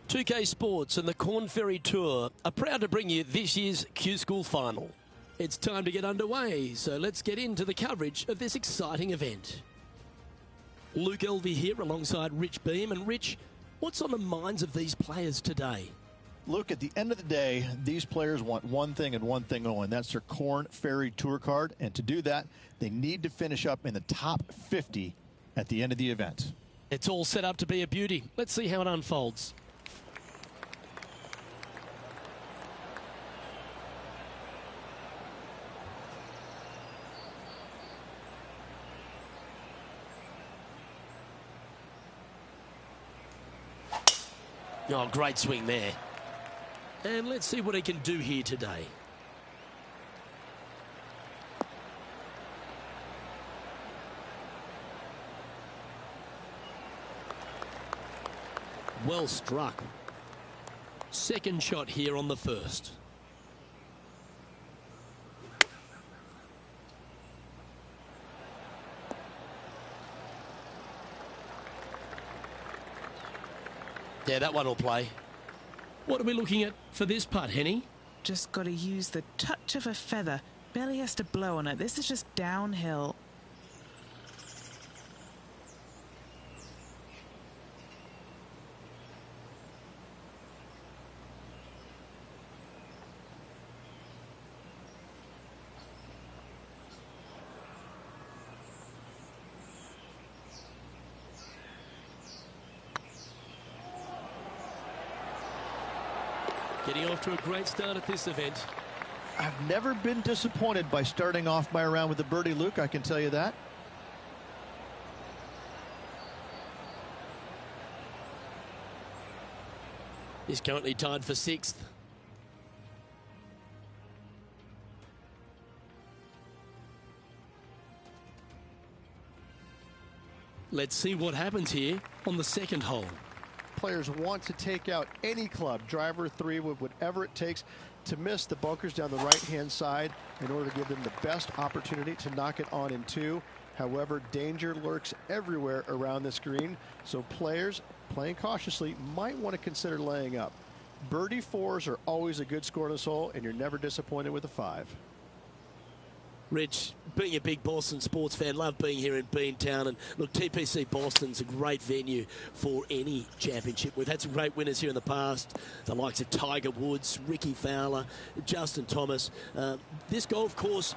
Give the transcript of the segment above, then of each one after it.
2K Sports and the Corn Ferry Tour are proud to bring you this year's Q School Final. It's time to get underway, so let's get into the coverage of this exciting event. Luke Elvey here alongside Rich Beam. And Rich, what's on the minds of these players today? Look, at the end of the day, these players want one thing and one thing only, and that's their Corn Ferry Tour card. And to do that, they need to finish up in the top 50 at the end of the event. It's all set up to be a beauty. Let's see how it unfolds. Oh, great swing there. And let's see what he can do here today. Well struck. Second shot here on the first. Yeah, that one will play. What are we looking at for this putt, Henny? Just got to use the touch of a feather. Barely has to blow on it. This is just downhill. Getting off to a great start at this event. I've never been disappointed by starting off my round with a birdie, Luke, I can tell you that. He's currently tied for 6th. Let's see what happens here on the second hole. Players want to take out any club, driver, 3 wood, whatever it takes to miss the bunkers down the right-hand side in order to give them the best opportunity to knock it on in 2. However, danger lurks everywhere around this green, so players playing cautiously might want to consider laying up. Birdie 4s are always a good score on this hole, and you're never disappointed with a 5. Rich, being a big Boston sports fan, love being here in Beantown. And look, TPC Boston's a great venue for any championship. We've had some great winners here in the past, the likes of Tiger Woods, Ricky Fowler, Justin Thomas. This golf course,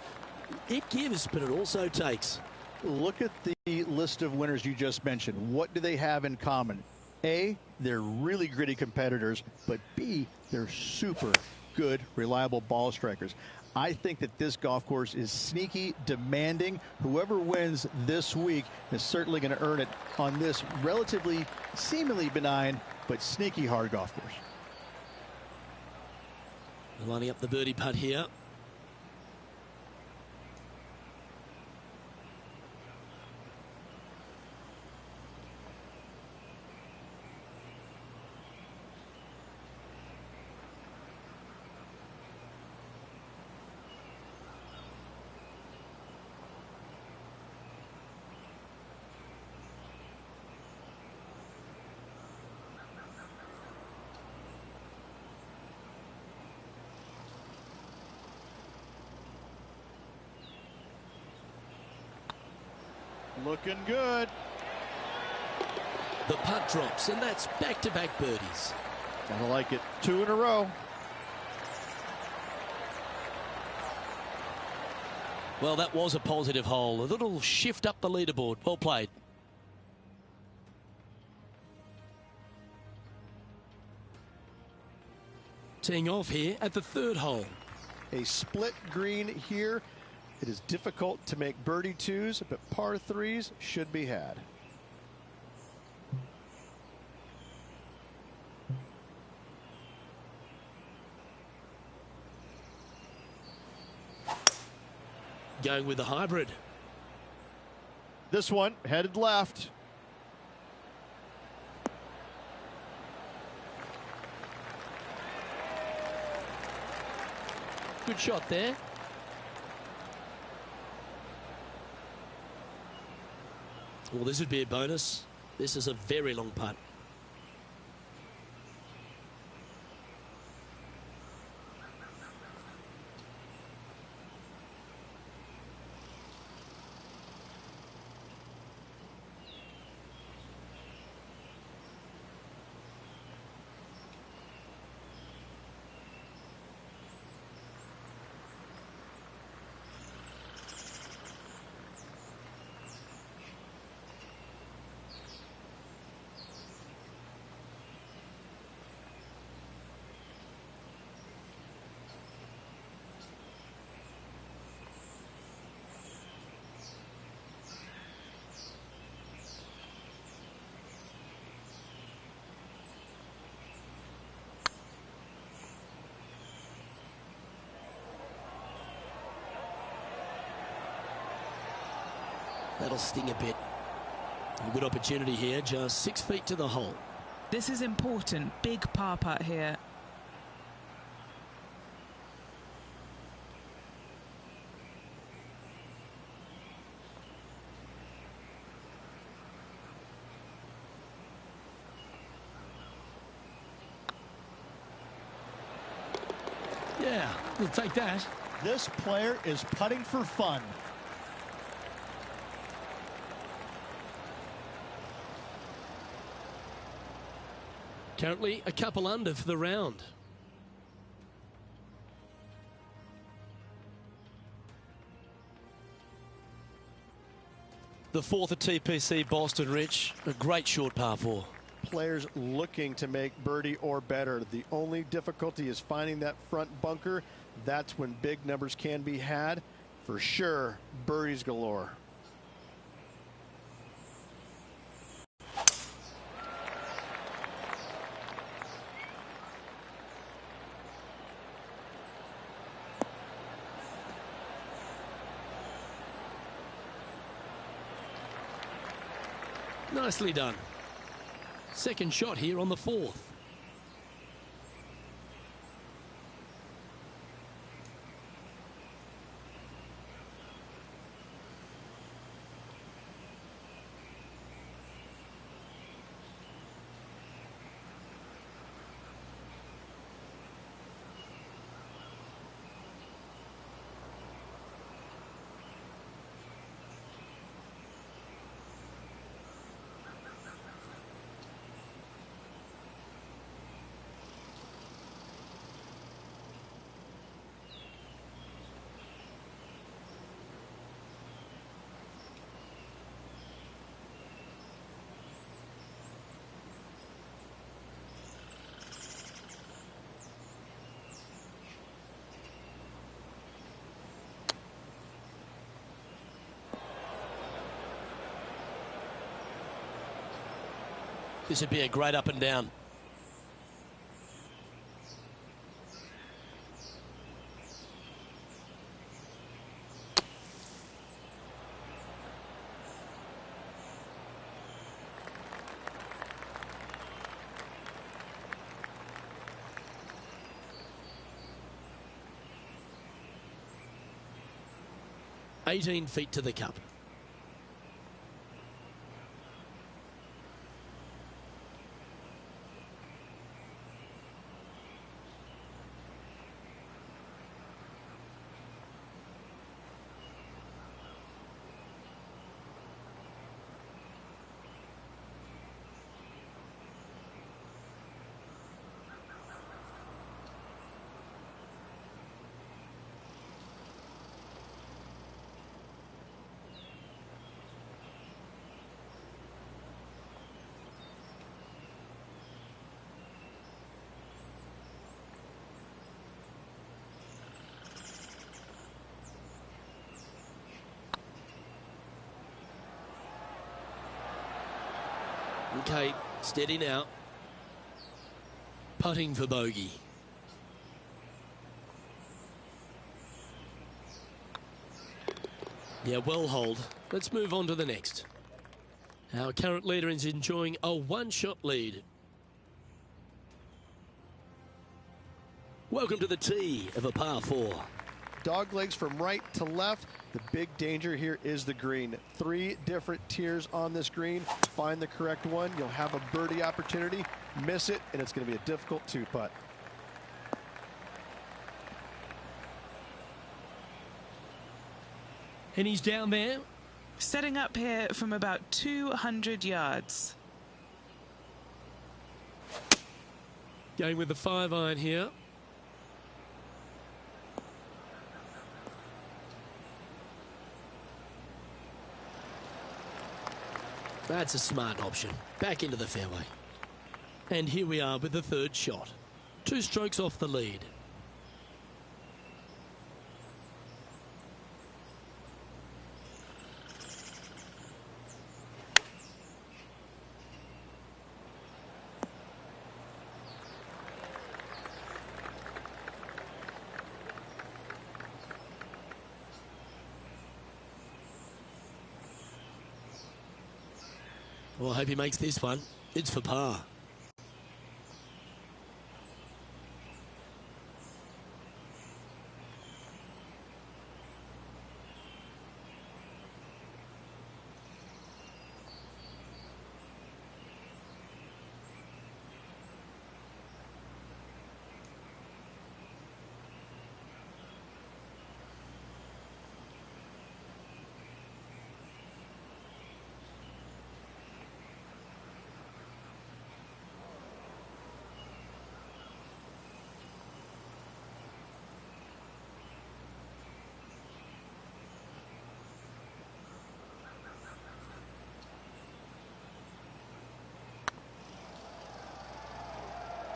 it gives, but it also takes. Look at the list of winners you just mentioned. What do they have in common? A, they're really gritty competitors, but B, they're super good, reliable ball strikers. I think that this golf course is sneaky, demanding. Whoever wins this week is certainly going to earn it on this relatively, seemingly benign, but sneaky hard golf course. Lining up the birdie putt here. Looking good. The putt drops, and that's back-to-back birdies. I like it. 2 in a row. Well, that was a positive hole. A little shift up the leaderboard. Well played. Teeing off here at the 3rd hole. A split green here. It is difficult to make birdie 2s, but par 3s should be had. Going with the hybrid. This one headed left. Good shot there. Well, this would be a bonus. This is a very long putt. that'll sting a bit. A good opportunity here, just 6 feet to the hole. This is important. Big par putt here. Yeah, we'll take that. This player is putting for fun. Currently a couple under for the round. The fourth at TPC Boston, Rich. A great short par 4. Players looking to make birdie or better. The only difficulty is finding that front bunker. That's when big numbers can be had. For sure, birdies galore. Nicely done. Second shot here on the 4th. This would be a great up and down. "18 feet to the cup." Okay, steady now. Putting for bogey. Yeah, well hold. Let's move on to the next. Our current leader is enjoying a one-shot lead. Welcome to the tee of a par 4. Dog legs from right to left. The big danger here is the green. 3 different tiers on this green. Find the correct one. You'll have a birdie opportunity. Miss it, and it's going to be a difficult 2-putt. And he's down there. Setting up here from about 200 yards. Going with the 5-iron here. That's a smart option. Back into the fairway. And here we are with the third shot. 2 strokes off the lead. Well, I hope he makes this one. It's for par.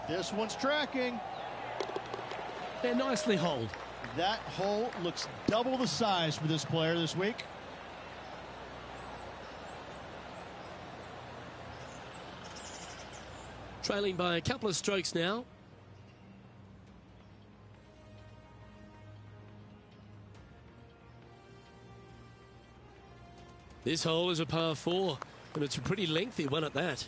This one's tracking. They're nicely holed. That hole looks double the size for this player this week. Trailing by a couple of strokes now. This hole is a par 4, and it's a pretty lengthy one at that.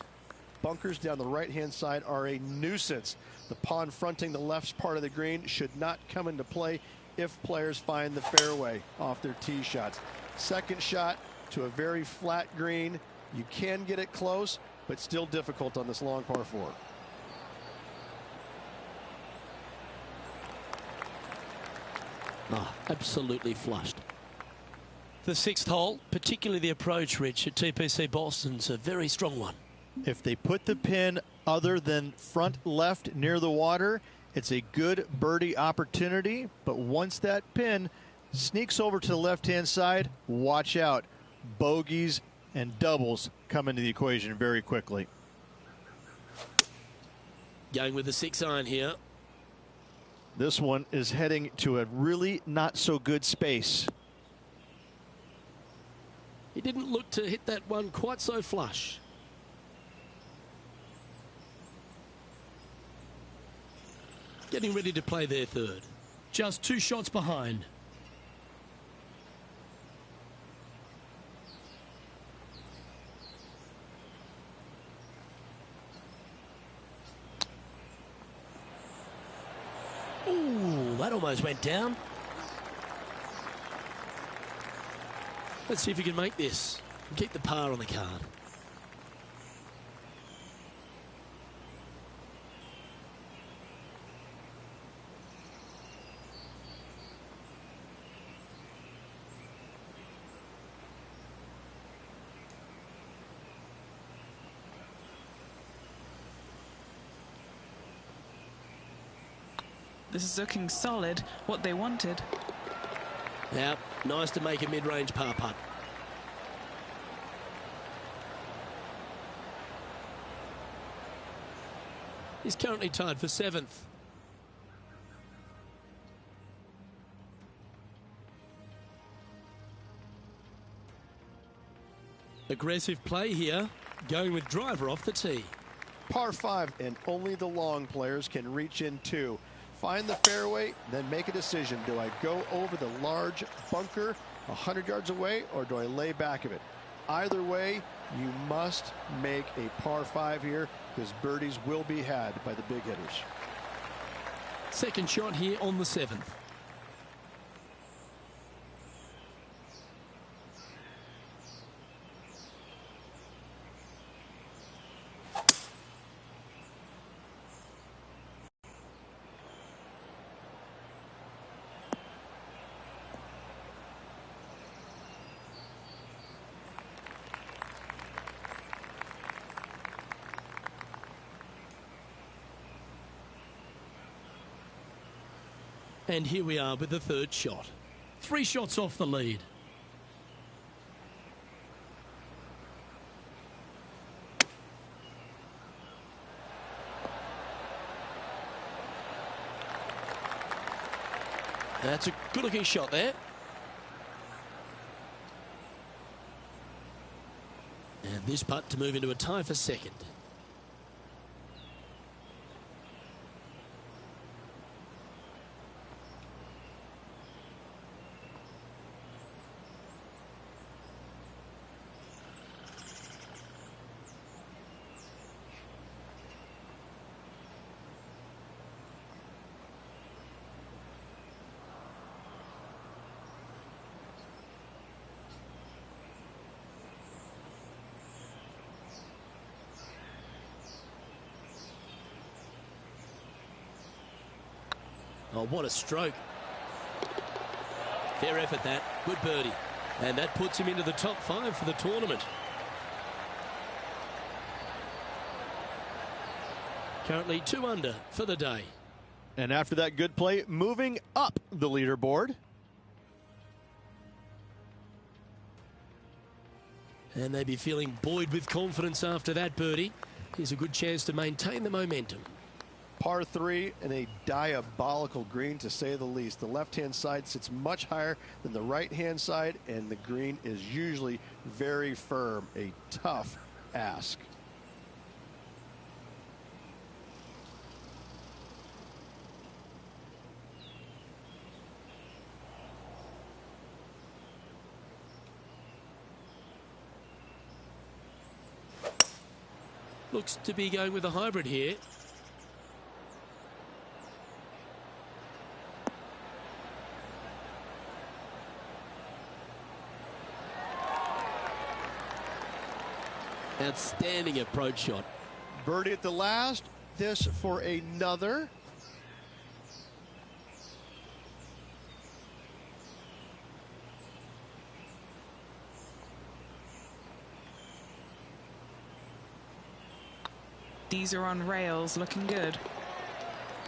Bunkers down the right-hand side are a nuisance. The pond fronting the left part of the green should not come into play if players find the fairway off their tee shots. Second shot to a very flat green. You can get it close, but still difficult on this long par 4. Oh, absolutely flushed. The 6th hole, particularly the approach, Rich, at TPC Boston's a very strong one. If they put the pin other than front left near the water, it's a good birdie opportunity. But once that pin sneaks over to the left-hand side, watch out. Bogeys and doubles come into the equation very quickly. Going with the 6-iron here. This one is heading to a really not so good space. He didn't look to hit that one quite so flush. Getting ready to play their 3rd. Just 2 shots behind. Ooh, that almost went down. Let's see if he can make this and keep the par on the card. This is looking solid, what they wanted. Now, nice to make a mid-range par putt. He's currently tied for 7th. Aggressive play here, going with driver off the tee. Par 5, and only the long players can reach in 2. Find the fairway, then make a decision. Do I go over the large bunker 100 yards away, or do I lay back of it? Either way, you must make a par 5 here, because birdies will be had by the big hitters. Second shot here on the 7th. And here we are with the 3rd shot. 3 shots off the lead. That's a good-looking shot there. And this putt to move into a tie for 2nd. Oh, what a stroke. Fair effort, that. Good birdie. And that puts him into the top 5 for the tournament. Currently 2 under for the day. And after that good play, moving up the leaderboard. And they'd be feeling buoyed with confidence after that birdie. Here's a good chance to maintain the momentum. Par 3 and a diabolical green, to say the least. The left-hand side sits much higher than the right-hand side, and the green is usually very firm. A tough ask. Looks to be going with a hybrid here. Outstanding approach shot. Birdie at the last. This for another. These are on rails, looking good.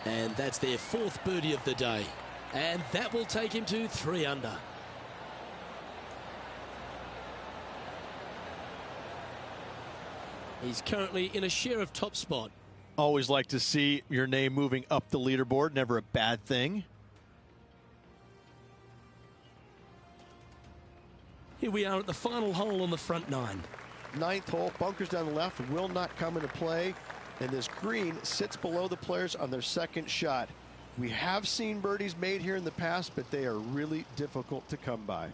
And that's their 4th birdie of the day. And that will take him to 3 under. He's currently in a share of top spot. Always like to see your name moving up the leaderboard. Never a bad thing. Here we are at the final hole on the front 9. 9th hole, bunkers down the left will not come into play, and this green sits below the players on their 2nd shot. We have seen birdies made here in the past, but they are really difficult to come by.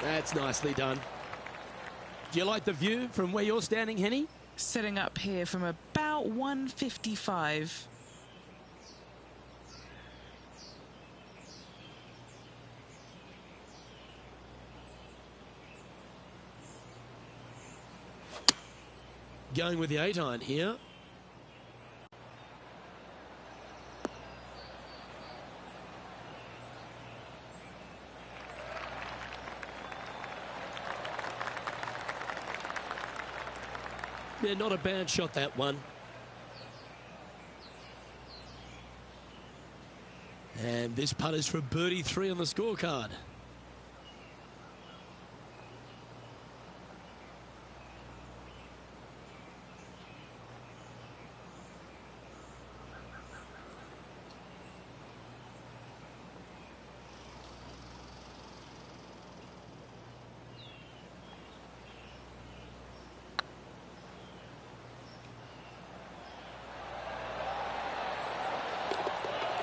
That's nicely done. Do you like the view from where you're standing, Henny? Sitting up here from about 155. Going with the 8-iron here. Yeah, not a bad shot, that one. And this putt is for birdie 3 on the scorecard.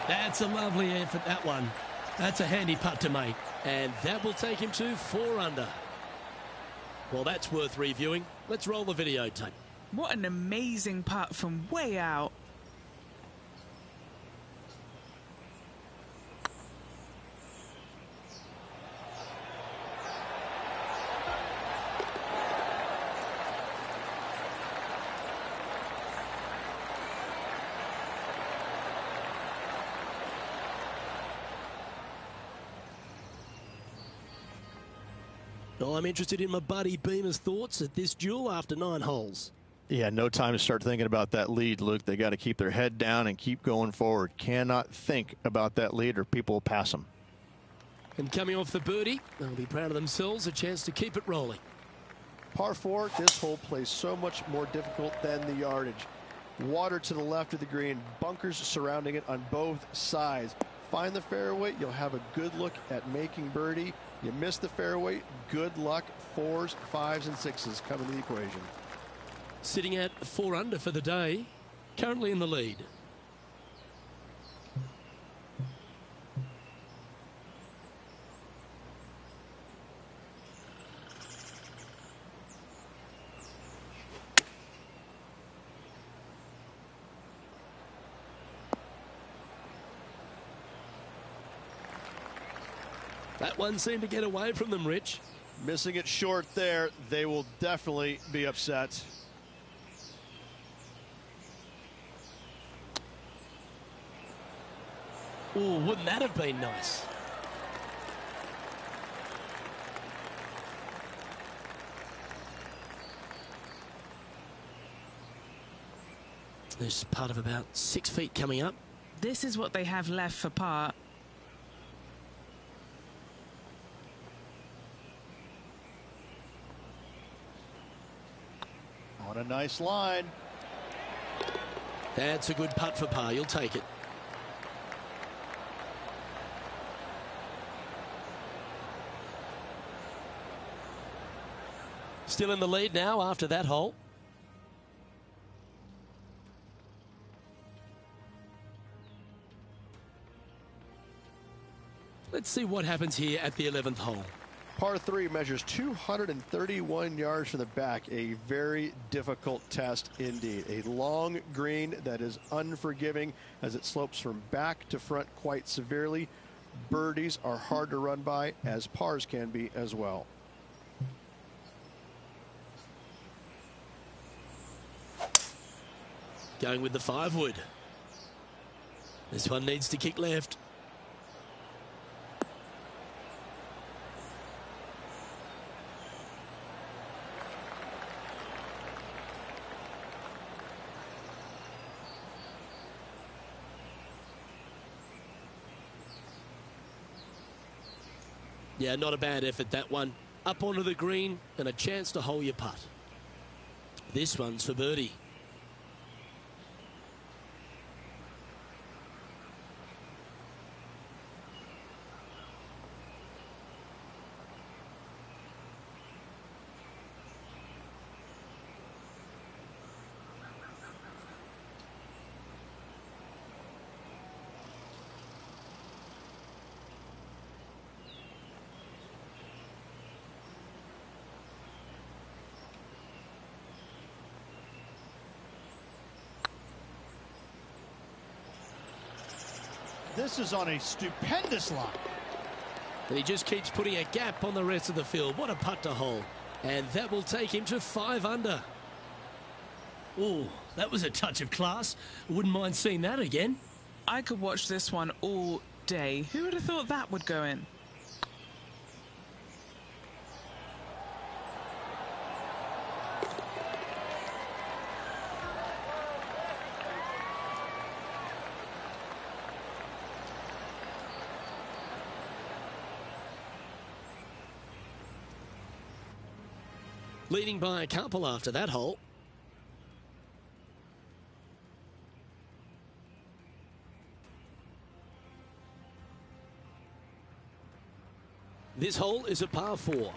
That's a lovely effort, that one. That's a handy putt to make. And that will take him to 4 under. Well, that's worth reviewing. Let's roll the videotape. What an amazing putt from way out. Well, I'm interested in my buddy Beamer's thoughts at this duel after 9 holes. Yeah, no time to start thinking about that lead, Luke. They got to keep their head down and keep going forward. Cannot think about that lead or people will pass them. And coming off the birdie, they'll be proud of themselves, a chance to keep it rolling. Par 4, this hole plays so much more difficult than the yardage. Water to the left of the green, bunkers surrounding it on both sides. Find the fairway, you'll have a good look at making birdie. You miss the fairway, good luck. 4s, 5s, and 6s come into the equation. Sitting at 4 under for the day, currently in the lead. That one seemed to get away from them, Rich. Missing it short there, they will definitely be upset. Ooh, wouldn't that have been nice? There's part of about 6 feet coming up. This is what they have left for par. On a nice line. That's a good putt for par. You'll take it. Still in the lead now after that hole. Let's see what happens here at the 11th hole. Par 3 measures 231 yards from the back. A very difficult test indeed. A long green that is unforgiving as it slopes from back to front quite severely. Birdies are hard to run by, as pars can be as well. Going with the 5-wood. This one needs to kick left. Yeah, not a bad effort, that one. Up onto the green and a chance to hole your putt. This one's for birdie. This is on a stupendous line. And he just keeps putting a gap on the rest of the field. What a putt to hole. And that will take him to 5 under. Ooh, that was a touch of class. Wouldn't mind seeing that again. I could watch this one all day. Who would have thought that would go in? Leading by a couple after that hole. This hole is a par 4.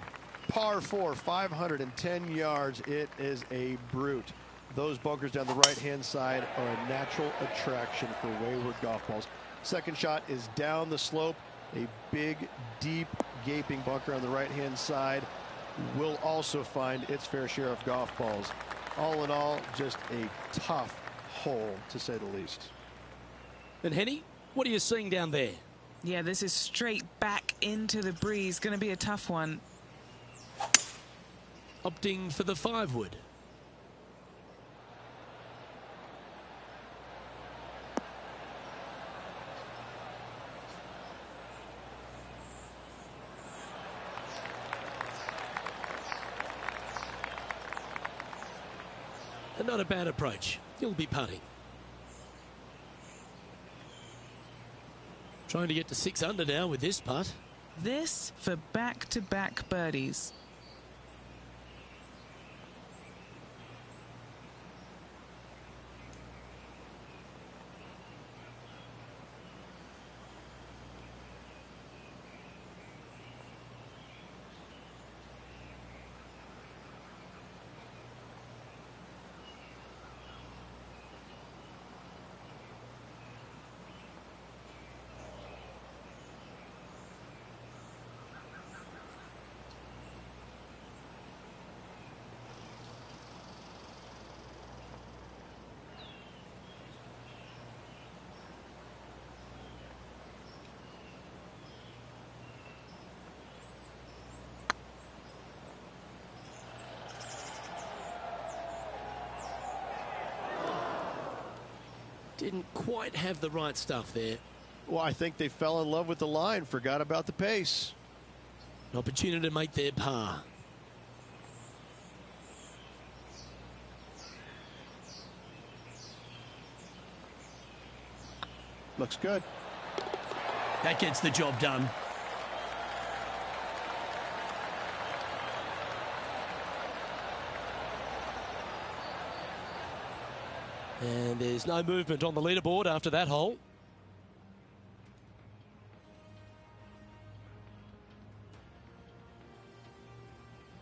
Par 4, 510 yards. It is a brute. Those bunkers down the right-hand side are a natural attraction for wayward golf balls. Second shot is down the slope. A big, deep, gaping bunker on the right-hand side will also find its fair share of golf balls. All in all, just a tough hole, to say the least. And Henny, what are you seeing down there? Yeah, this is straight back into the breeze. Going to be a tough one. Opting for the 5-wood. And not a bad approach. He'll be putting. Trying to get to 6 under now with this putt. This for back-to-back birdies. Didn't quite have the right stuff there. Well, I think they fell in love with the line, forgot about the pace. An opportunity to make their par. Looks good. That gets the job done. And there's no movement on the leaderboard after that hole.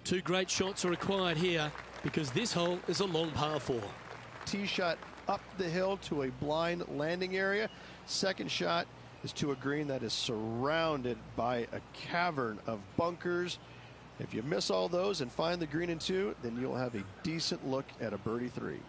Two great shots are required here because this hole is a long par 4. Tee shot up the hill to a blind landing area. Second shot is to a green that is surrounded by a cavern of bunkers. If you miss all those and find the green in 2, then you'll have a decent look at a birdie 3.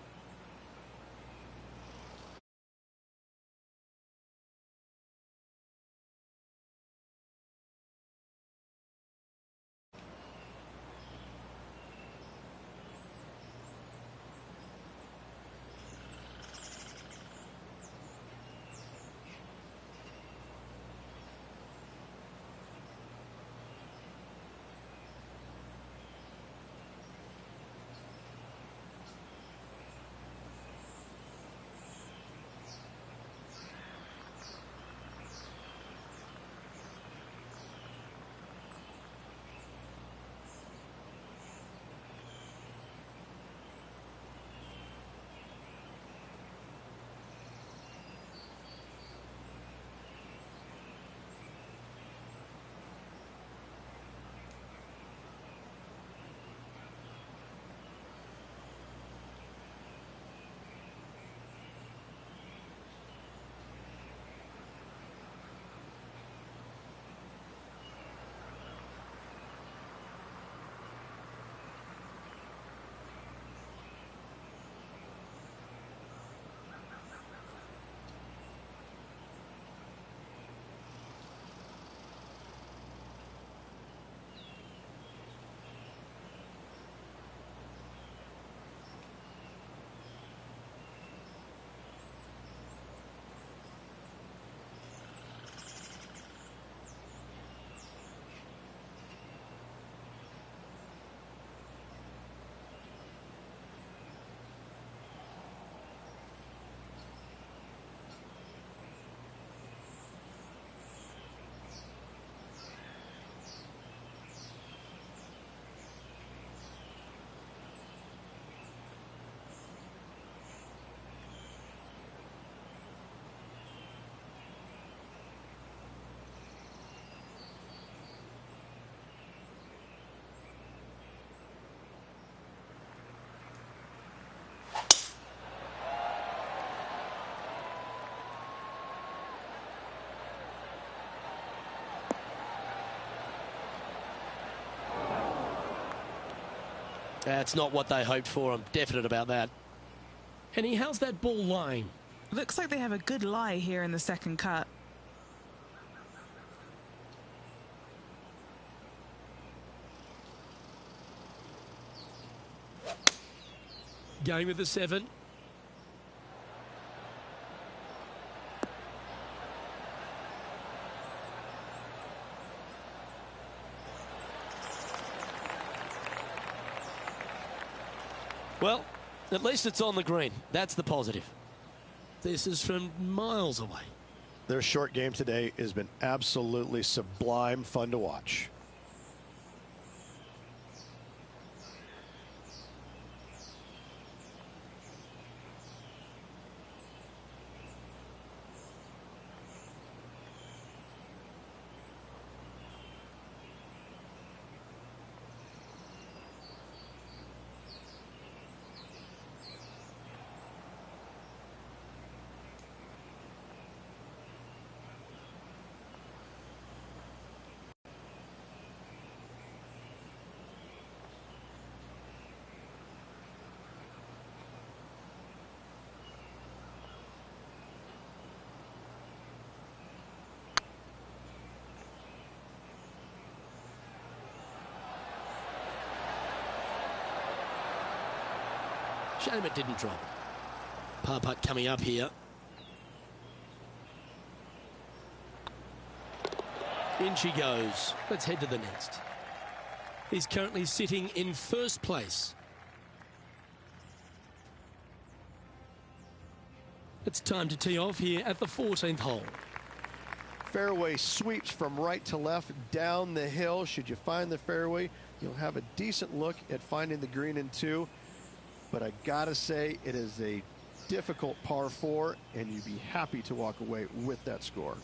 That's not what they hoped for. I'm definite about that. Henny, how's that ball lying? Looks like they have a good lie here in the second cut. Going with the 7. Well, at least it's on the green. That's the positive. This is from miles away. Their short game today has been absolutely sublime fun to watch. Shame it didn't drop. Par putt coming up here. In she goes. Let's head to the next. He's currently sitting in first place. It's time to tee off here at the 14th hole. Fairway sweeps from right to left down the hill. Should you find the fairway, you'll have a decent look at finding the green in 2. But I gotta say, it is a difficult par 4, and you'd be happy to walk away with that score.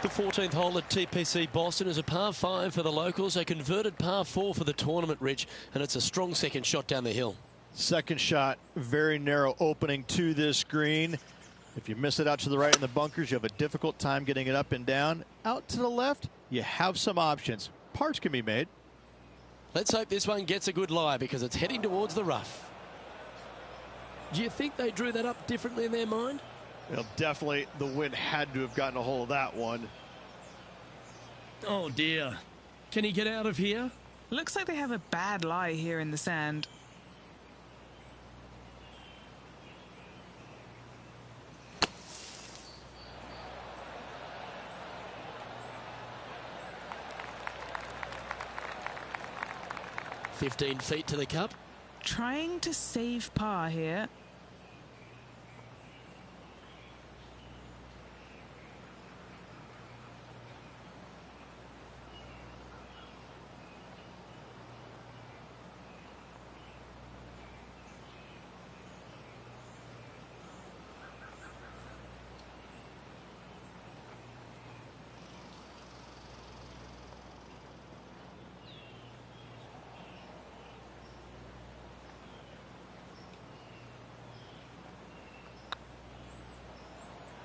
The 14th hole at TPC Boston is a par 5 for the locals, a converted par 4 for the tournament, Rich, and it's a strong second shot down the hill. Second shot, very narrow opening to this green. If you miss it out to the right in the bunkers, you have a difficult time getting it up and down. Out to the left, you have some options. Pars can be made. Let's hope this one gets a good lie because it's heading towards the rough. Do you think they drew that up differently in their mind? Well, definitely the wind had to have gotten a hold of that one. Oh dear. Can he get out of here? Looks like they have a bad lie here in the sand. "15 feet to the cup." Trying to save par here.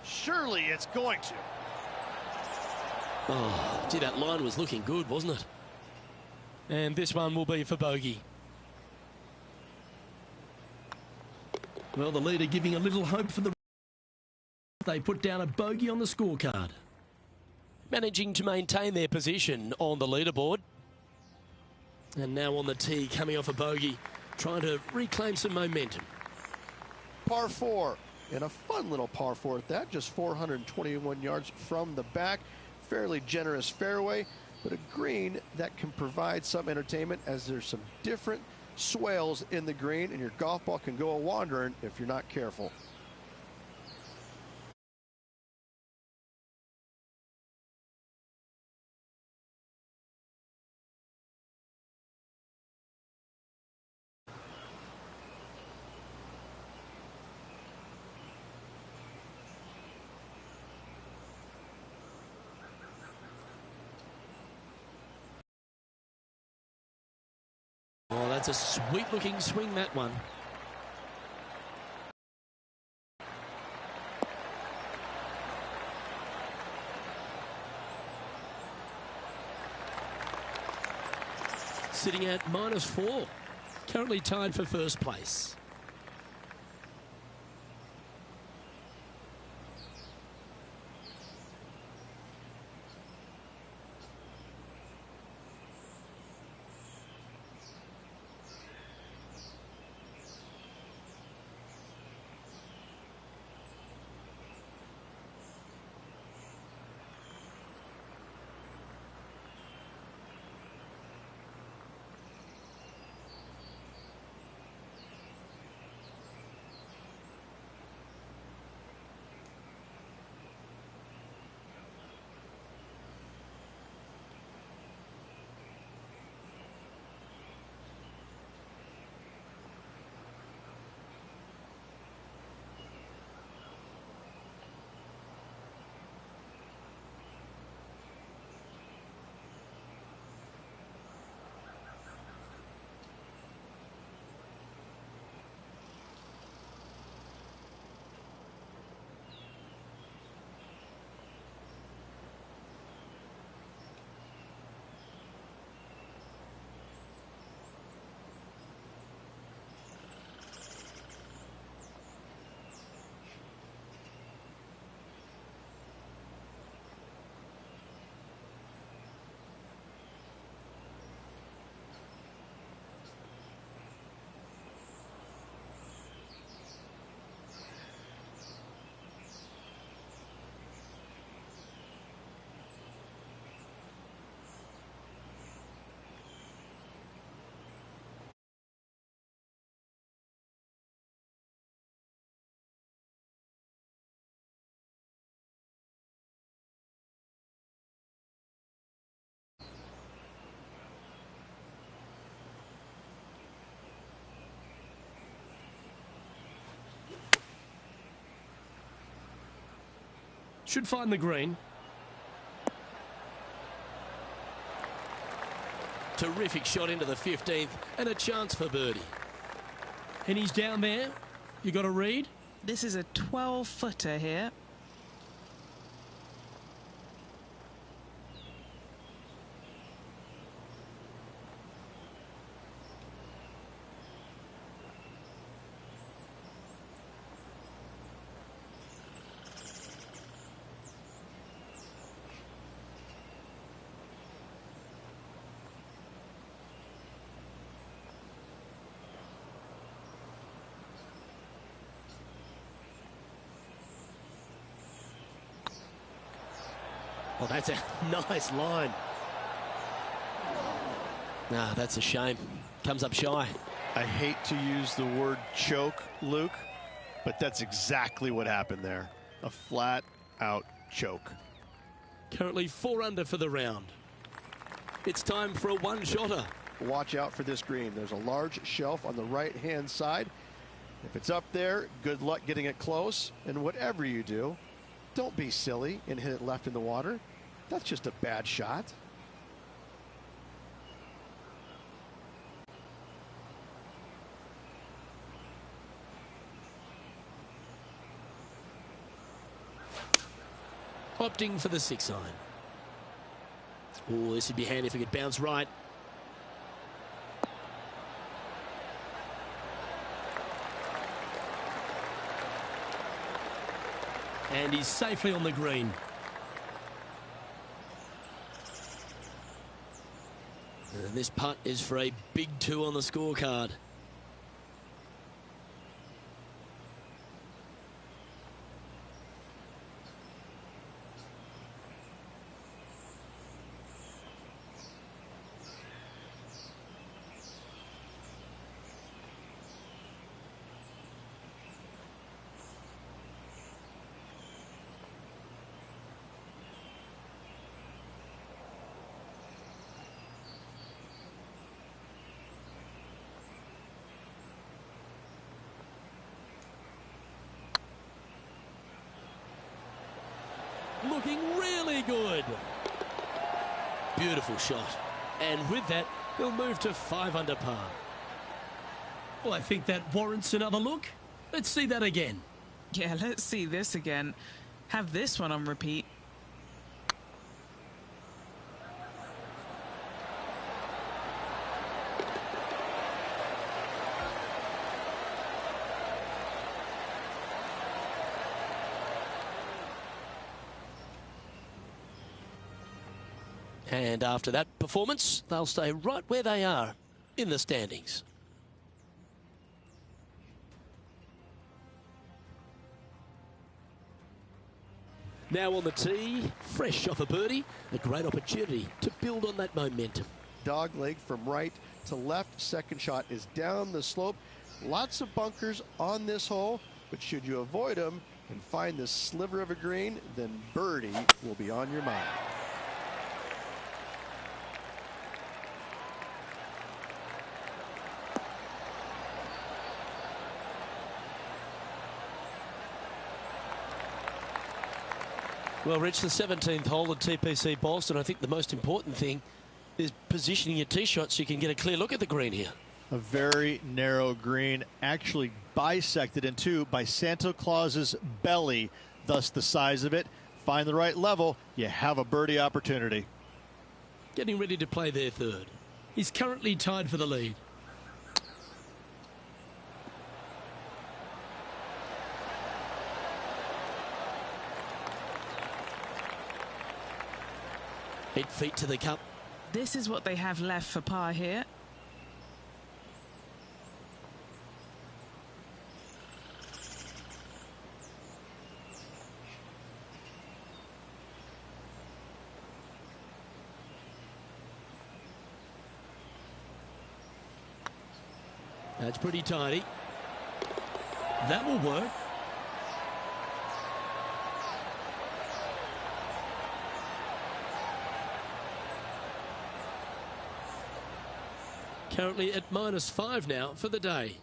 Surely it's going to. Oh, gee, that line was looking good, wasn't it? And this one will be for bogey. Well, the leader giving a little hope for the... They put down a bogey on the scorecard. Managing to maintain their position on the leaderboard. And now on the tee, coming off a bogey, trying to reclaim some momentum. Par 4, and a fun little par 4 at that, just 421 yards from the back. Fairly generous fairway, but a green that can provide some entertainment as there's some different swales in the green, and your golf ball can go a-wandering if you're not careful. Oh, that's a sweet-looking swing, that one. Sitting at -4. Currently tied for first place. Should find the green. Terrific shot into the 15th and a chance for birdie. And he's down there. You got a read? This is a 12-footer here. Oh, that's a nice line. Nah, that's a shame. Comes up shy. I hate to use the word choke, Luke, but that's exactly what happened there. A flat-out choke. Currently 4 under for the round. It's time for a one-shotter. Watch out for this green. There's a large shelf on the right-hand side. If it's up there, good luck getting it close. And whatever you do, don't be silly and hit it left in the water. That's just a bad shot. Opting for the 6 iron. Oh, this would be handy if it could bounce right. And he's safely on the green. And this putt is for a big 2 on the scorecard. Looking really good. Beautiful shot. And with that, he'll move to 5 under par. Well, I think that warrants another look. Let's see that again. Yeah, let's see this again. Have this one on repeat. And after that performance, they'll stay right where they are in the standings. Now on the tee, fresh off a birdie, a great opportunity to build on that momentum. Dog leg from right to left. Second shot is down the slope. Lots of bunkers on this hole, but should you avoid them and find this sliver of a green, then birdie will be on your mind. Well, Rich, the 17th hole at TPC Boston, I think the most important thing is positioning your tee shot so you can get a clear look at the green here. A very narrow green, actually bisected in two by Santa Claus's belly, thus the size of it. Find the right level, you have a birdie opportunity. Getting ready to play their third. He's currently tied for the lead. Eight feet to the cup. This is what they have left for par here. That's pretty tidy. That will work. Currently at -5 now for the day.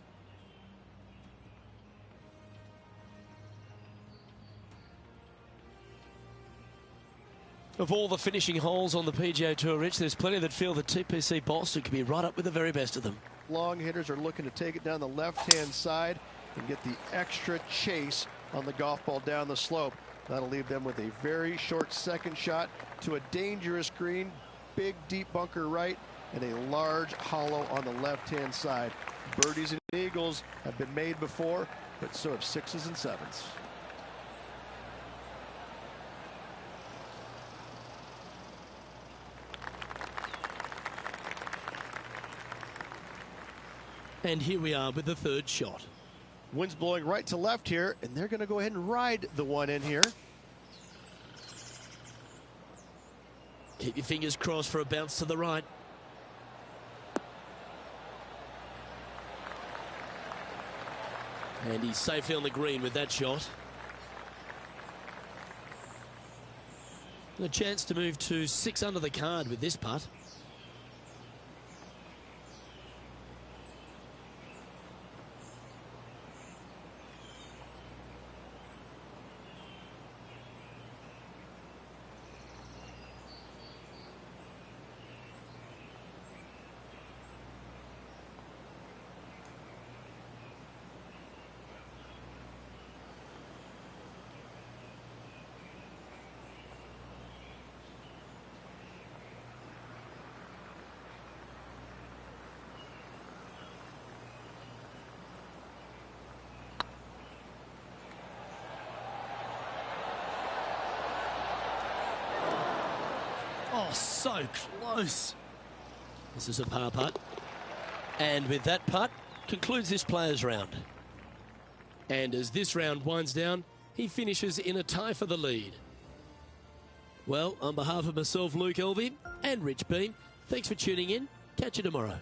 Of all the finishing holes on the PGA Tour, Rich, there's plenty that feel that TPC Boston could be right up with the very best of them. Long hitters are looking to take it down the left-hand side and get the extra chase on the golf ball down the slope. That'll leave them with a very short second shot to a dangerous green, big deep bunker right, and a large hollow on the left-hand side. Birdies and eagles have been made before, but so have sixes and sevens. And here we are with the third shot. Wind's blowing right to left here, and they're going to go ahead and ride the one in here. Keep your fingers crossed for a bounce to the right. And he's safely on the green with that shot. A chance to move to 6 under the card with this putt. Oh, so close. This is a par putt. And with that putt, concludes this players' round. And as this round winds down, he finishes in a tie for the lead. Well, on behalf of myself, Luke Elvey, and Rich Beam, thanks for tuning in. Catch you tomorrow.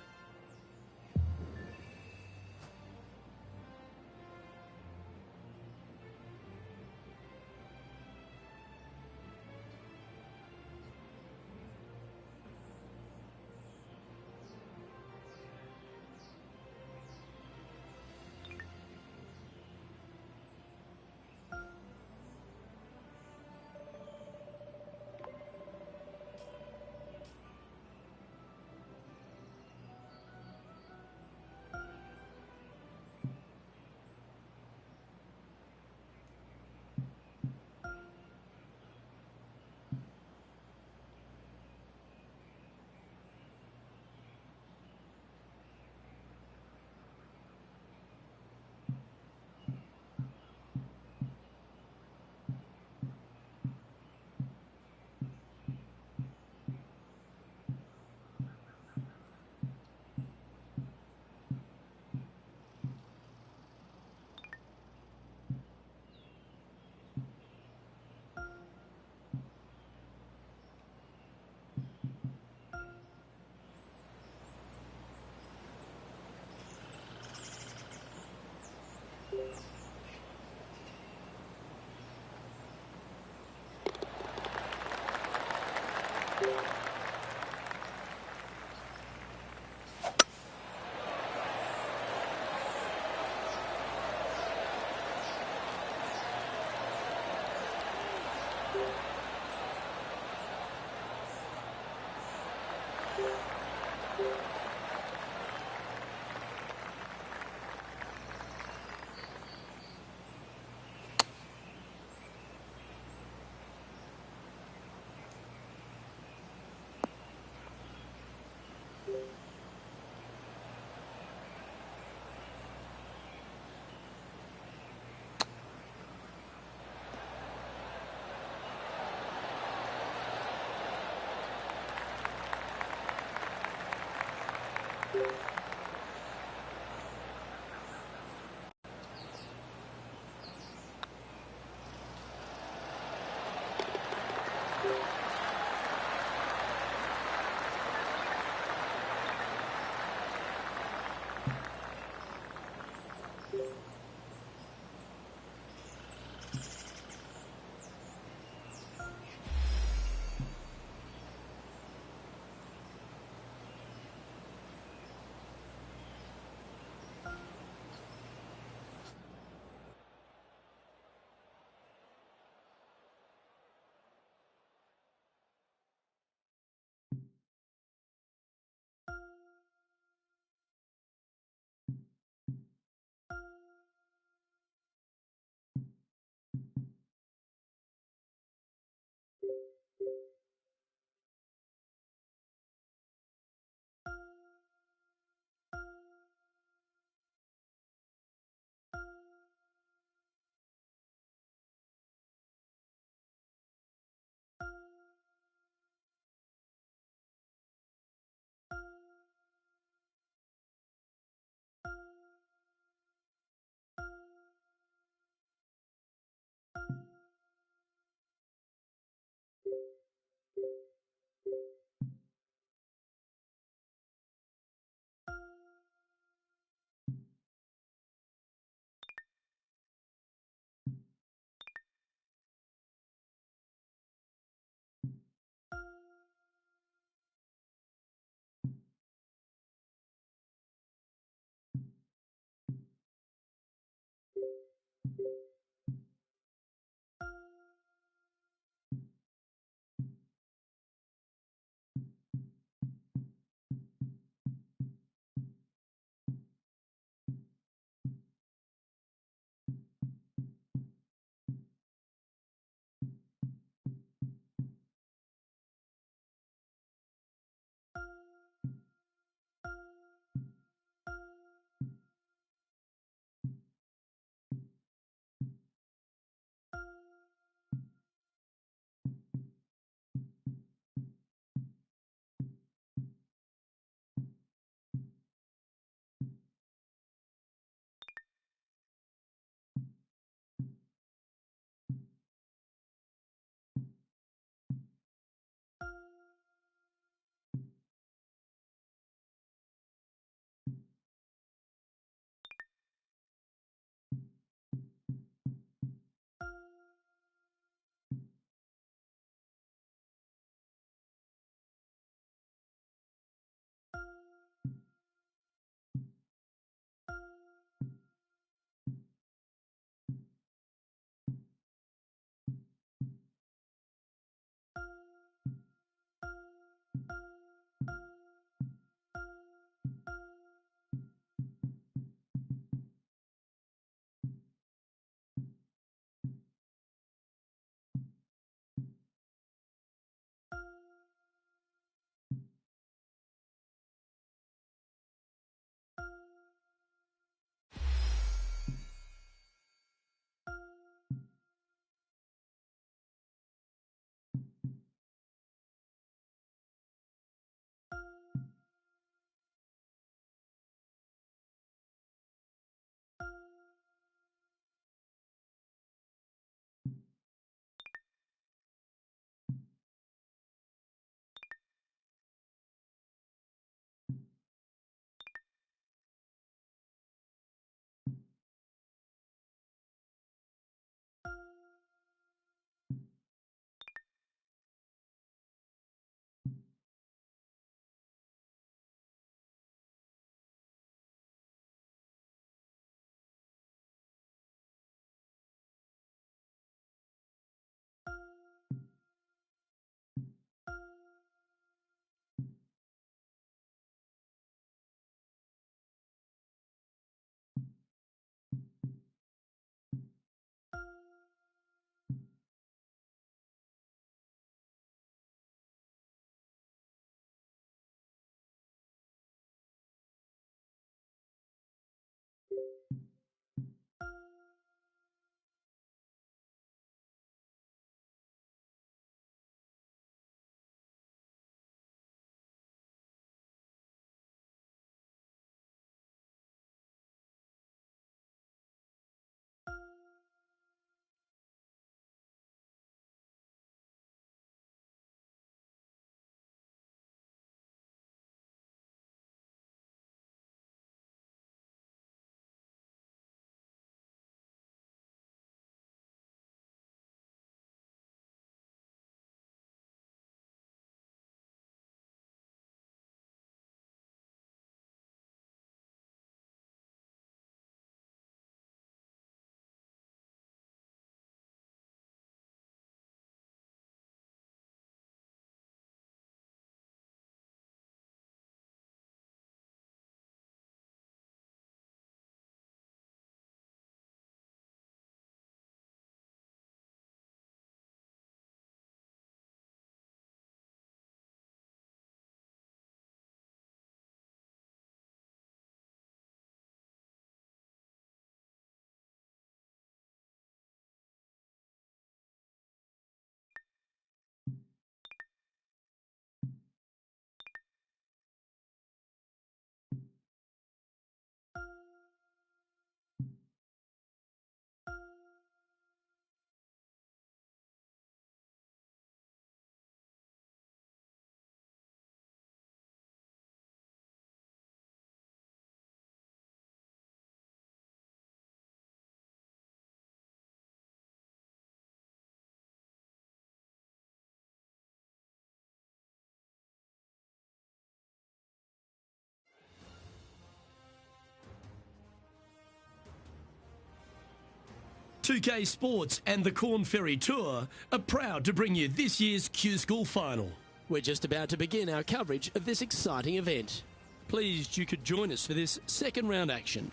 2K Sports and the Corn Ferry Tour are proud to bring you this year's Q School Final. We're just about to begin our coverage of this exciting event. Pleased you could join us for this second round action.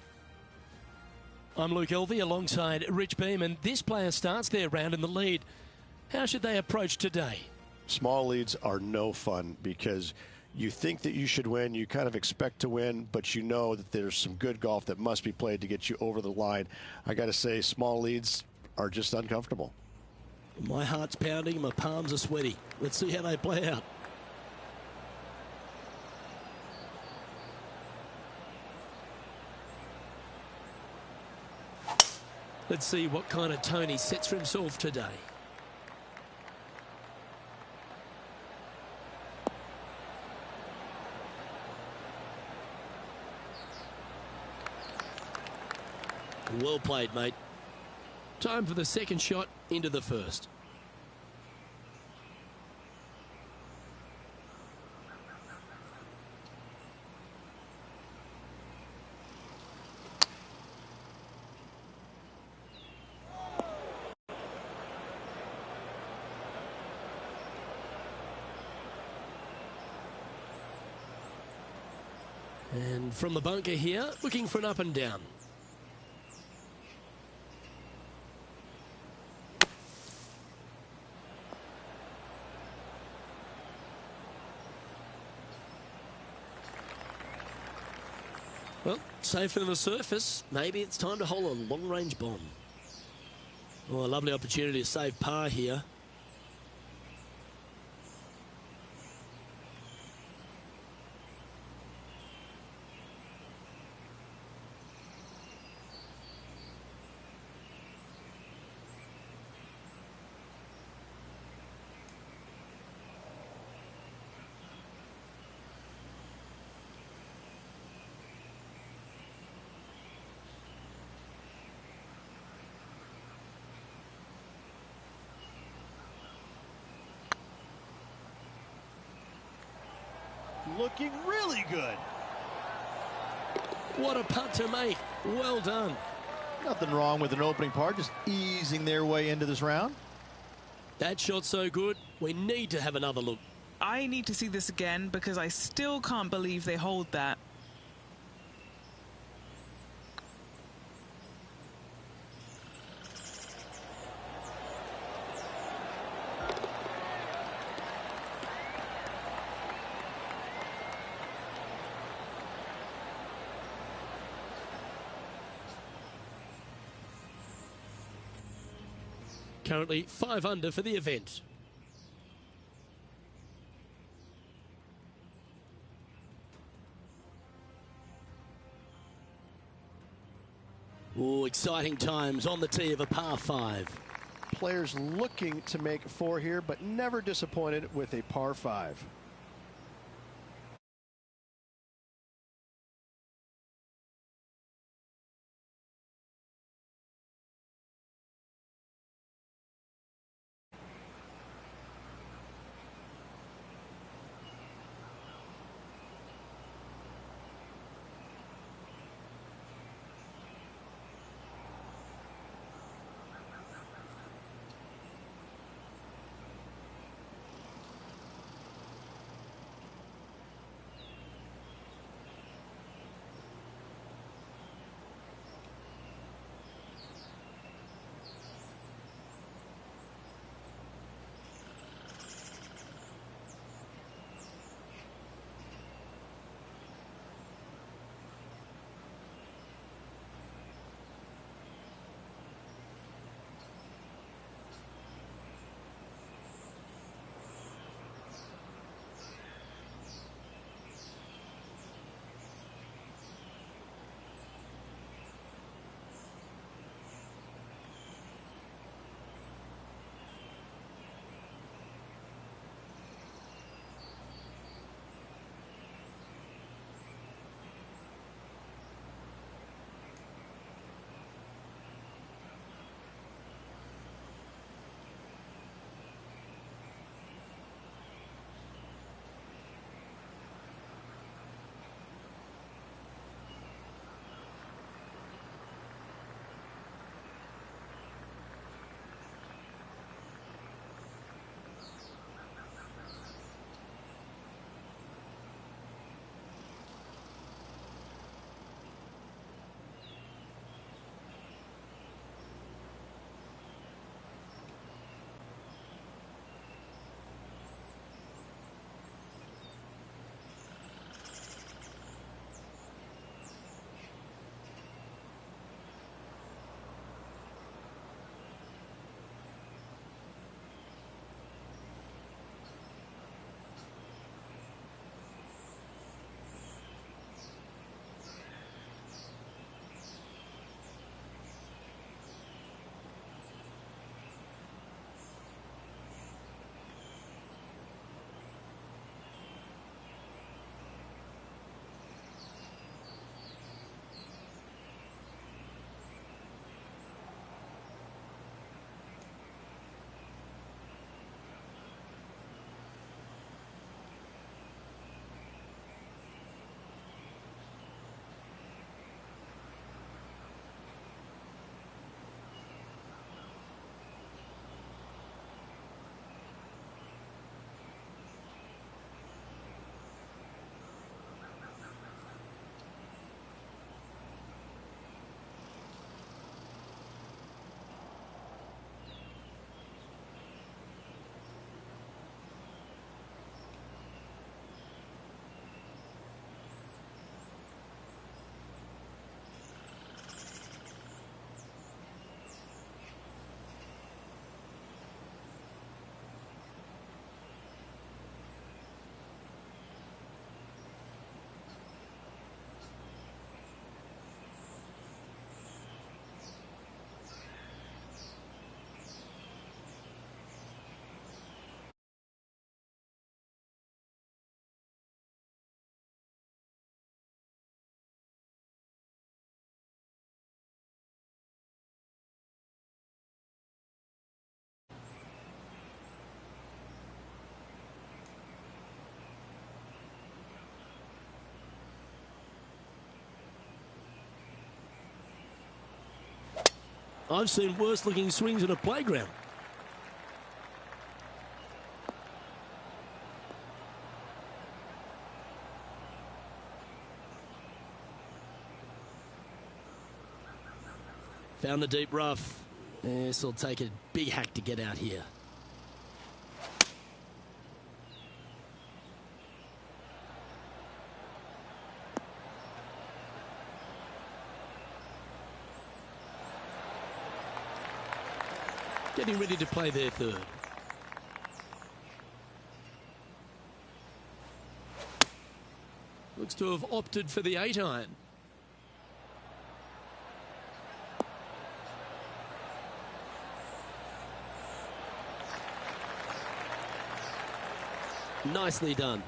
I'm Luke Elvey alongside Rich Beam, and this player starts their round in the lead. How should they approach today? Small leads are no fun because you think that you should win, you kind of expect to win, but you know that there's some good golf that must be played to get you over the line. I got to say, small leads are just uncomfortable. My heart's pounding, my palms are sweaty. Let's see how they play out. Let's see what kind of tone he sets for himself today. Well played, mate. Time for the second shot into the first. And from the bunker here, looking for an up and down. Well, safe on the surface. Maybe it's time to hole a long-range bomb. Oh, a lovely opportunity to save par here. Looking really good. What a putt to make. Well done. Nothing wrong with an opening part, just easing their way into this round. That shot's so good, we need to have another look. I need to see this again because I still can't believe they hold that. Currently 5 under for the event. Oh, exciting times on the tee of a par 5. Players looking to make 4 here, but never disappointed with a par 5. I've seen worse looking swings at a playground. Found the deep rough. This will take a big hack to get out here. Getting ready to play their third. Looks to have opted for the 8-iron. Nicely done.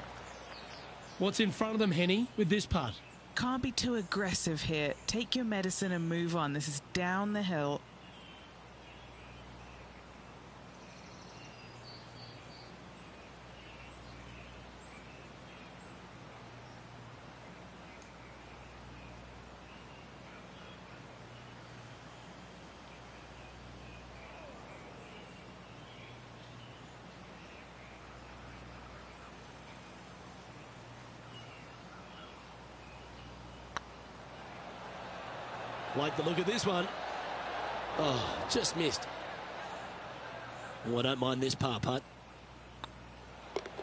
What's in front of them, Henny, with this putt? Can't be too aggressive here. Take your medicine and move on. This is down the hill. Like the look of this one. Oh, just missed. Oh, I don't mind this par putt.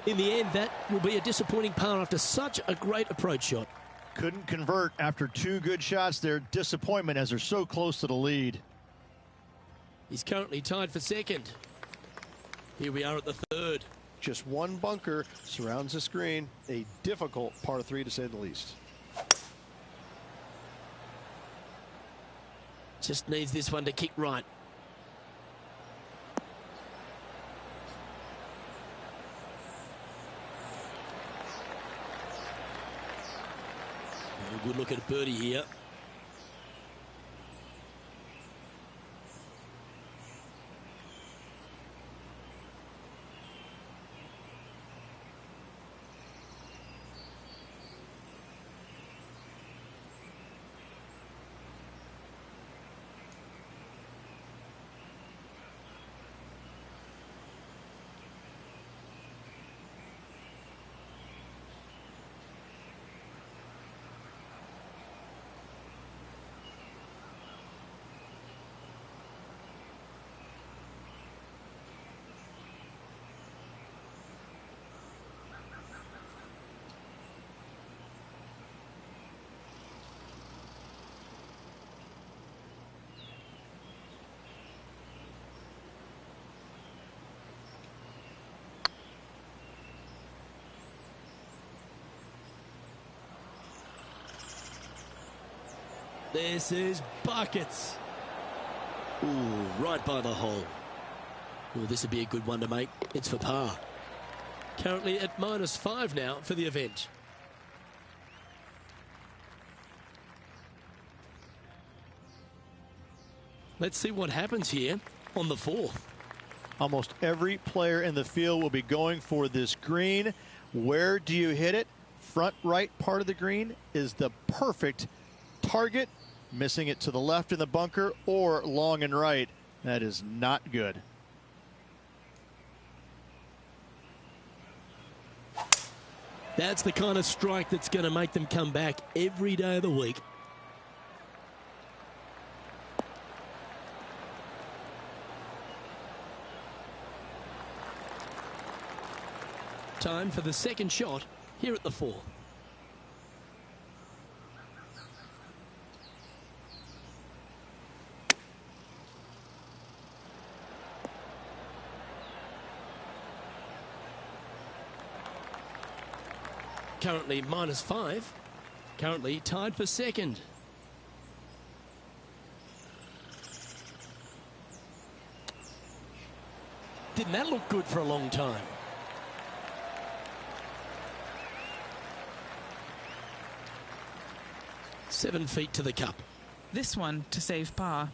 In the end, that will be a disappointing par after such a great approach shot. Couldn't convert after 2 good shots there. Disappointment as they're so close to the lead. He's currently tied for second. Here we are at the third. Just one bunker surrounds the screen. A difficult par 3 to say the least. Just needs this one to kick right. A good look at a birdie here. This is buckets. Ooh, right by the hole. Ooh, this would be a good one to make. It's for par. Currently at -5 now for the event. Let's see what happens here on the 4th. Almost every player in the field will be going for this green. Where do you hit it? Front right part of the green is the perfect target. Missing it to the left in the bunker or long and right. That is not good. That's the kind of strike that's going to make them come back every day of the week. Time for the second shot here at the 4th. Currently -5. Currently tied for second. Didn't that look good for a long time? Seven feet to the cup. This one to save par.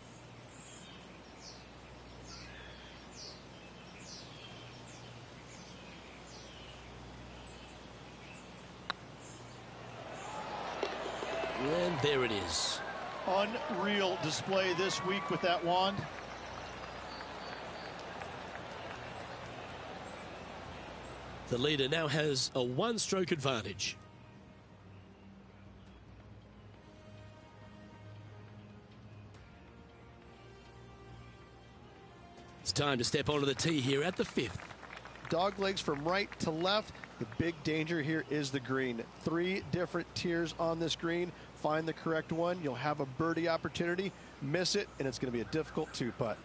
And there it is. Unreal display this week with that wand. The leader now has a one-stroke advantage. It's time to step onto the tee here at the 5th. Dog legs from right to left. The big danger here is the green. 3 different tiers on this green. Find the correct one. You'll have a birdie opportunity. Miss it, and it's going to be a difficult 2-putt.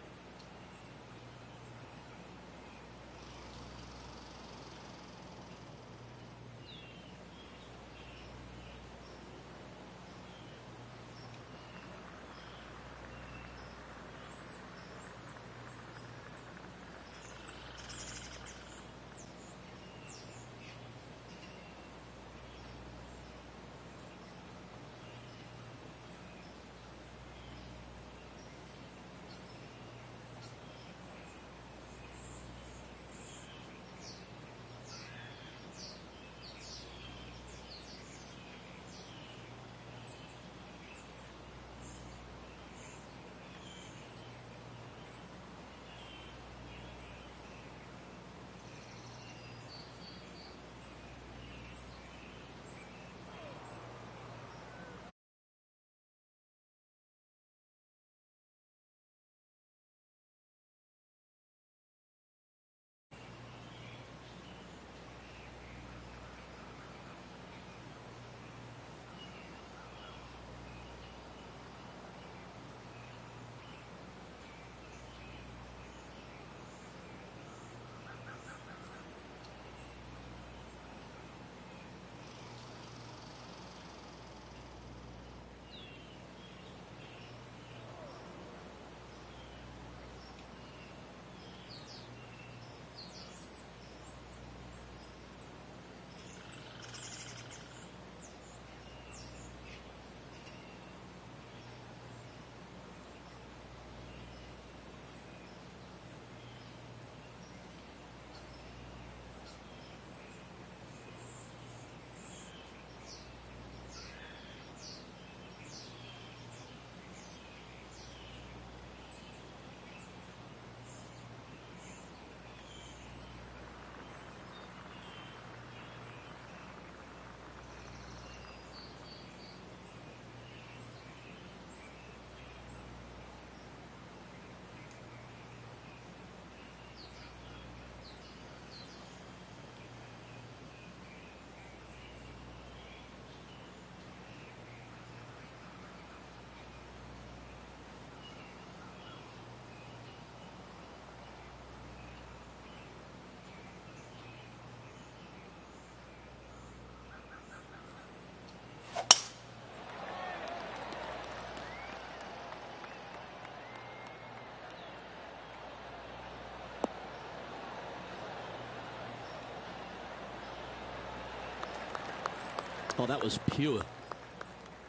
Oh, that was pure.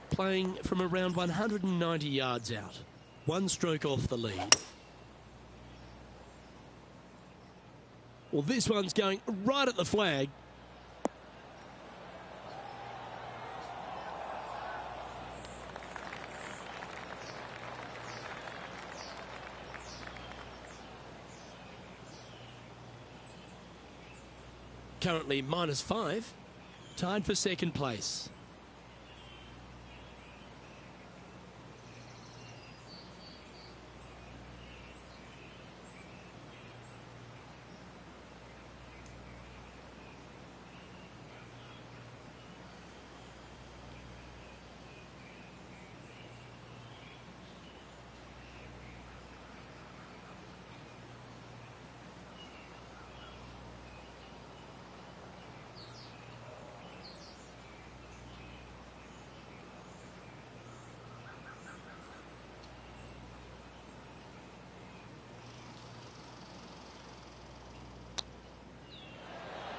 Playing from around 190 yards out. One stroke off the lead. Well, this one's going right at the flag. Currently -5. Tied for second place.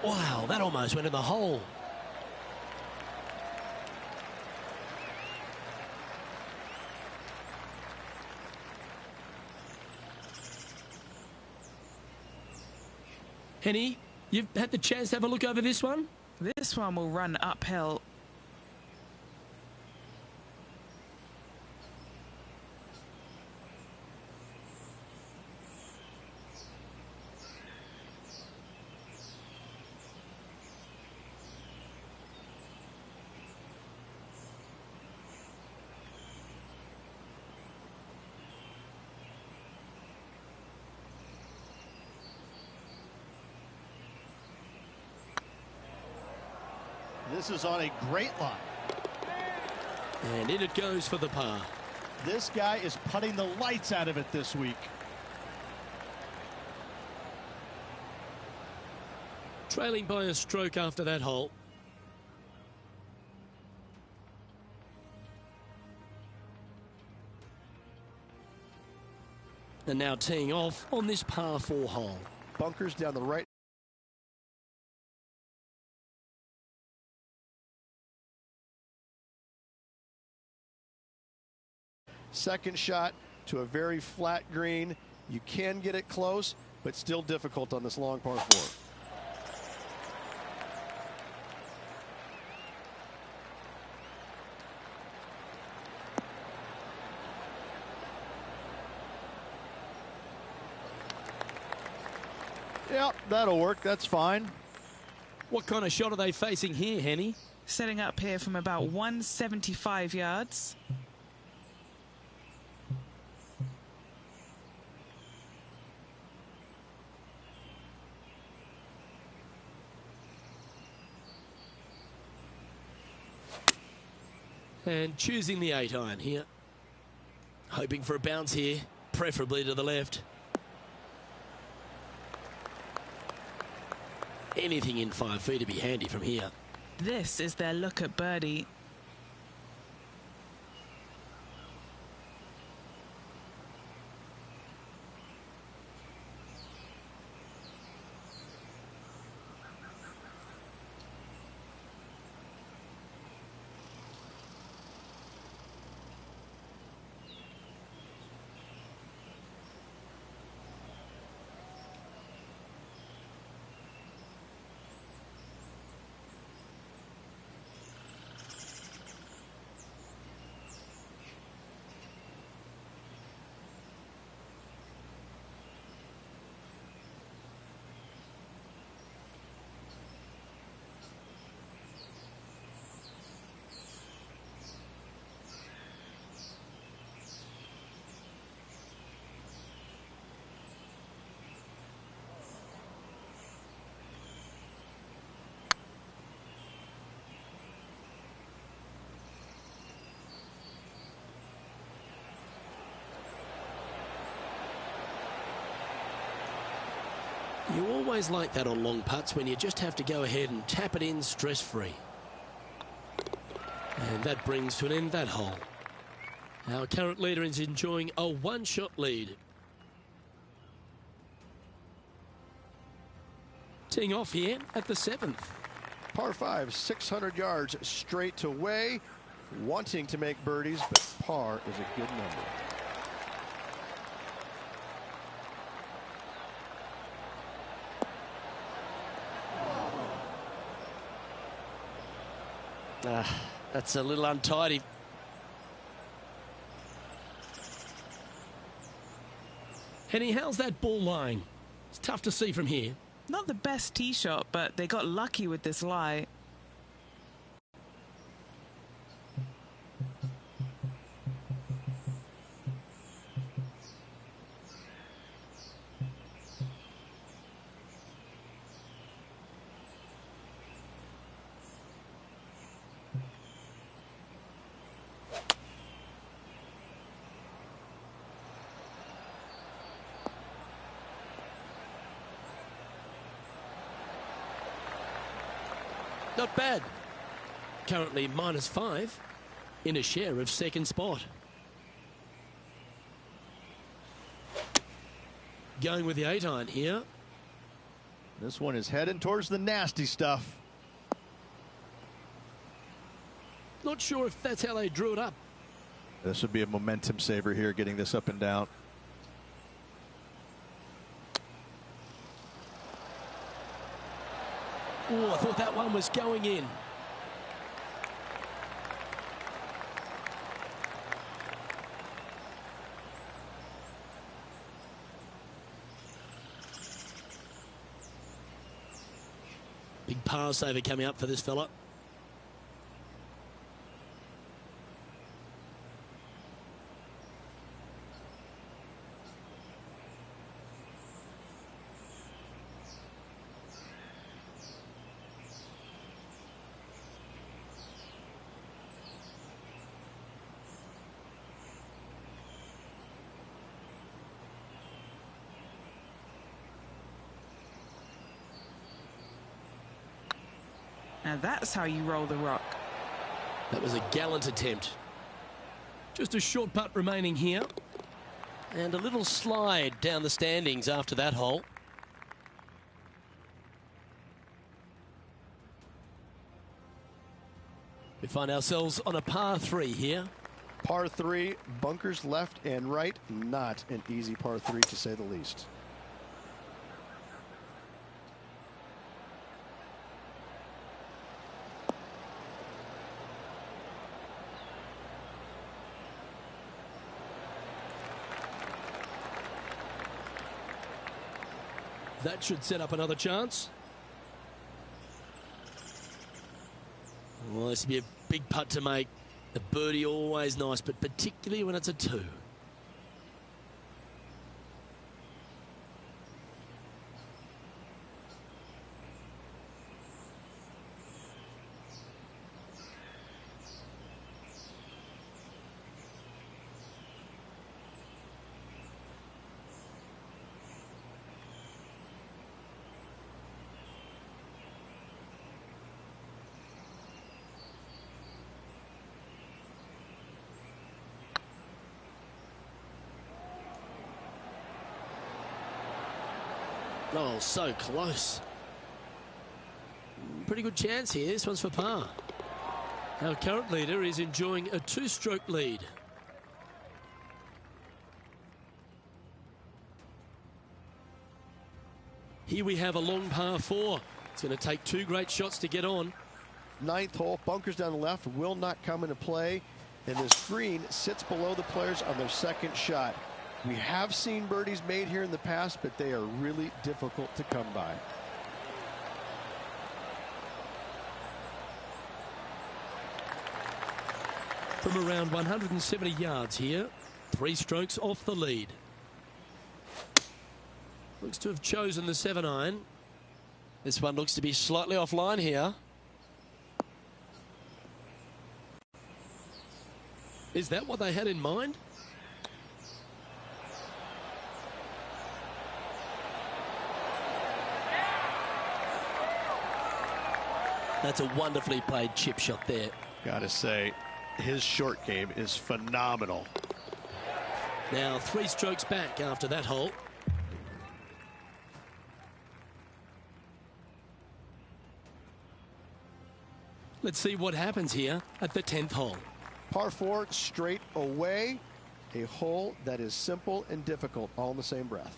Wow, that almost went in the hole. Henny, you've had the chance to have a look over this one? This one will run uphill. This is on a great line. And in it goes for the par. This guy is putting the lights out of it this week. Trailing by a stroke after that hole. And now teeing off on this par 4 hole. Bunkers down the right. Second shot to a very flat green. You can get it close, but still difficult on this long par 4. Yep, that'll work. That's fine. What kind of shot are they facing here, Henny? Setting up here from about 175 yards. And choosing the 8-iron here. Hoping for a bounce here, preferably to the left. Anything in 5 feet to be handy from here. This is their look at birdie. You always like that on long putts when you just have to go ahead and tap it in stress-free. And that brings to an end that hole. Our current leader is enjoying a 1-shot lead. Teeing off here at the 7th. Par 5, 600 yards straight away. Wanting to make birdies, but par is a good number. That's a little untidy. Henny, how's that ball lying? It's tough to see from here. Not the best tee shot, but they got lucky with this lie. Not bad. Currently -5 in a share of second spot. Going with the 8-iron here. This one is heading towards the nasty stuff. Not sure if that's how they drew it up. This would be a momentum saver here, getting this up and down. Oh, I thought that one was going in. Big par saver coming up for this fella. Now that's how you roll the rock. That was a gallant attempt. Just a short putt remaining here. And a little slide down the standings after that hole. We find ourselves on a par 3 here. Par 3, bunkers left and right. Not an easy par 3 to say the least. That should set up another chance. Well, this would be a big putt to make. A birdie always nice, but particularly when it's a 2. Oh, so close. Pretty good chance here. This one's for par. Our current leader is enjoying a 2-stroke lead. Here we have a long par 4. It's going to take 2 great shots to get on. 9th hole, bunkers down the left will not come into play, and this green sits below the players on their second shot. We have seen birdies made here in the past, but they are really difficult to come by. From around 170 yards here, 3 strokes off the lead. Looks to have chosen the 7-iron. This one looks to be slightly offline here. Is that what they had in mind? That's a wonderfully played chip shot there. Gotta say, his short game is phenomenal. Now 3 strokes back after that hole. Let's see what happens here at the 10th hole. Par 4, straight away. A hole that is simple and difficult all in the same breath.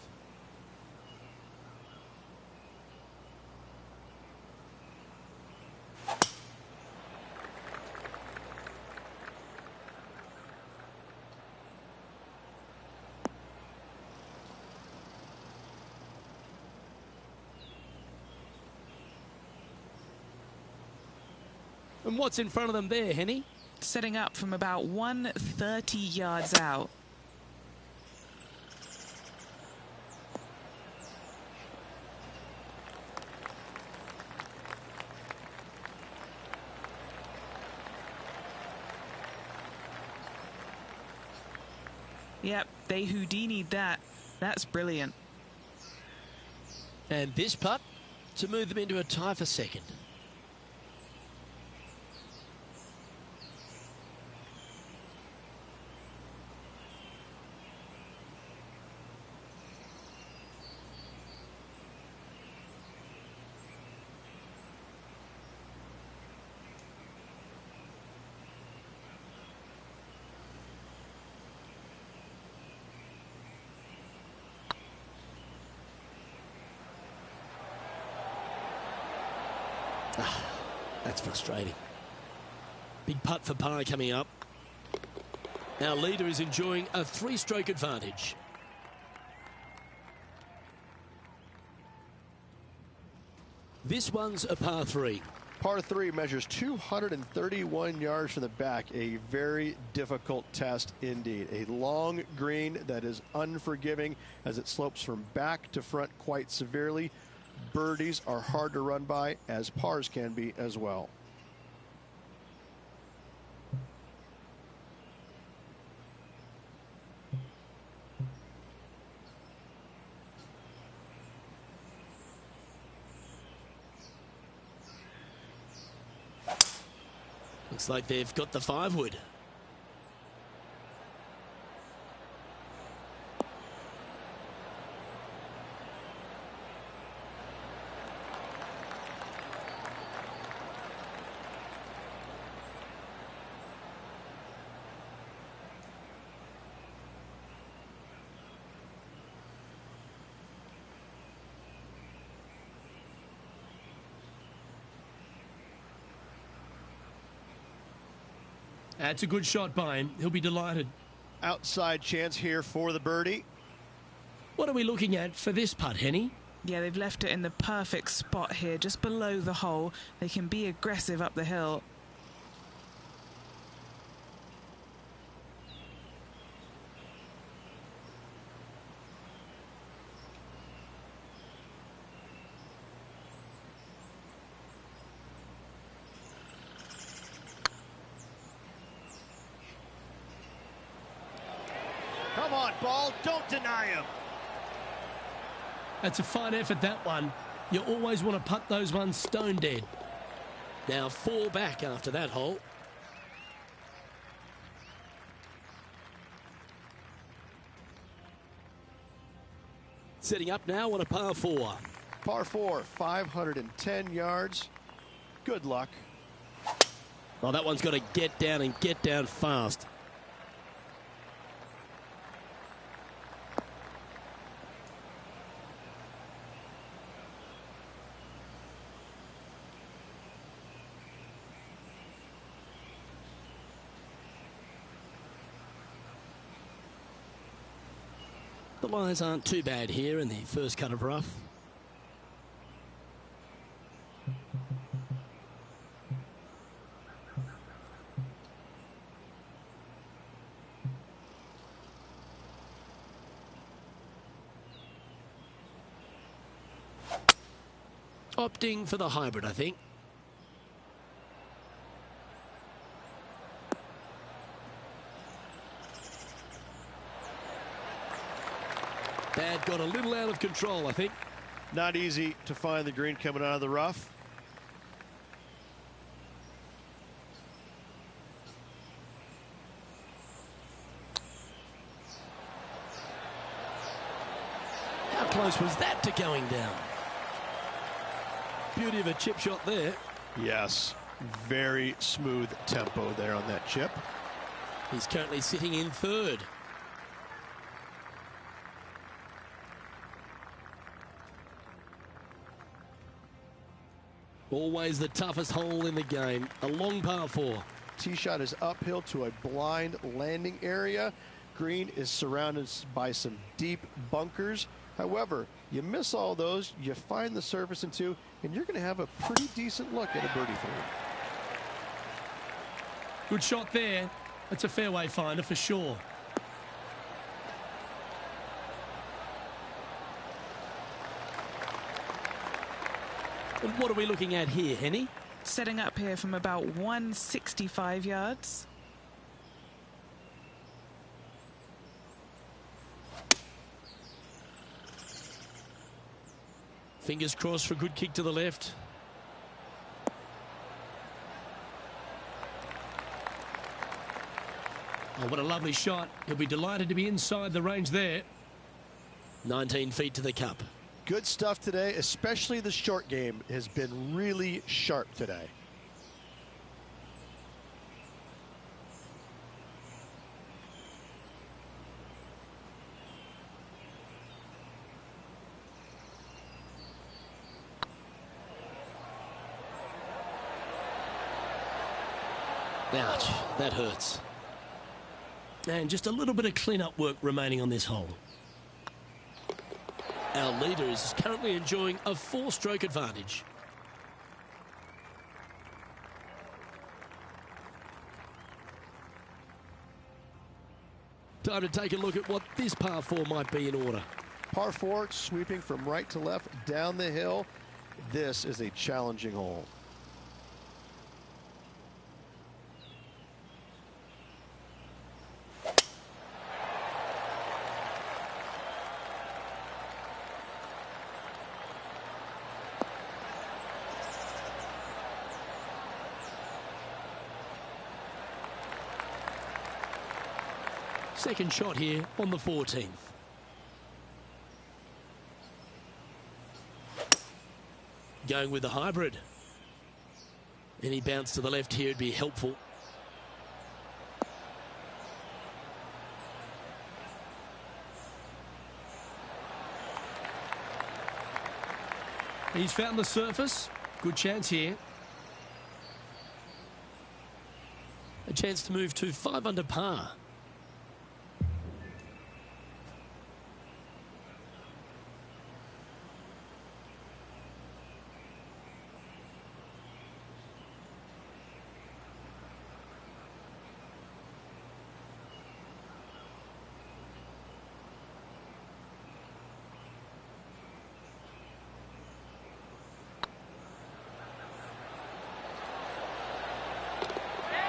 And what's in front of them there, Henny? Setting up from about 130 yards out. Yep, they Houdini'd that. That's brilliant. And this putt to move them into a tie for second. That's frustrating. Big putt for par coming up. Our leader is enjoying a 3-stroke advantage. This one's a par 3. Par 3 measures 231 yards from the back. A very difficult test indeed. A long green that is unforgiving as it slopes from back to front quite severely. Birdies are hard to run by, as pars can be as well. Looks like they've got the 5-wood. That's a good shot by him. He'll be delighted. Outside chance here for the birdie. What are we looking at for this putt, Henny? Yeah, they've left it in the perfect spot here, just below the hole. They can be aggressive up the hill. Come on, ball. Don't deny him. That's a fine effort, that one. You always want to putt those ones stone dead. Now 4 back after that hole. Setting up now on a par 4. Par 4, 510 yards. Good luck. Well, that one's got to get down and get down fast. The lies aren't too bad here in the first cut of rough. Opting for the hybrid, I think. Bad got a little out of control, I think. Not easy to find the green coming out of the rough. How close was that to going down? Beauty of a chip shot there. Yes, very smooth tempo there on that chip. He's currently sitting in 3rd. Always the toughest hole in the game. A long par 4. Tee shot is uphill to a blind landing area. Green is surrounded by some deep bunkers. However, you miss all those, you find the surface in 2, and you're going to have a pretty decent look at a birdie 3. Good shot there. That's a fairway finder for sure. And what are we looking at here, Henny? Setting up here from about 165 yards. Fingers crossed for a good kick to the left. Oh, what a lovely shot. He'll be delighted to be inside the range there. 19 feet to the cup. Good stuff today, especially the short game has been really sharp today. Ouch, that hurts. And just a little bit of clean-up work remaining on this hole. Our leader is currently enjoying a 4-stroke advantage. Time to take a look at what this par 4 might be in order. Par 4, sweeping from right to left down the hill. This is a challenging hole. Second shot here on the 14th. Going with the hybrid. Any bounce to the left here would be helpful. He's found the surface. Good chance here. A chance to move to 5 under par.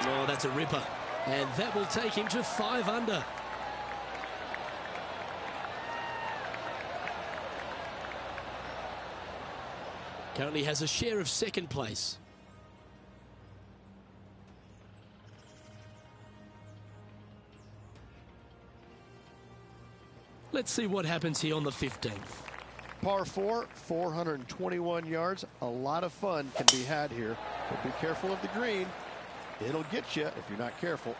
Oh, that's a ripper. And that will take him to 5 under. Currently has a share of second place. Let's see what happens here on the 15th. Par 4, 421 yards. A lot of fun can be had here, but be careful of the green. It'll get you if you're not careful.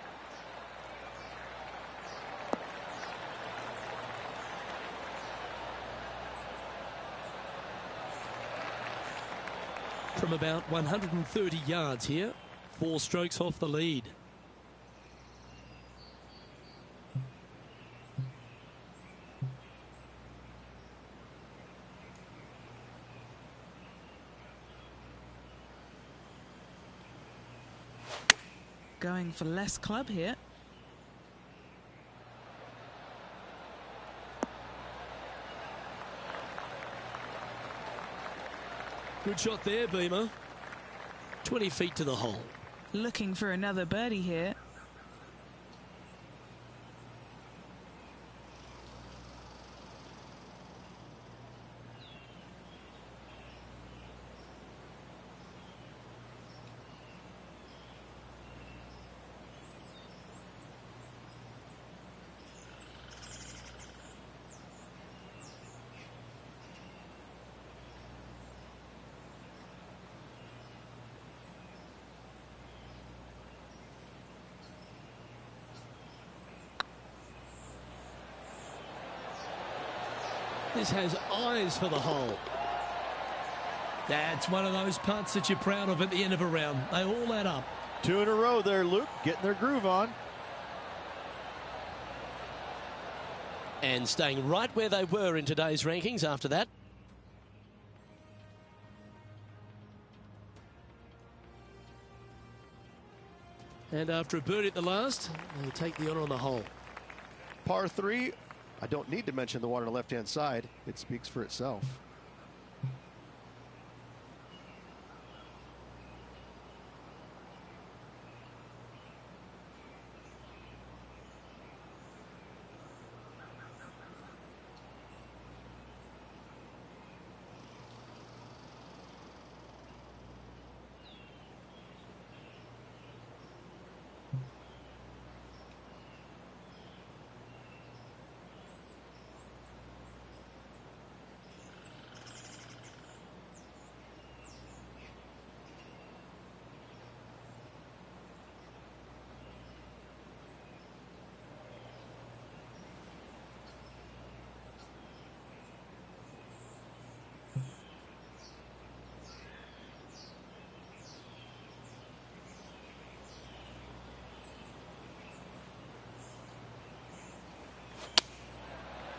From about 130 yards here, 4 strokes off the lead. Going for less club here. Good shot there, Beamer. 20 feet to the hole. Looking for another birdie here. This has eyes for the hole. That's one of those putts that you're proud of at the end of a round. They all add up. 2 in a row there, Luke, getting their groove on. And staying right where they were in today's rankings after that. And after a birdie at the last, they'll take the honour on the hole. Par 3, I don't need to mention the one on the left-hand side. It speaks for itself.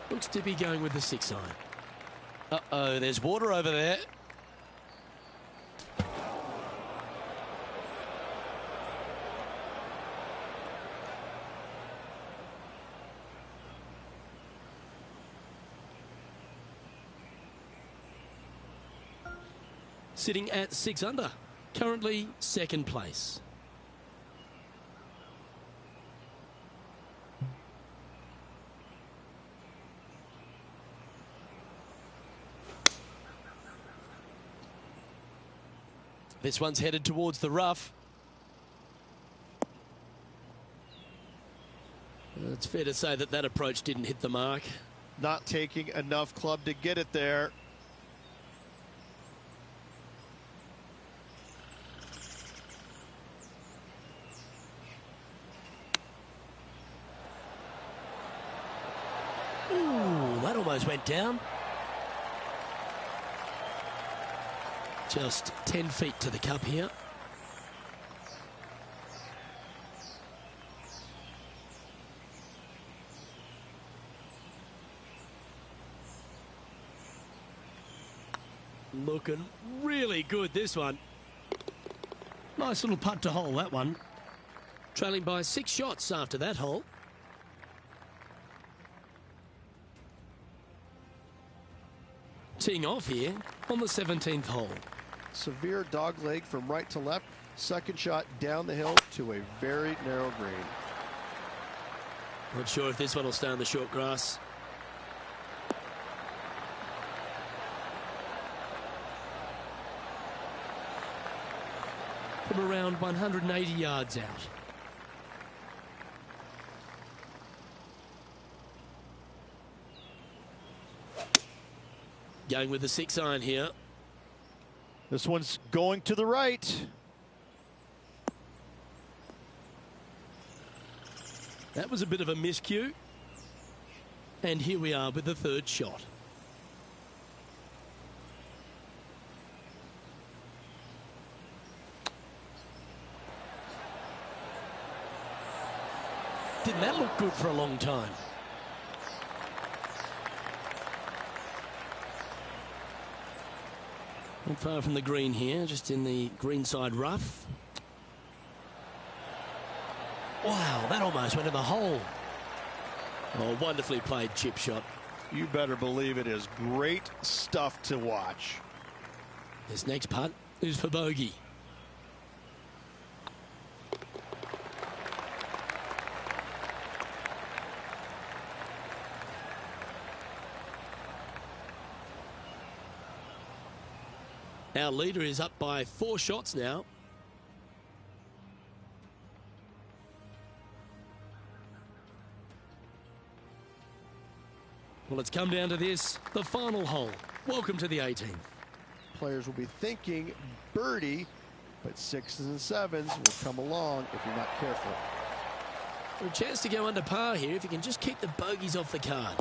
Looks to be going with the 6 iron. Uh-oh, there's water over there. Sitting at 6 under. Currently second place. This one's headed towards the rough. It's Fair to say that that approach didn't hit the mark. Not taking enough club to get it there. Ooh, that almost went down. Just 10 feet to the cup here. Looking really good, this one. Nice little putt to hole, that one. Trailing by 6 shots after that hole. Teeing off here on the 17th hole. Severe dog leg from right to left. Second shot down the hill to a very narrow green. Not sure if this one will stay on the short grass. From around 180 yards out. Going with the 6-iron here. This one's going to the right. That was a bit of a miscue. And here we are with the 3rd shot. Didn't that look good for a long time? Not far from the green here, just in the greenside rough. Wow, that almost went in the hole. Oh, wonderfully played chip shot. You better believe it is great stuff to watch. This next putt is for bogey. Our leader is up by 4 shots now. Well, it's come down to this, the final hole. Welcome to the 18th. Players will be thinking birdie, but 6s and 7s will come along if you're not careful. A chance to go under par here if you can just keep the bogeys off the card.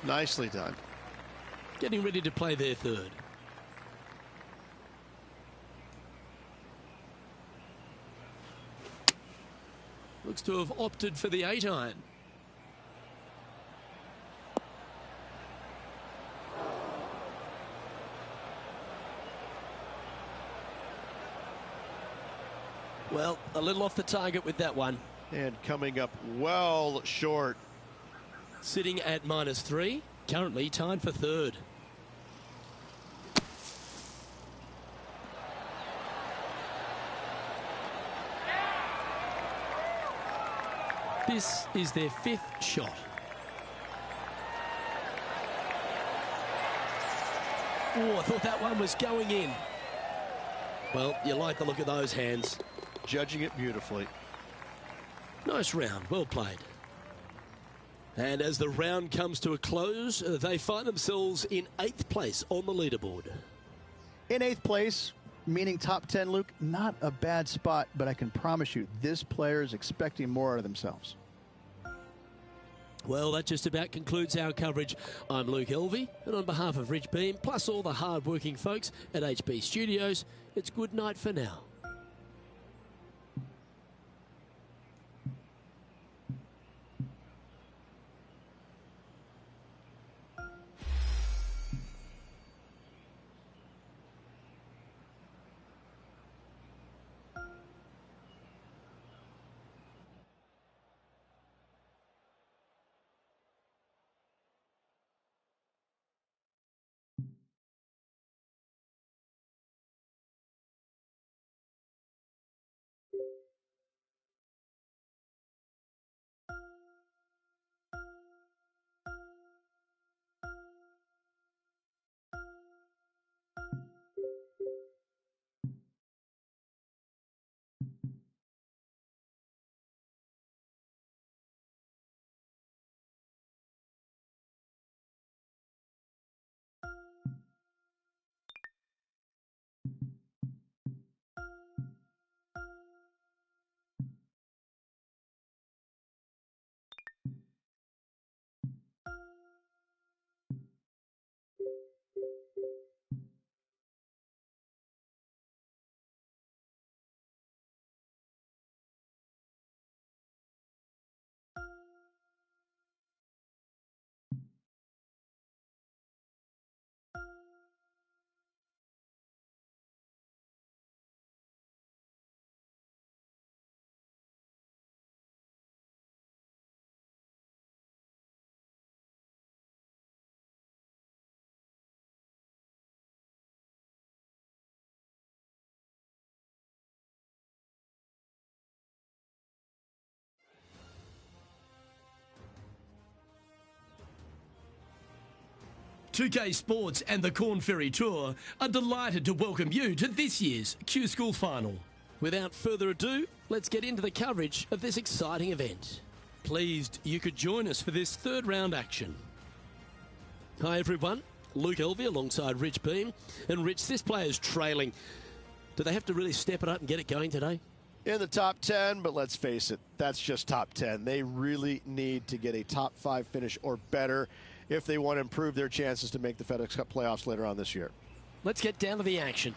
Nicely done. Getting ready to play their 3rd. Looks to have opted for the 8-iron. Well, a little off the target with that one. And coming up well short. Sitting at -3, currently tied for 3rd. This is their 5th shot. Oh, I thought that one was going in. Well, you like the look of those hands. Judging it beautifully. Nice round, well played. And as the round comes to a close, they find themselves in 8th place on the leaderboard. In 8th place, meaning top 10, Luke, not a bad spot, but I can promise you this player is expecting more out of themselves. Well, that just about concludes our coverage. I'm Luke Elvey, and on behalf of Rich Beam, plus all the hard-working folks at HB Studios, it's good night for now. 2K Sports and the Corn Ferry Tour are delighted to welcome you to this year's Q School Final. Without further ado, let's get into the coverage of this exciting event. Pleased you could join us for this third round action. Hi everyone, Luke Elvey alongside Rich Beam. And Rich, this player's trailing. Do they have to really step it up and get it going today? In the top 10, but let's face it, that's just top 10. They really need to get a top 5 finish or better if they want to improve their chances to make the FedEx Cup playoffs later on this year. Let's get down to the action.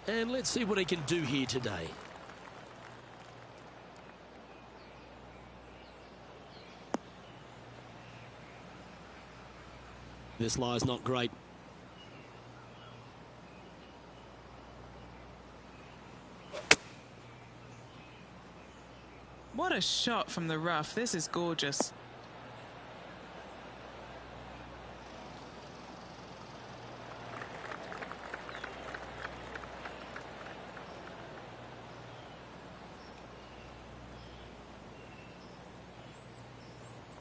And let's see what he can do here today. This lie's not great. What a shot from the rough. This is gorgeous.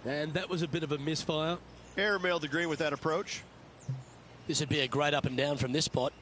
And that was a bit of a misfire. Airmailed the green with that approach. This would be a great up and down from this spot.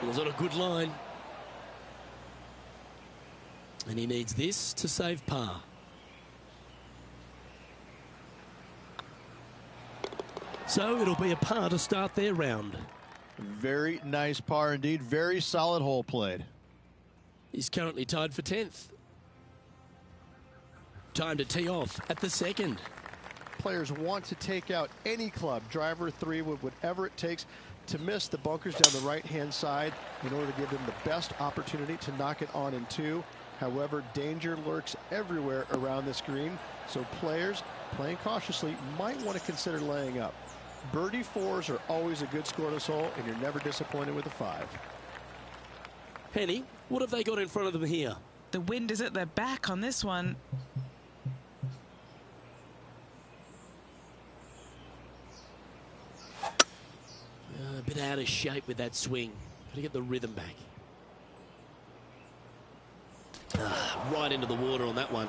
It was on a good line. And he needs this to save par. So it'll be a par to start their round. Very nice par indeed. Very solid hole played. He's currently tied for 10th. Time to tee off at the second. Players want to take out any club, driver, 3 wood, whatever it takes to miss the bunkers down the right-hand side in order to give them the best opportunity to knock it on in 2. However, danger lurks everywhere around this green, so players playing cautiously might want to consider laying up. Birdie 4s are always a good scoreless hole, and you're never disappointed with a 5. Penny, what have they got in front of them here? The wind is at their back on this one. A bit out of shape with that swing. Got to get the rhythm back. Right into the water on that one.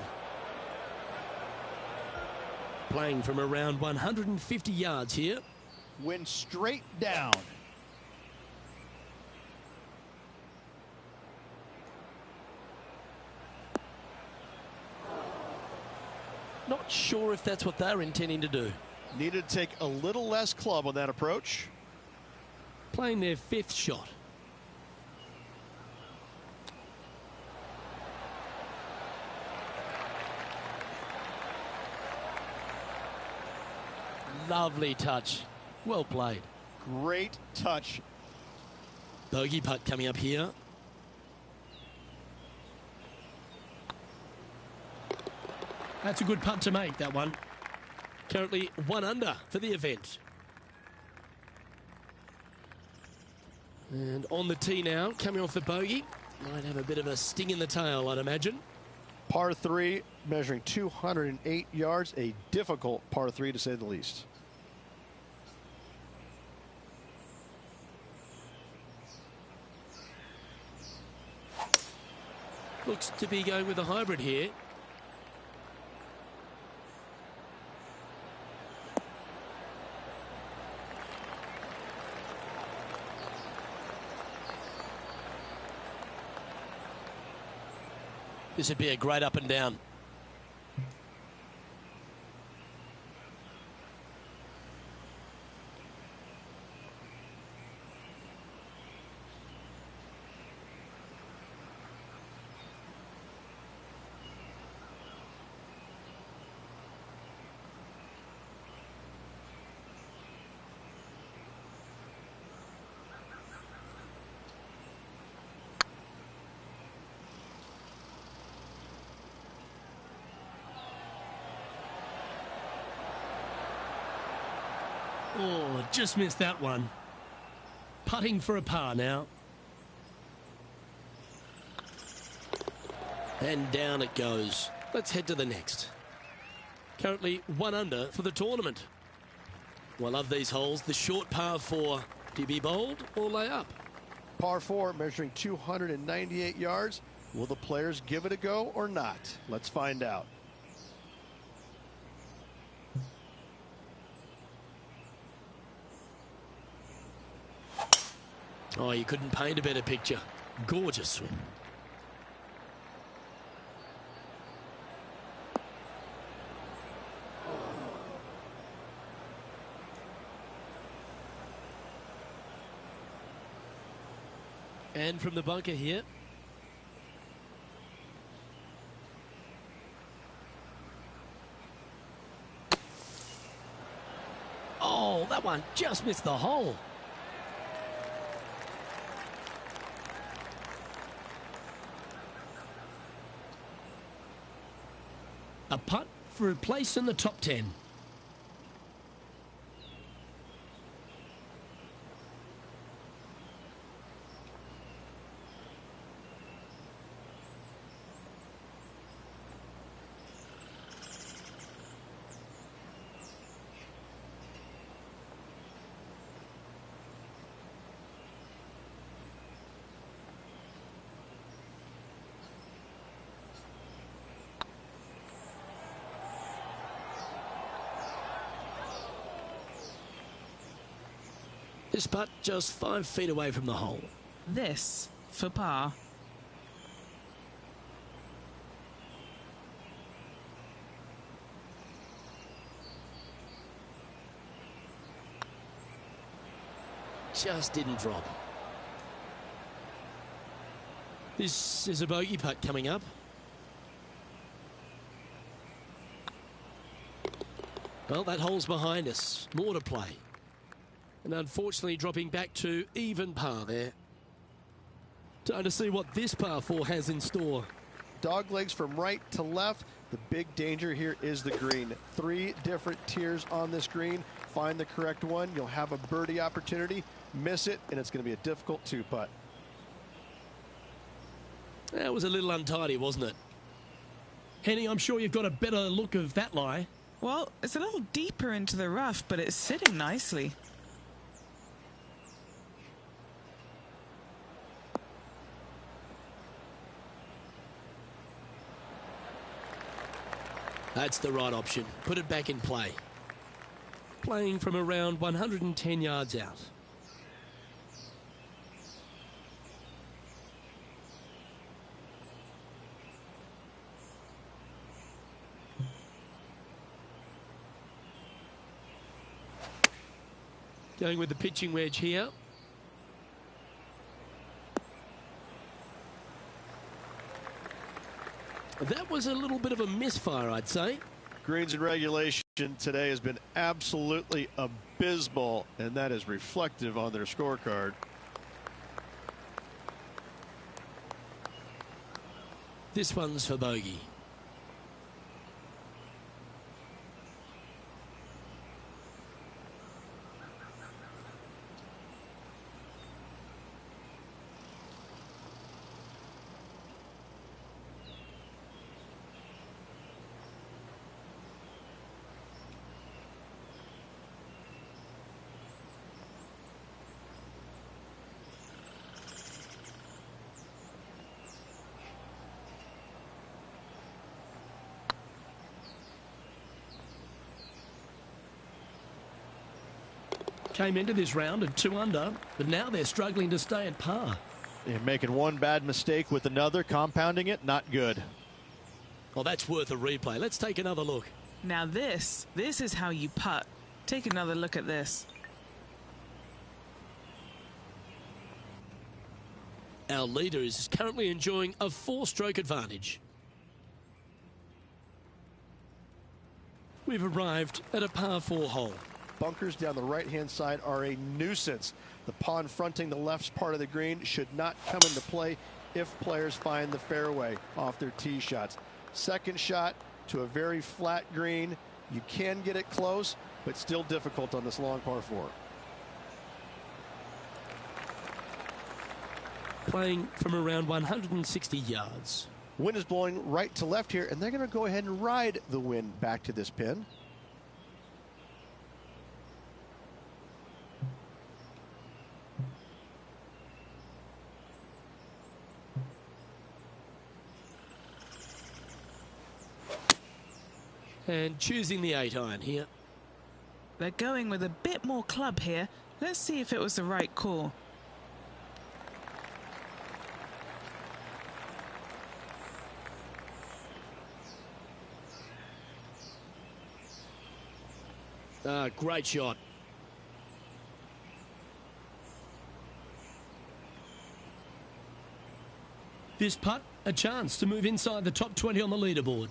Playing from around 150 yards here. Went straight down. Not sure if that's what they're intending to do. Needed to take a little less club on that approach. Playing their 5th shot. Lovely touch. Well played. Great touch. Bogey putt coming up here. That's a good putt to make, that one. Currently 1 under for the event. And on the tee now, coming off the bogey. Might have a bit of a sting in the tail, I'd imagine. Par 3, measuring 208 yards. A difficult par 3, to say the least. Looks to be going with a hybrid here. This would be a great up and down. Oh, just missed that one. Putting for a par now. And down it goes. Let's head to the next. Currently 1 under for the tournament. Well, I love these holes. The short par 4. Do you be bold or lay up? Par 4 measuring 298 yards. Will the players give it a go or not? Let's find out. Oh, you couldn't paint a better picture. Gorgeous swing. And from the bunker here. Oh, that one just missed the hole. A putt for a place in the top 10. This putt just 5 feet away from the hole. This for par. Just didn't drop. This is a bogey putt coming up. Well, that hole's behind us. More to play. And unfortunately dropping back to even par there. Time to see what this par 4 has in store. Dog legs from right to left. The big danger here is the green. 3 different tiers on this green. Find the correct one. You'll have a birdie opportunity. Miss it, and it's going to be a difficult 2-putt. That was a little untidy, wasn't it? Henny, I'm sure you've got a better look of that lie. Well, it's a little deeper into the rough, but it's sitting nicely. That's the right option. Put it back in play. Playing from around 110 yards out. Going with the pitching wedge here. That was a little bit of a misfire, I'd say. Greens in regulation today has been absolutely abysmal, and that is reflective on their scorecard. This one's for bogey. Came into this round at 2 under, but now they're struggling to stay at par. They're making one bad mistake with another, compounding it, not good. Well, that's worth a replay. Let's take another look. Now this is how you putt. Take another look at this. Our leader is currently enjoying a 4-stroke advantage. We've arrived at a par 4 hole. Bunkers down the right-hand side are a nuisance. The pond fronting the left part of the green should not come into play if players find the fairway off their tee shots. Second shot to a very flat green. You can get it close, but still difficult on this long par 4. Playing from around 160 yards. Wind is blowing right to left here, and they're going to go ahead and ride the wind back to this pin. And choosing the 8-iron here. They're going with a bit more club here. Let's see if it was the right call. Great shot. This putt, a chance to move inside the top 20 on the leaderboard.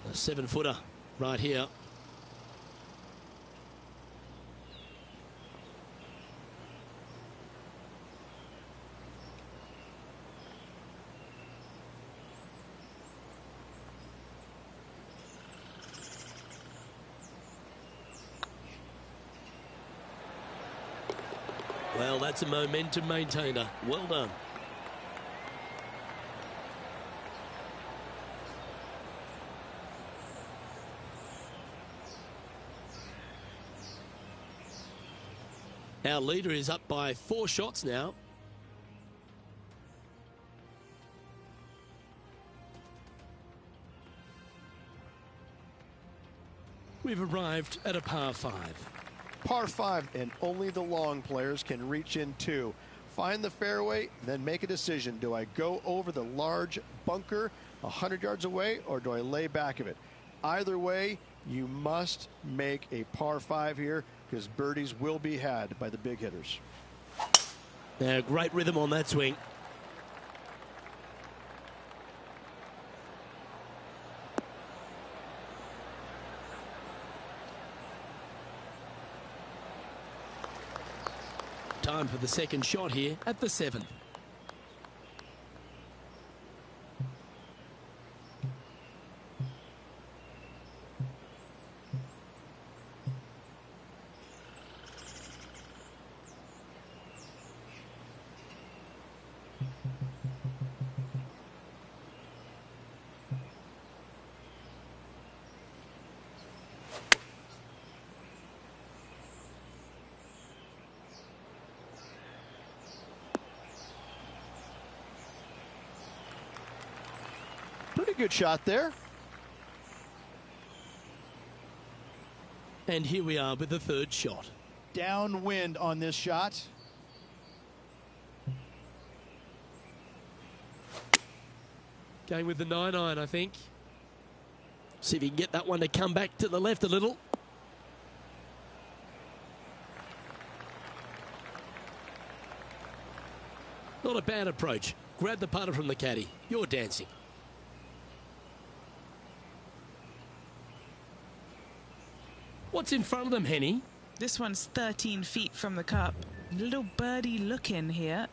A 7-footer right here. Well, that's a momentum maintainer. Well done. Our leader is up by 4 shots now. We've arrived at a par 5. Par 5, and only the long players can reach in 2. Find the fairway, then make a decision. Do I go over the large bunker 100 yards away, or do I lay back of it? Either way, you must make a par 5 here, because birdies will be had by the big hitters. Great rhythm on that swing. Time for the second shot here at the 7th. Pretty good shot there. And here we are with the third shot. Downwind on this shot. Going with the 9-iron, I think. See if you can get that one to come back to the left a little. Not a bad approach. Grab the putter from the caddy. You're dancing. What's in front of them, Henny? This one's 13 feet from the cup. Little birdie look in here.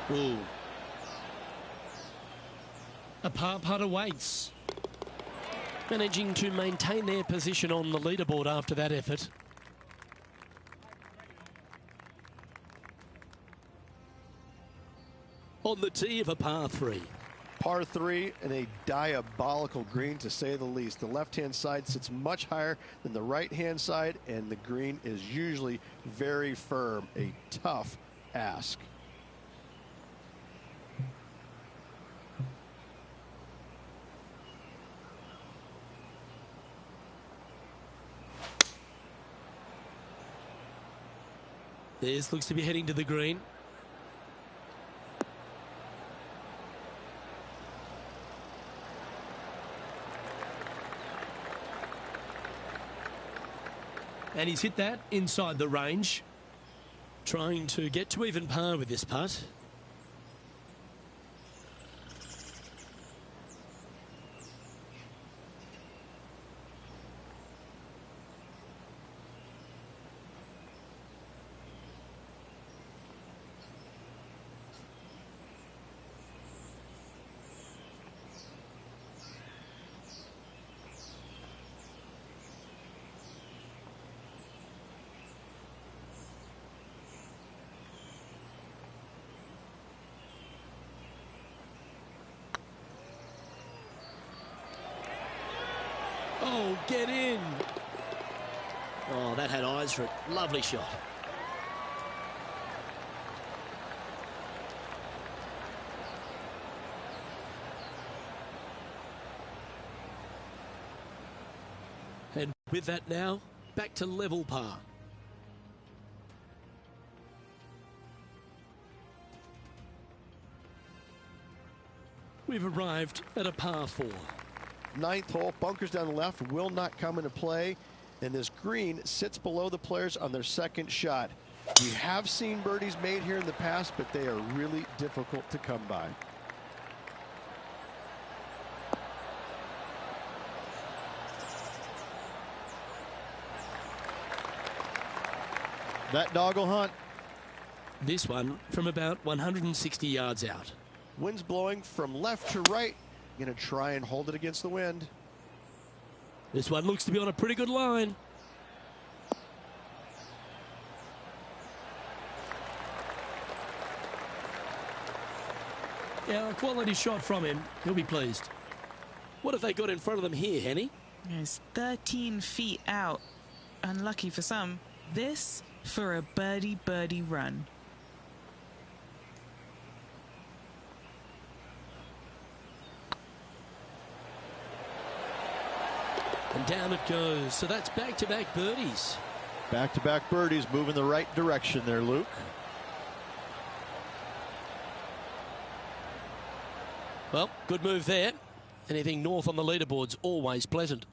Ooh. A par putt awaits. Managing to maintain their position on the leaderboard after that effort. On the tee of a par 3. Par 3 and a diabolical green, to say the least. The left-hand side sits much higher than the right-hand side, and the green is usually very firm. A tough ask. This looks to be heading to the green. And he's hit that inside the range. Trying to get to even par with this putt. Oh, get in. Oh, that had eyes for it. Lovely shot. And with that now, back to level par. We've arrived at a par 4. Ninth hole, bunkers down the left will not come into play, and this green sits below the players on their second shot. We have seen birdies made here in the past, but they are really difficult to come by. That dog will hunt. This one from about 160 yards out. Wind's blowing from left to right. Going to try and hold it against the wind. This one looks to be on a pretty good line. Yeah, a quality shot from him. He'll be pleased. What have they got in front of them here, Henny? It's 13 feet out. Unlucky for some. This for a birdie run. And down it goes. So that's back-to-back birdies. Back-to-back birdies, moving the right direction there, Luke. Well, good move there. Anything north on the leaderboard's always pleasant.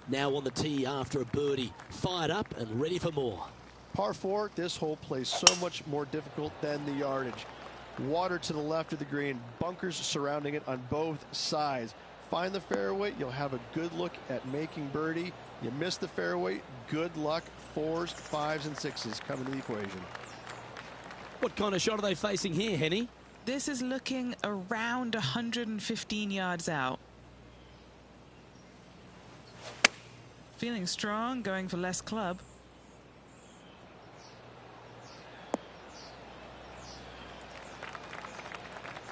Now on the tee after a birdie. Fired up and ready for more. Par 4, this hole plays so much more difficult than the yardage. Water to the left of the green, bunkers surrounding it on both sides. Find the fairway, you'll have a good look at making birdie. You miss the fairway, good luck. 4s, 5s, and 6s come into the equation. What kind of shot are they facing here, Henny? This is looking around 115 yards out. Feeling strong, going for less club.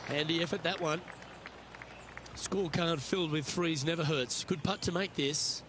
Handy effort, that one. Scorecard filled with threes never hurts. Good putt to make this.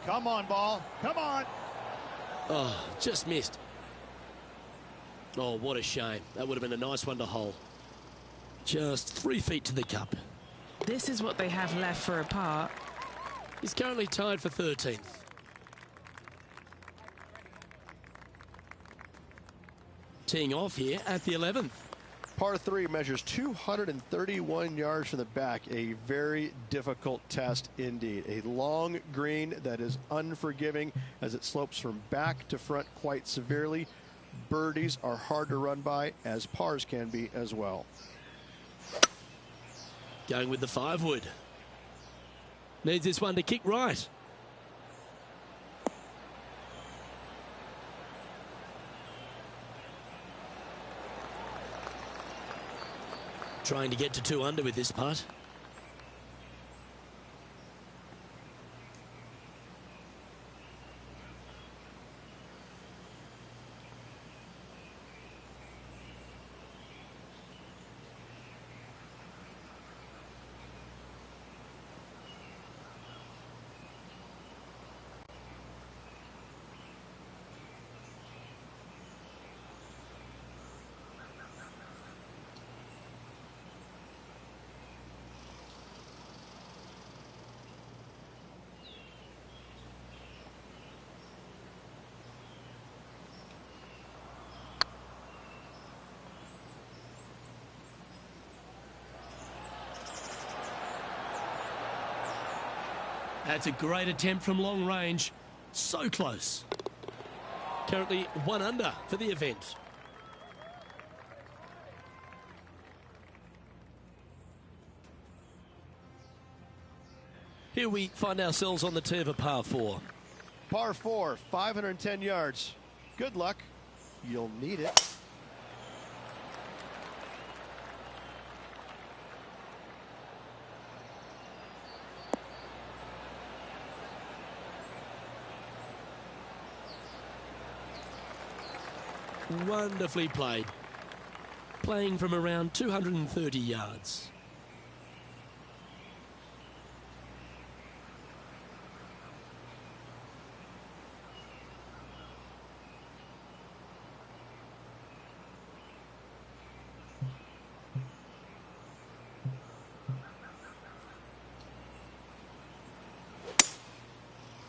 Come on, ball. Come on. Oh, just missed. Oh, what a shame. That would have been a nice one to hole. Just 3 feet to the cup. This is what they have left for a par. He's currently tied for 13th. Teeing off here at the 11th. Par 3 measures 231 yards from the back. A very difficult test indeed. A long green that is unforgiving as it slopes from back to front quite severely. Birdies are hard to run by, as pars can be as well. Going with the 5-wood. Needs this one to kick right. Trying to get to 2 under with this putt. That's a great attempt from long range. So close. Currently 1 under for the event. Here we find ourselves on the tee of a par 4. Par 4, 510 yards. Good luck. You'll need it. Wonderfully played. Playing from around 230 yards.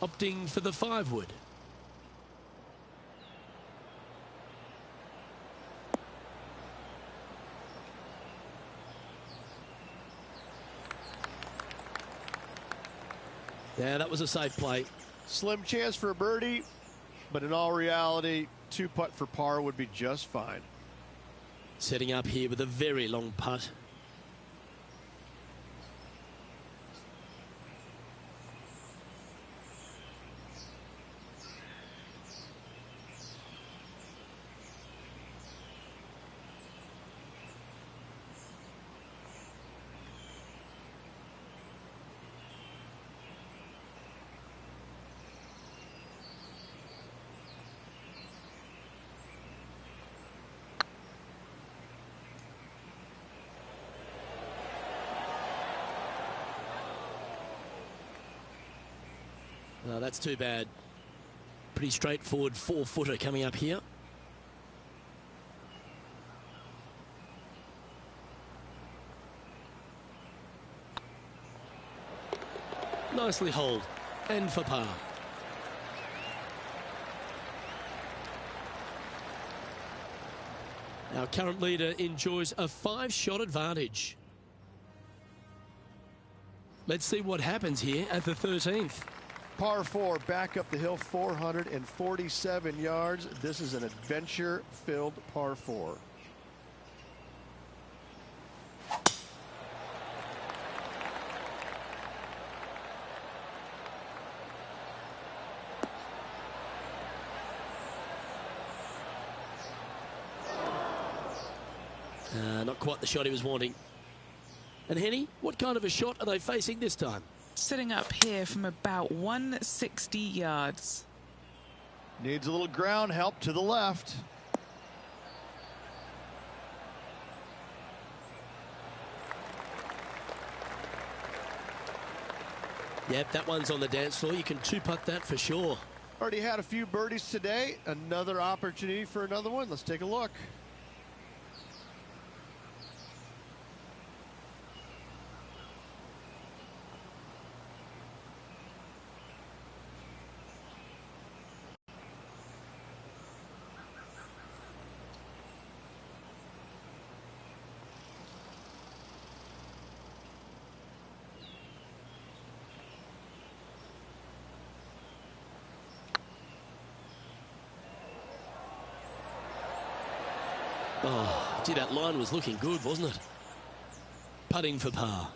Opting for the 5-wood. Yeah, that was a safe play. Slim chance for a birdie, but in all reality, 2-putt for par would be just fine. Setting up here with a very long putt. No, that's too bad. Pretty straightforward 4-footer coming up here. Nicely holed and for par. Our current leader enjoys a 5-shot advantage. Let's see what happens here at the 13th. Par 4, back up the hill, 447 yards. This is an adventure-filled par 4. Not quite the shot he was wanting. And Henny, what kind of a shot are they facing this time? Sitting up here from about 160 yards. Needs a little ground help to the left. Yep, that one's on the dance floor. You can 2-putt that for sure. Already had a few birdies today. Another opportunity for another one. Let's take a look. Oh, gee, that line was looking good, wasn't it? Putting for par.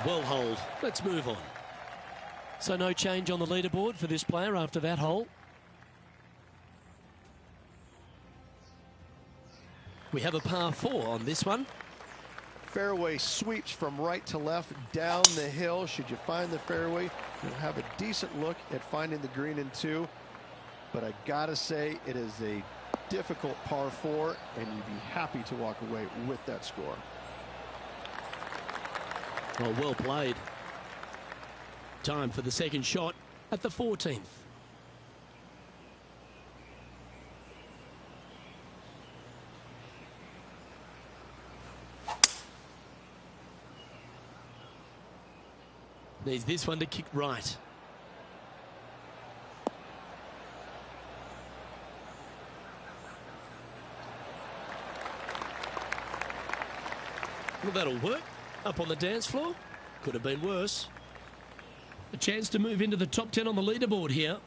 well holed. Let's move on. So no change on the leaderboard for this player after that hole. We have a par 4 on this one. Fairway sweeps from right to left down the hill. Should you find the fairway, you'll have a decent look at finding the green in 2. But I gotta say, it is a difficult par 4, and you'd be happy to walk away with that score. Well played. Time for the second shot at the 14th. Needs this one to kick right. Well, that'll work. Up on the dance floor. Could have been worse. A chance to move into the top 10 on the leaderboard here.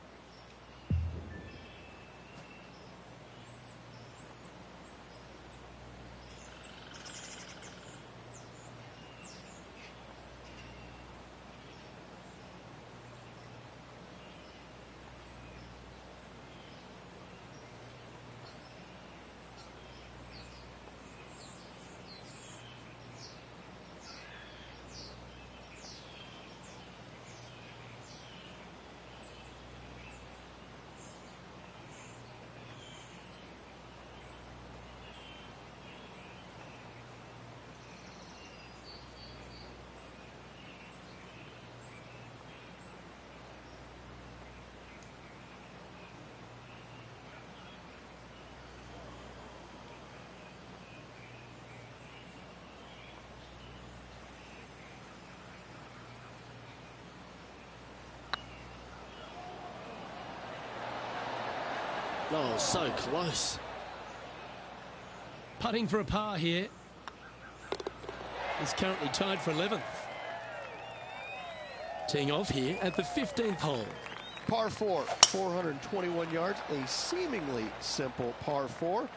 Oh, so close. Putting for a par here. He's currently tied for 11th. Teeing off here at the 15th hole. Par 4, 421 yards, a seemingly simple par 4.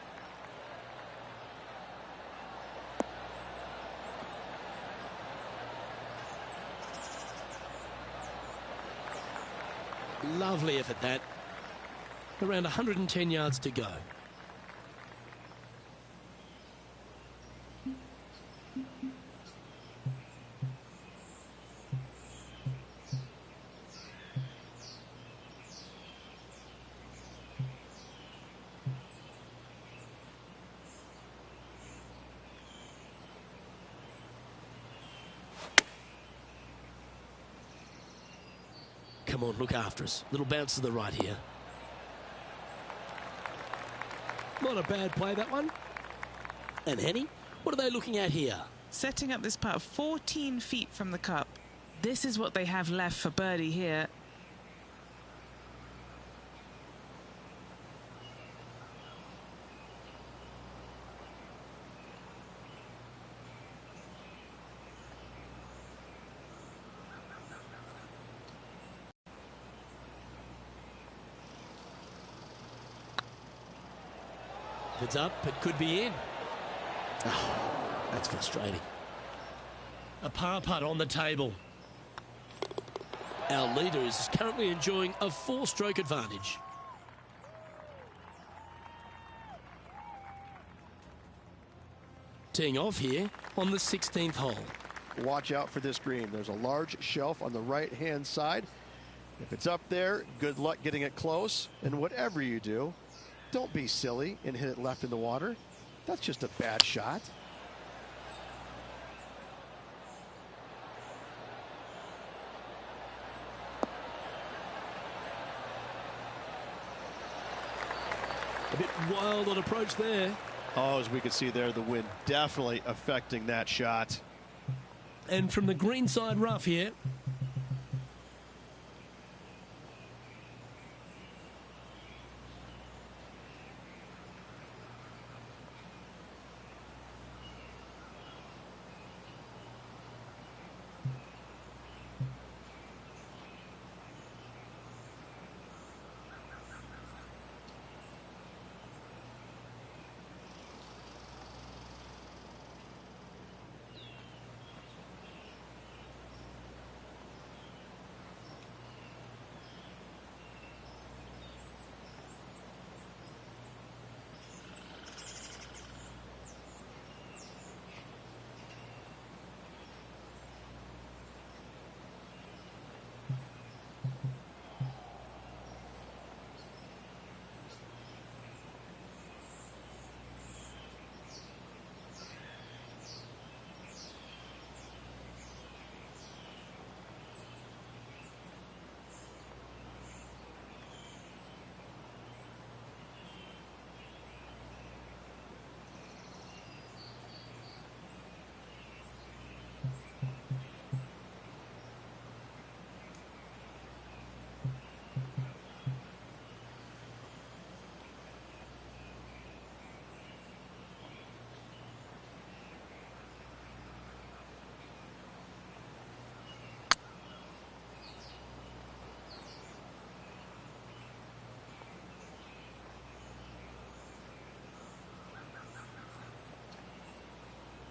Lovely effort that. Around 110 yards to go. Come on, look after us. Little bounce to the right here. Not a bad play, that one. And Henny, what are they looking at here? Setting up this putt 14 feet from the cup. This is what they have left for birdie here. If it's up, it could be in. Oh, that's frustrating. A par putt on the table. Our leader is currently enjoying a 4-stroke advantage. Teeing off here on the 16th hole. Watch out for this green. There's a large shelf on the right-hand side. If it's up there, good luck getting it close. And whatever you do, don't be silly and hit it left in the water. That's just a bad shot. A bit wild on approach there. Oh, as we can see there, the wind definitely affecting that shot. And from the green side rough here.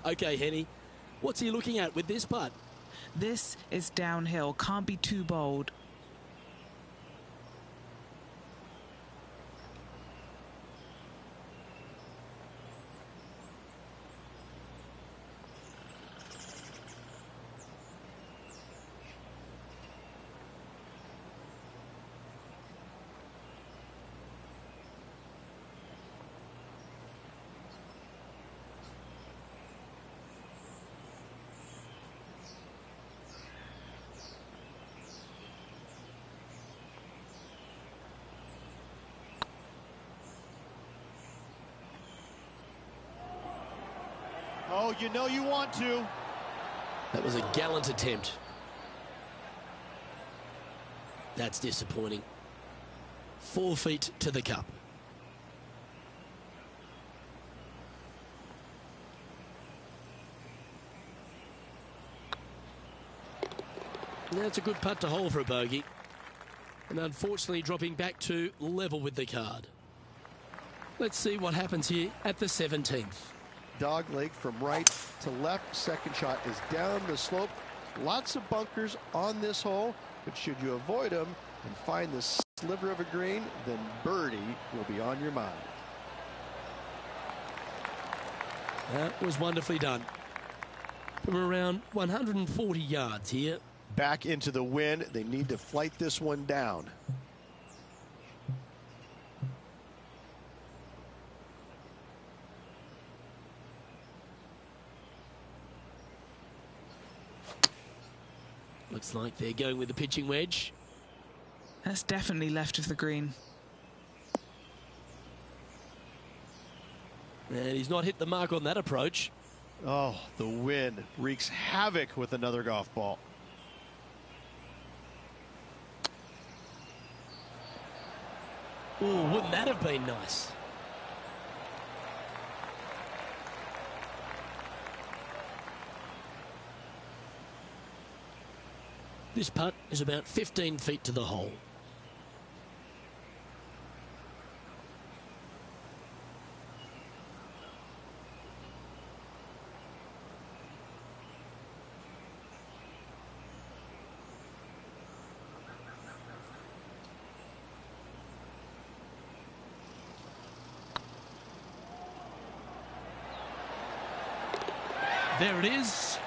Okay, Henny, what's he looking at with this putt? This is downhill. Can't be too bold. Oh, you know you want to. That was a gallant attempt. That's disappointing. 4 feet to the cup. That's a good putt to hold for a bogey. And unfortunately dropping back to level with the card. Let's see what happens here at the 17th. Dog leg from right to left. Second shot is down the slope. Lots of bunkers on this hole, but should you avoid them and find the sliver of a green, then birdie will be on your mind. That was wonderfully done. From around 140 yards here. Back into the wind. They need to flight this one down. Looks like they're going with the pitching wedge. That's definitely left of the green. And he's not hit the mark on that approach. Oh, the wind wreaks havoc with another golf ball. Oh, wouldn't that have been nice? This putt is about 15 feet to the hole. There it is.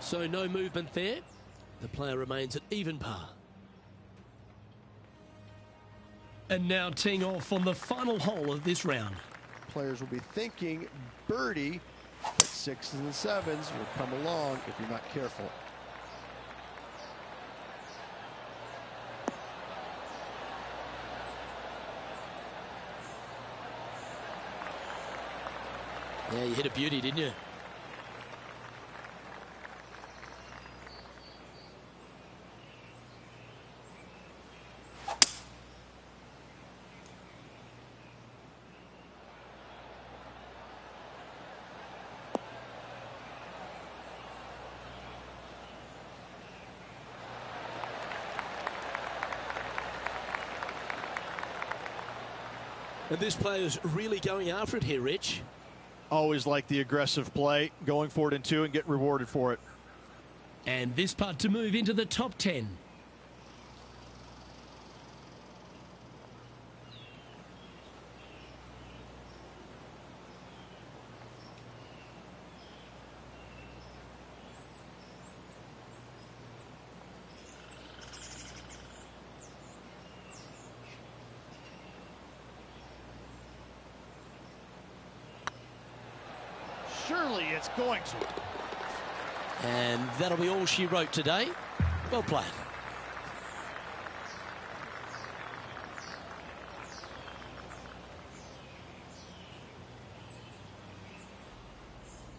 So no movement there. The player remains at even par. And now teeing off on the final hole of this round. Players will be thinking birdie, but 6s and 7s will come along if you're not careful. Yeah, you hit a beauty, didn't you? And this player's really going after it here, Rich. Always like the aggressive play, going for it in 2 and get rewarded for it. And this putt to move into the top 10. Surely it's going to. And that'll be all she wrote today. Well played.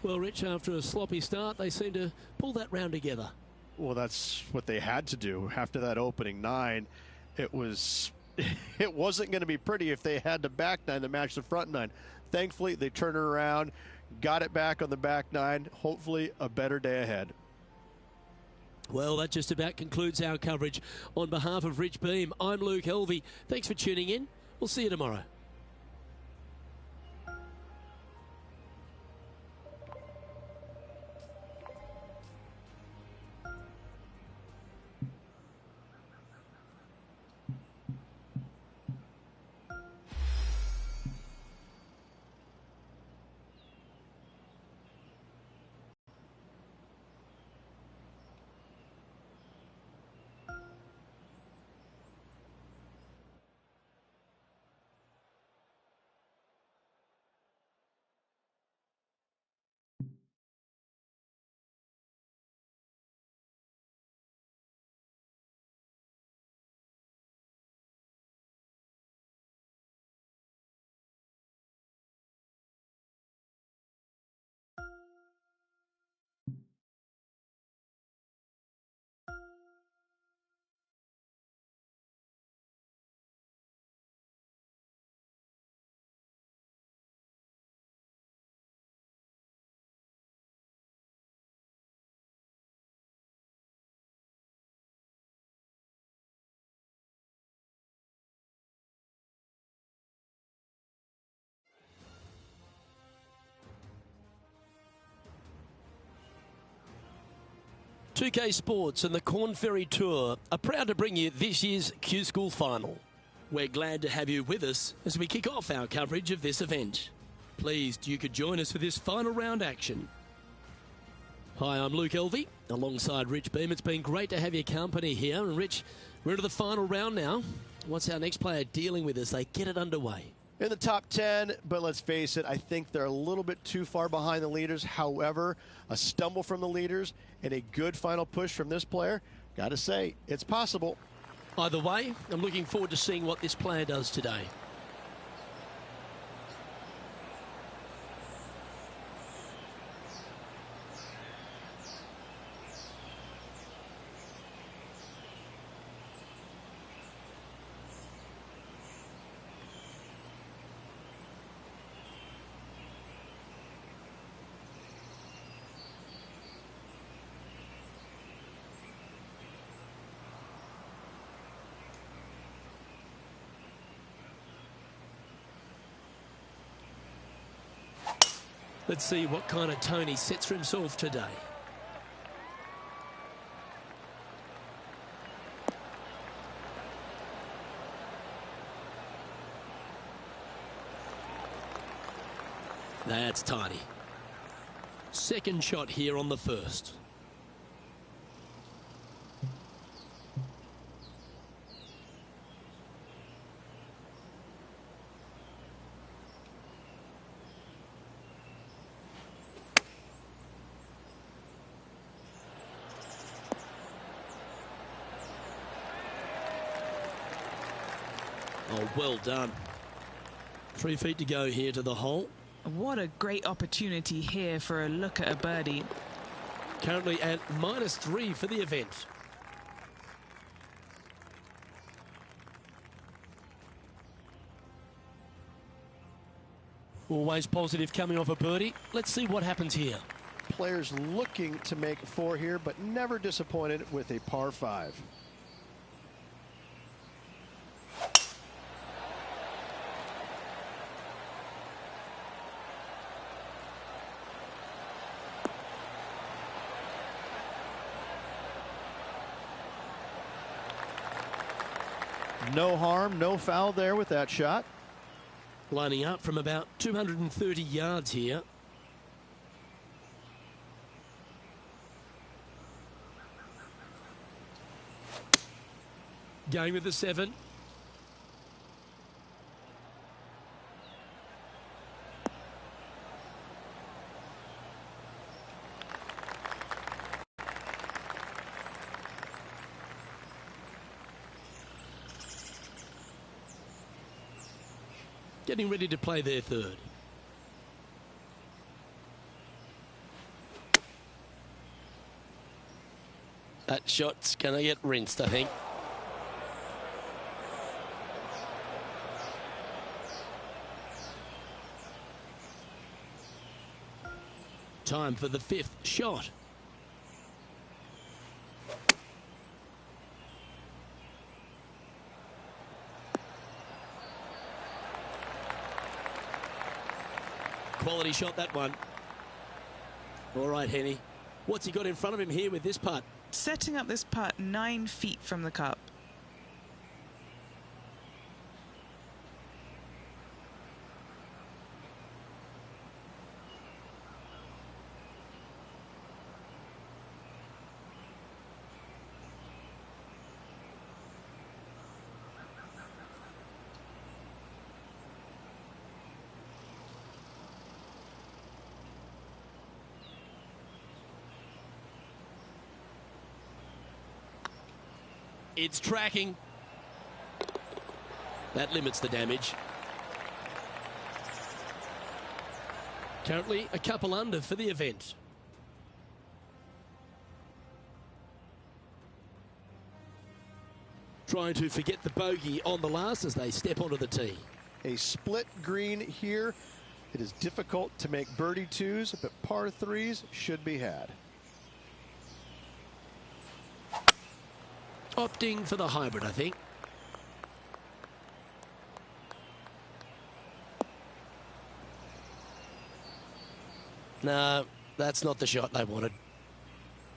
Well, Rich, after a sloppy start, they seem to pull that round together. Well, that's what they had to do after that opening 9. It wasn't going to be pretty if they had the back 9 to match the front 9. Thankfully, they turned it around, got it back on the back 9. Hopefully, a better day ahead. Well, that just about concludes our coverage. On behalf of Rich Beam, I'm Luke Helvey. Thanks for tuning in. We'll see you tomorrow. .2K Sports and the Corn Ferry Tour are proud to bring you this year's Q School Final. We're glad to have you with us as we kick off our coverage of this event. Pleased you could join us for this final round action. Hi, I'm Luke Helvey, alongside Rich Beam. It's been great to have your company here. And Rich, we're into the final round now. What's our next player dealing with as they get it underway? In the top 10, but let's face it, I think they're a little bit too far behind the leaders. However, a stumble from the leaders and a good final push from this player, got to say, it's possible. Either way, I'm looking forward to seeing what this player does today. Let's see what kind of tone he sets for himself today. That's tidy. Second shot here on the first. Oh, well done. 3 feet to go here to the hole. What a great opportunity here for a look at a birdie. Currently at -3 for the event. Always positive coming off a birdie. Let's see what happens here. Players looking to make 4 here, but never disappointed with a par 5. No harm, no foul there with that shot. Lining up from about 230 yards here. Going with the 7. Getting ready to play their third. That shot's going to get rinsed, I think. Time for the 5th shot. quality shot, that one. All right, Henny. What's he got in front of him here with this putt? Setting up this putt 9 feet from the cup. It's tracking. That limits the damage. Currently a couple under for the event. Trying to forget the bogey on the last as they step onto the tee. A split green here. It is difficult to make birdie twos, but par threes should be had. Opting for the hybrid, I think. No, that's not the shot they wanted.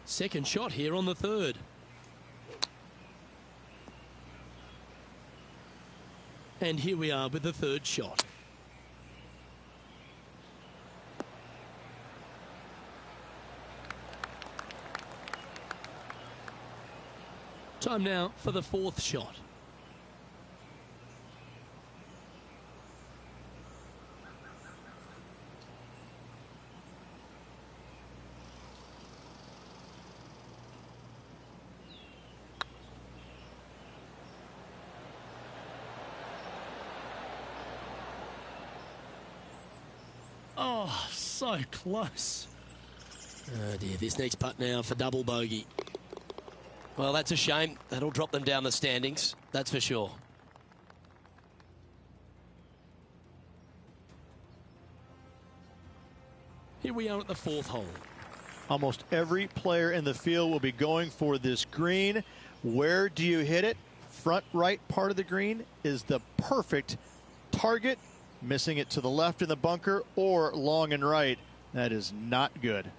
Second shot here on the third. And here we are with the third shot. Time now for the fourth shot. Oh, so close. Oh dear, this next putt now for double bogey. Well, that's a shame. That'll drop them down the standings, that's for sure. Here we are at the fourth hole. Almost every player in the field will be going for this green. Where do you hit it? Front right part of the green is the perfect target. Missing it to the left in the bunker or long and right. That is not good.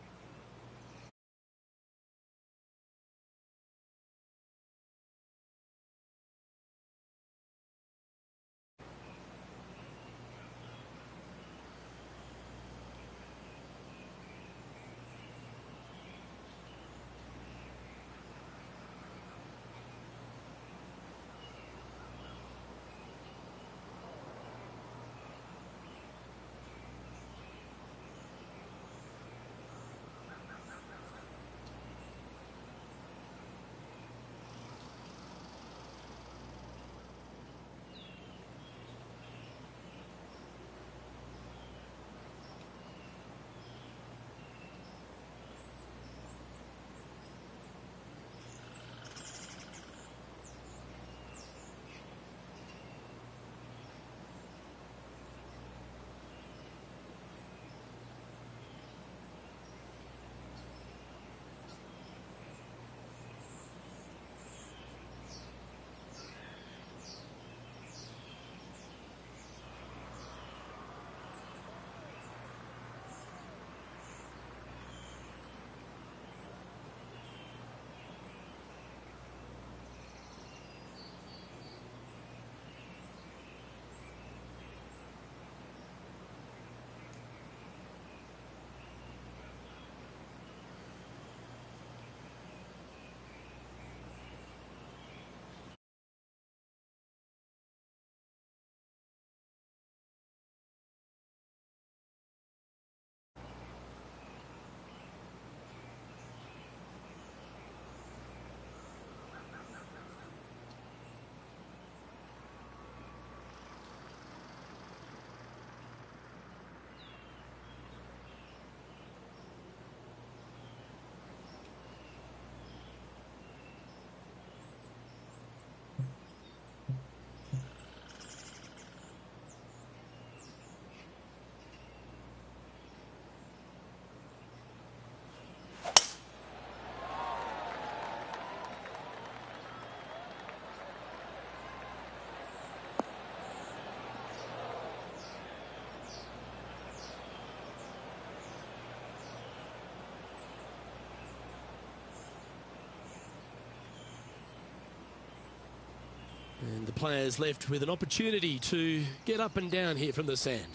And the players left with an opportunity to get up and down here from the sand.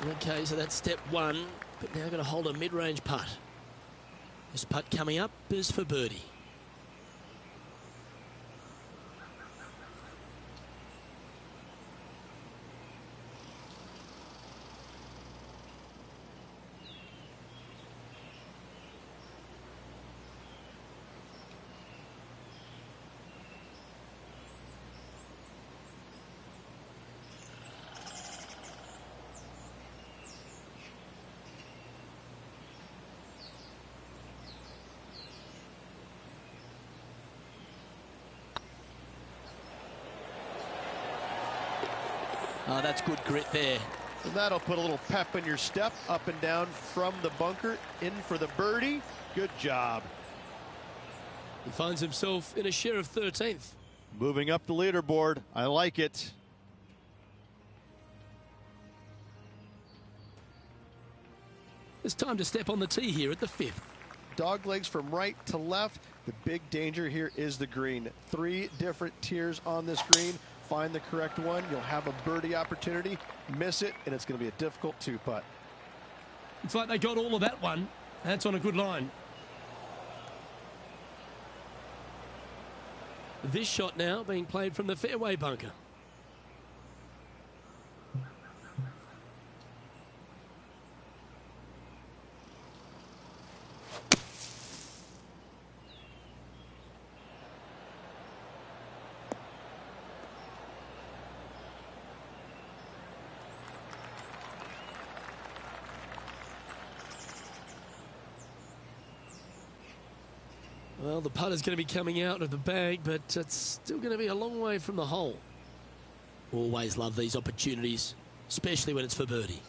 Okay, so that's step one, but now going to hold a mid-range putt. This putt coming up is for birdie. Oh, that's good grit there. And that'll put a little pep in your step, up and down from the bunker, in for the birdie. Good job. He finds himself in a share of 13th. Moving up the leaderboard. I like it. It's time to step on the tee here at the 5th. Dog legs from right to left. The big danger here is the green. 3 different tiers on this green. Find the correct one. You'll have a birdie opportunity. Miss it, and it's going to be a difficult 2-putt. It's like they got all of that one. That's on a good line. This shot now being played from the fairway bunker. Well, the putt is going to be coming out of the bag, but it's still going to be a long way from the hole. Always love these opportunities, especially when it's for birdie.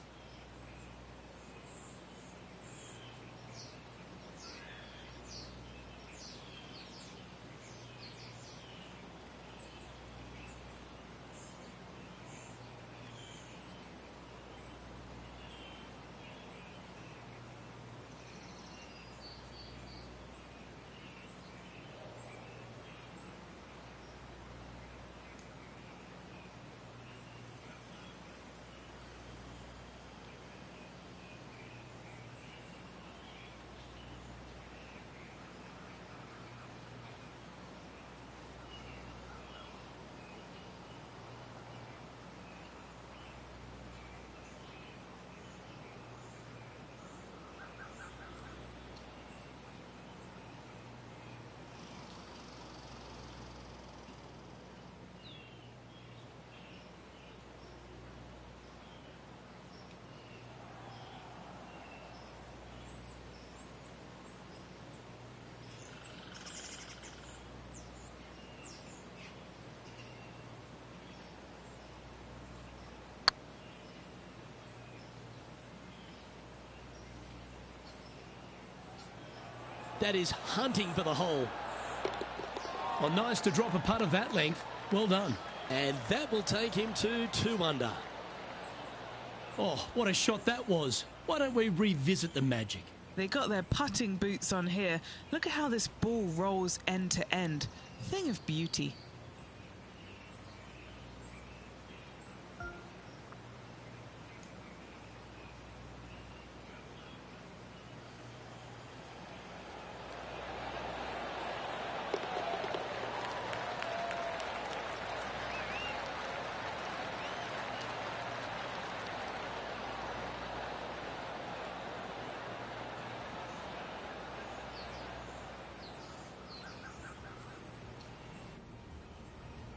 That is hunting for the hole. Well, nice to drop a putt of that length. Well done. And that will take him to 2 under. Oh, what a shot that was. Why don't we revisit the magic? They got their putting boots on here. Look at how this ball rolls end to end. Thing of beauty.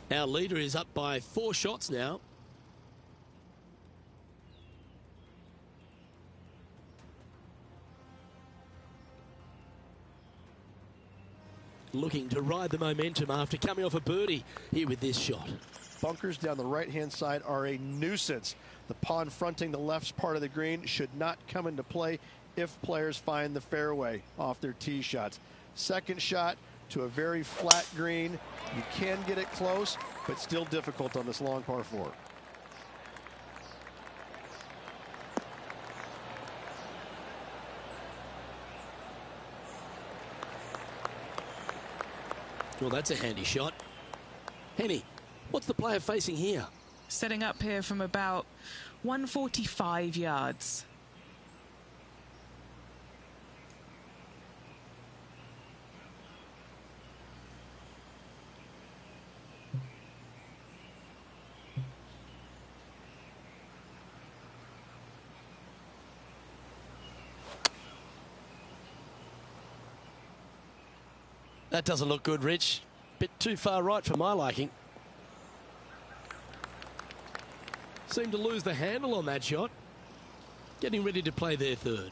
Our leader is up by 4 shots now. Looking to ride the momentum after coming off a birdie here with this shot. Bunkers down the right-hand side are a nuisance. The pond fronting the left part of the green should not come into play if players find the fairway off their tee shots. Second shot, to a very flat green. You can get it close, but still difficult on this long par 4. Well, that's a handy shot. Henny, what's the player facing here? Setting up here from about 145 yards. That doesn't look good, Rich. Bit too far right for my liking. Seemed to lose the handle on that shot. Getting ready to play their third.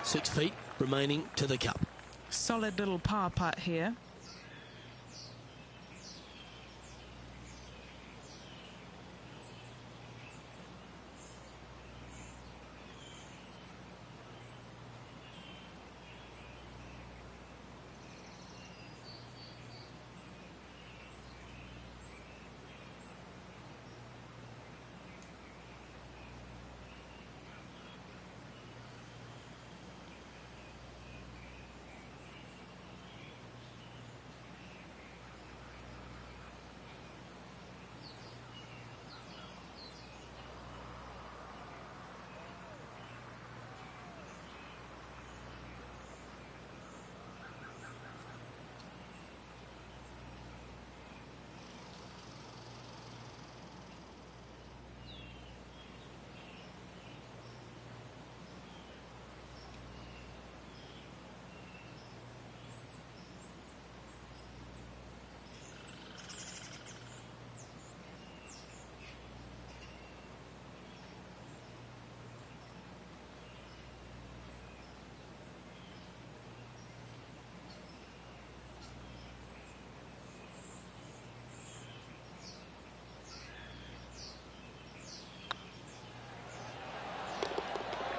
Six feet remaining to the cup. Solid little par putt here.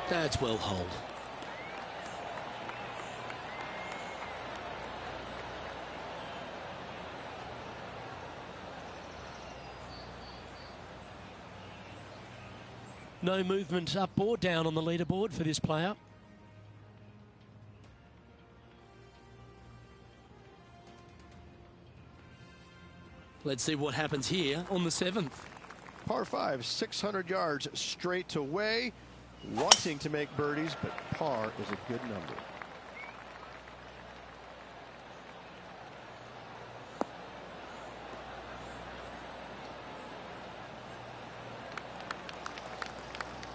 That's well holed. No movement up or down on the leaderboard for this player. Let's see what happens here on the 7th. Par 5, 600 yards straight away. Wanting to make birdies, but par is a good number.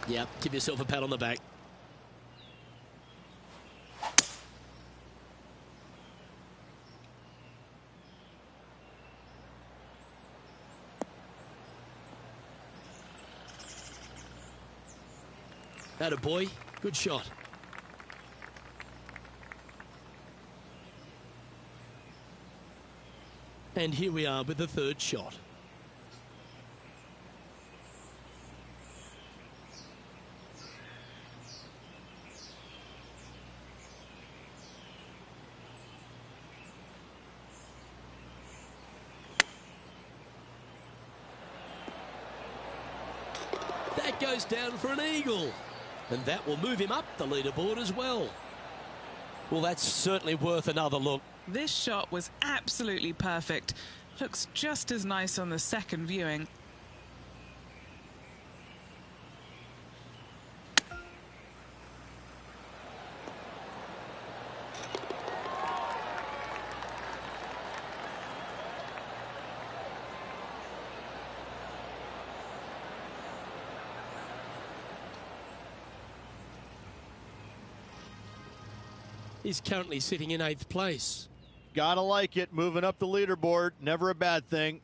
Yeah, give yourself a pat on the back. Atta boy, good shot. And here we are with the third shot. That goes down for an eagle. And that will move him up the leaderboard as well. Well, that's certainly worth another look. This shot was absolutely perfect. Looks just as nice on the second viewing. He's currently sitting in 8th place. Gotta like it, moving up the leaderboard, never a bad thing.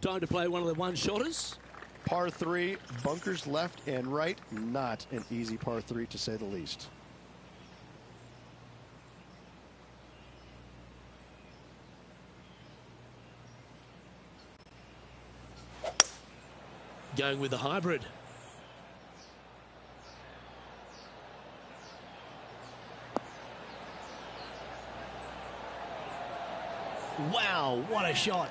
Time to play one of the one-shotters. Par 3, bunkers left and right. Not an easy par 3, to say the least. Going with the hybrid. Wow, what a shot.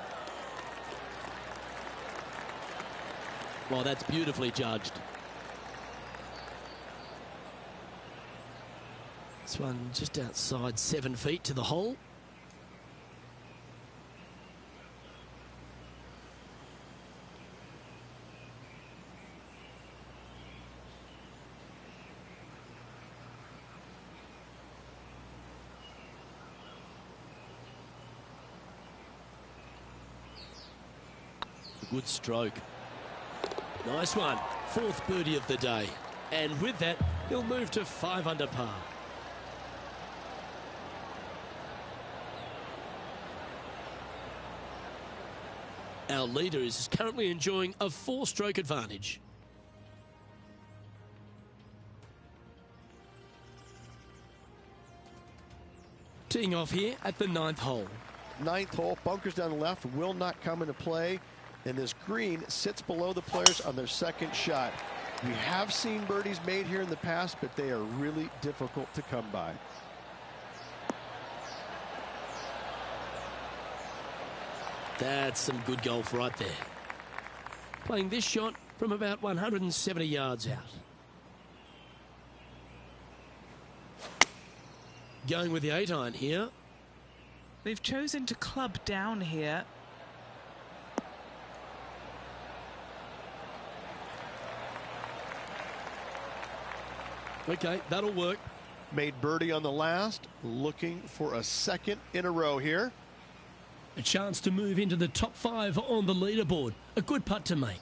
Well, that's beautifully judged. This one just outside 7 feet to the hole. Good stroke. Nice one. 4th birdie of the day. And with that, he'll move to 5 under par. Our leader is currently enjoying a 4-stroke advantage. Teeing off here at the 9th hole. 9th hole, bunkers down the left will not come into play. And this green sits below the players on their 2nd shot. We have seen birdies made here in the past, but they are really difficult to come by. That's some good golf right there. Playing this shot from about 170 yards out. Going with the 8-iron here. They've chosen to club down here. Okay, that'll work. Made birdie on the last, looking for a 2nd in a row here. A chance to move into the top 5 on the leaderboard. A good putt to make.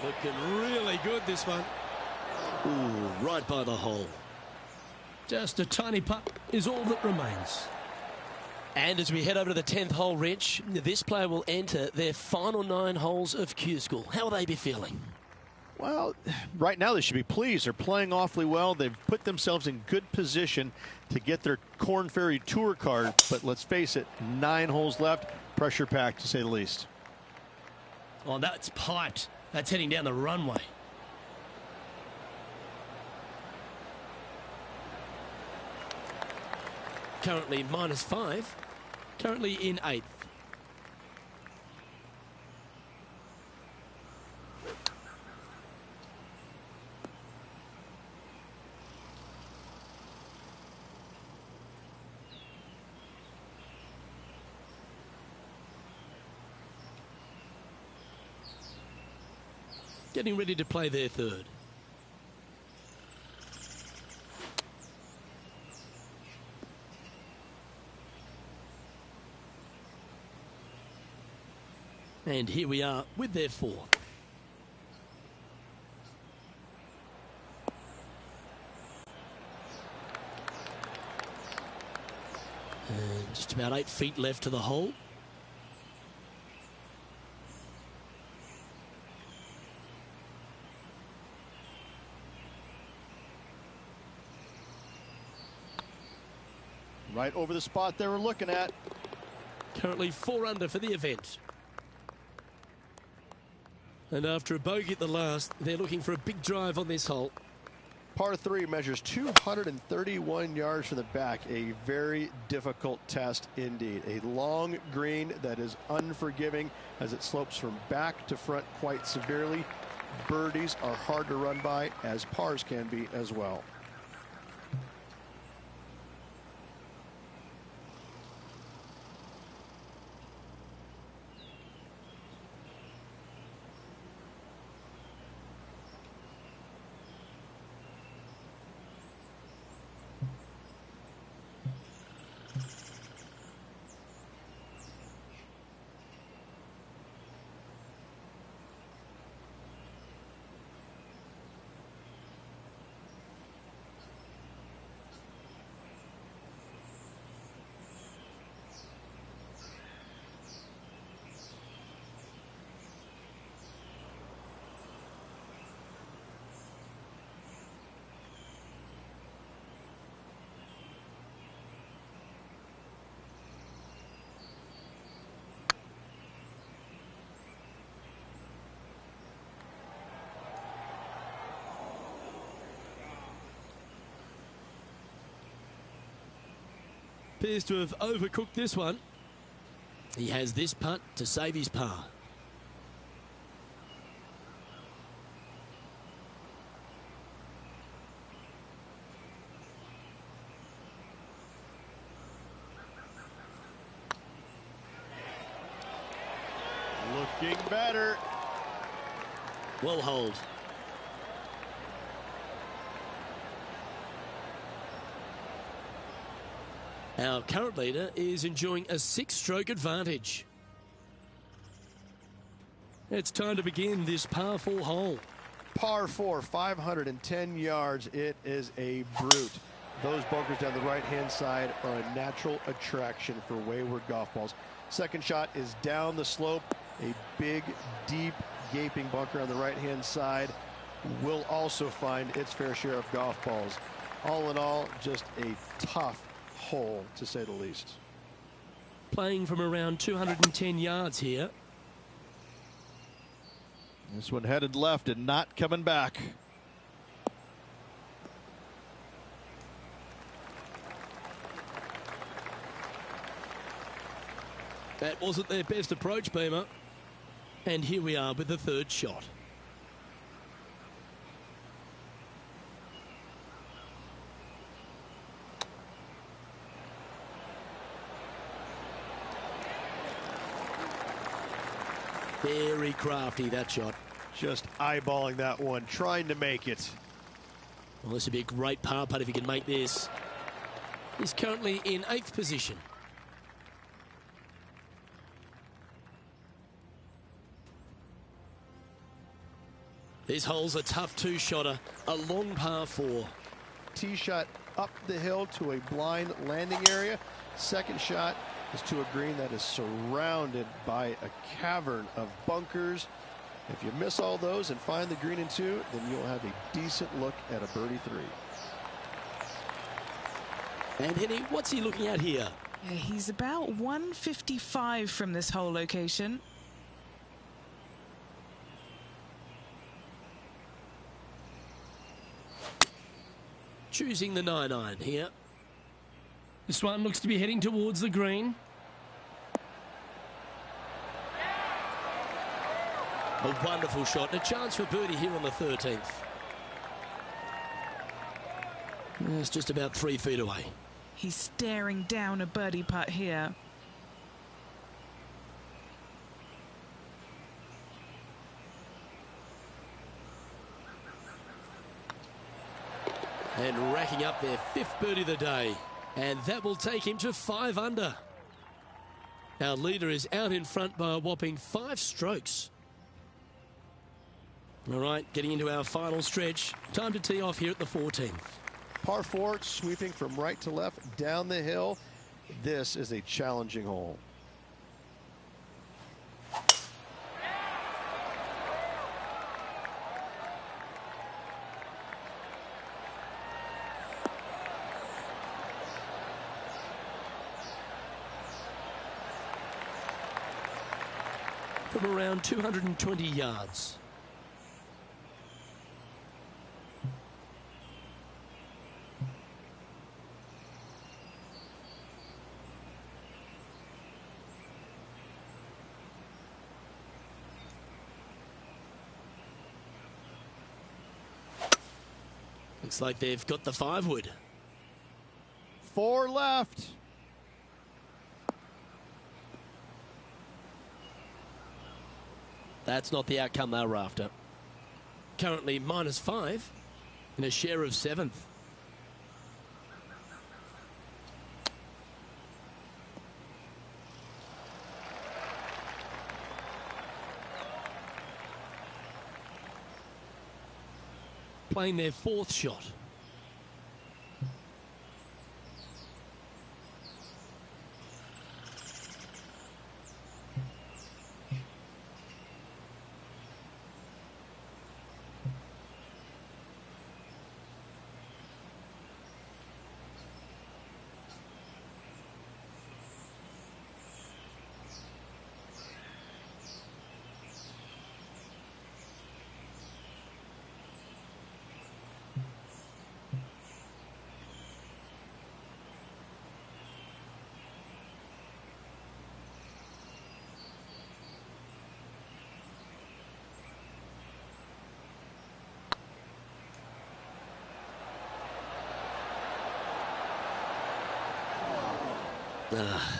Looking really good, this one. Ooh, right by the hole. Just a tiny putt is all that remains. And as we head over to the 10th hole, Rich, this player will enter their final 9 holes of Q School. How will they be feeling? Well, right now they should be pleased. They're playing awfully well. They've put themselves in good position to get their Corn Ferry Tour card. But let's face it, 9 holes left. Pressure packed, to say the least. Oh, that's piped. That's heading down the runway. Currently -5. Currently in 8th. Getting ready to play their 3rd. And here we are with their 4th. And just about 8 feet left to the hole. Right over the spot they were looking at. Currently 4 under for the event. And after a bogey at the last, they're looking for a big drive on this hole. Par 3 measures 231 yards from the back. A very difficult test indeed. A long green that is unforgiving as it slopes from back to front quite severely. birdies are hard to run by, as pars can be as well. Appears to have overcooked this one. He has this putt to save his par. Looking better. Well holed. Our current leader is enjoying a 6-stroke advantage. It's time to begin this par 4 hole. Par 4, 510 yards. It is a brute. Those bunkers down the right-hand side are a natural attraction for wayward golf balls. Second shot is down the slope. A big, deep, gaping bunker on the right-hand side will also find its fair share of golf balls. All in all, just a tough hole, to say the least. Playing from around 210 yards here. This one headed left and not coming back. That wasn't their best approach, Beamer. And here we are with the third shot. Very crafty, that shot. Just eyeballing that one, trying to make it. Well, this would be a great par putt if he can make this. He's currently in 8th position. This hole's a tough 2-shotter, a long par 4. Tee shot up the hill to a blind landing area. Second shot is to a green that is surrounded by a cavern of bunkers. If you miss all those and find the green in 2, then you'll have a decent look at a birdie 3. And Henny, what's he looking at here? Yeah, he's about 155 from this hole location. Choosing the 9-iron here. This one looks to be heading towards the green. A wonderful shot and a chance for birdie here on the 13th. It's just about 3 feet away. He's staring down a birdie putt here. And racking up their 5th birdie of the day. And that will take him to 5 under. Our leader is out in front by a whopping 5 strokes. All right, getting into our final stretch. Time to tee off here at the 14th. Par 4, sweeping from right to left down the hill. This is a challenging hole. From around 220 yards. Looks like they've got the 5-wood. 4 left. That's not the outcome they were after. Currently -5 in a share of 7th. Playing their 4th shot.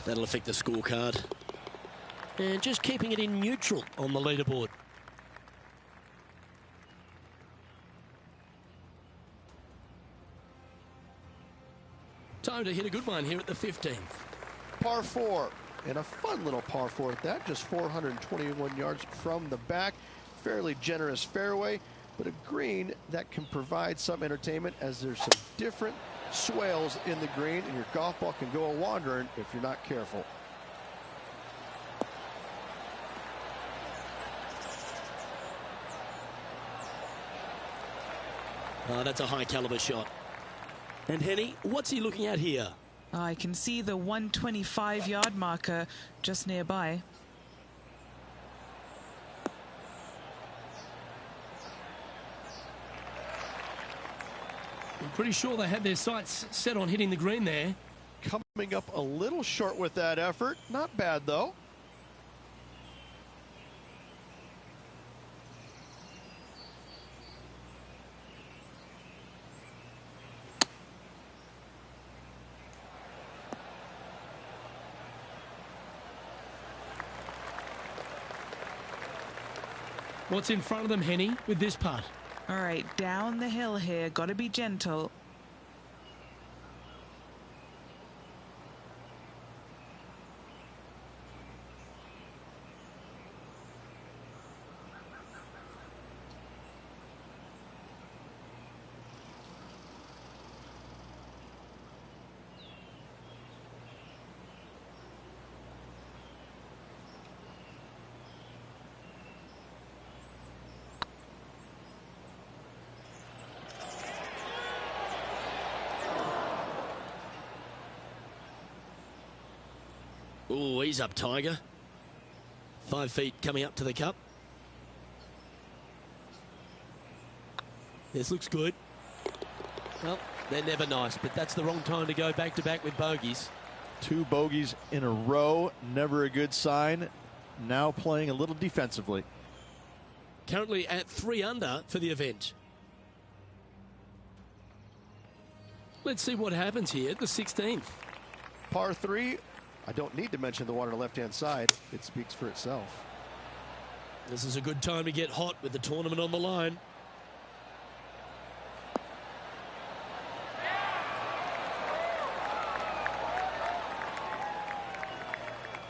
That'll affect the scorecard. And just keeping it in neutral on the leaderboard. Time to hit a good one here at the 15th. Par 4, and a fun little par 4 at that, just 421 yards from the back. Fairly generous fairway, but a green that can provide some entertainment as there's some different swales in the green, and your golf ball can go a-wandering if you're not careful. That's a high caliber shot. And Henny, what's he looking at here? I can see the 125-yard marker just nearby. I'm pretty sure they had their sights set on hitting the green there. Coming up a little short with that effort. Not bad, though. What's in front of them, Henny, with this putt? All right, down the hill here. Got to be gentle. Oh, he's up, Tiger. 5 feet coming up to the cup. This looks good. Well, they're never nice, but that's the wrong time to go back-to-back with bogeys. 2 bogeys in a row, never a good sign. Now playing a little defensively. Currently at 3 under for the event. Let's see what happens here at the 16th. Par 3. I don't need to mention the one on the left-hand side. It speaks for itself. This is a good time to get hot with the tournament on the line.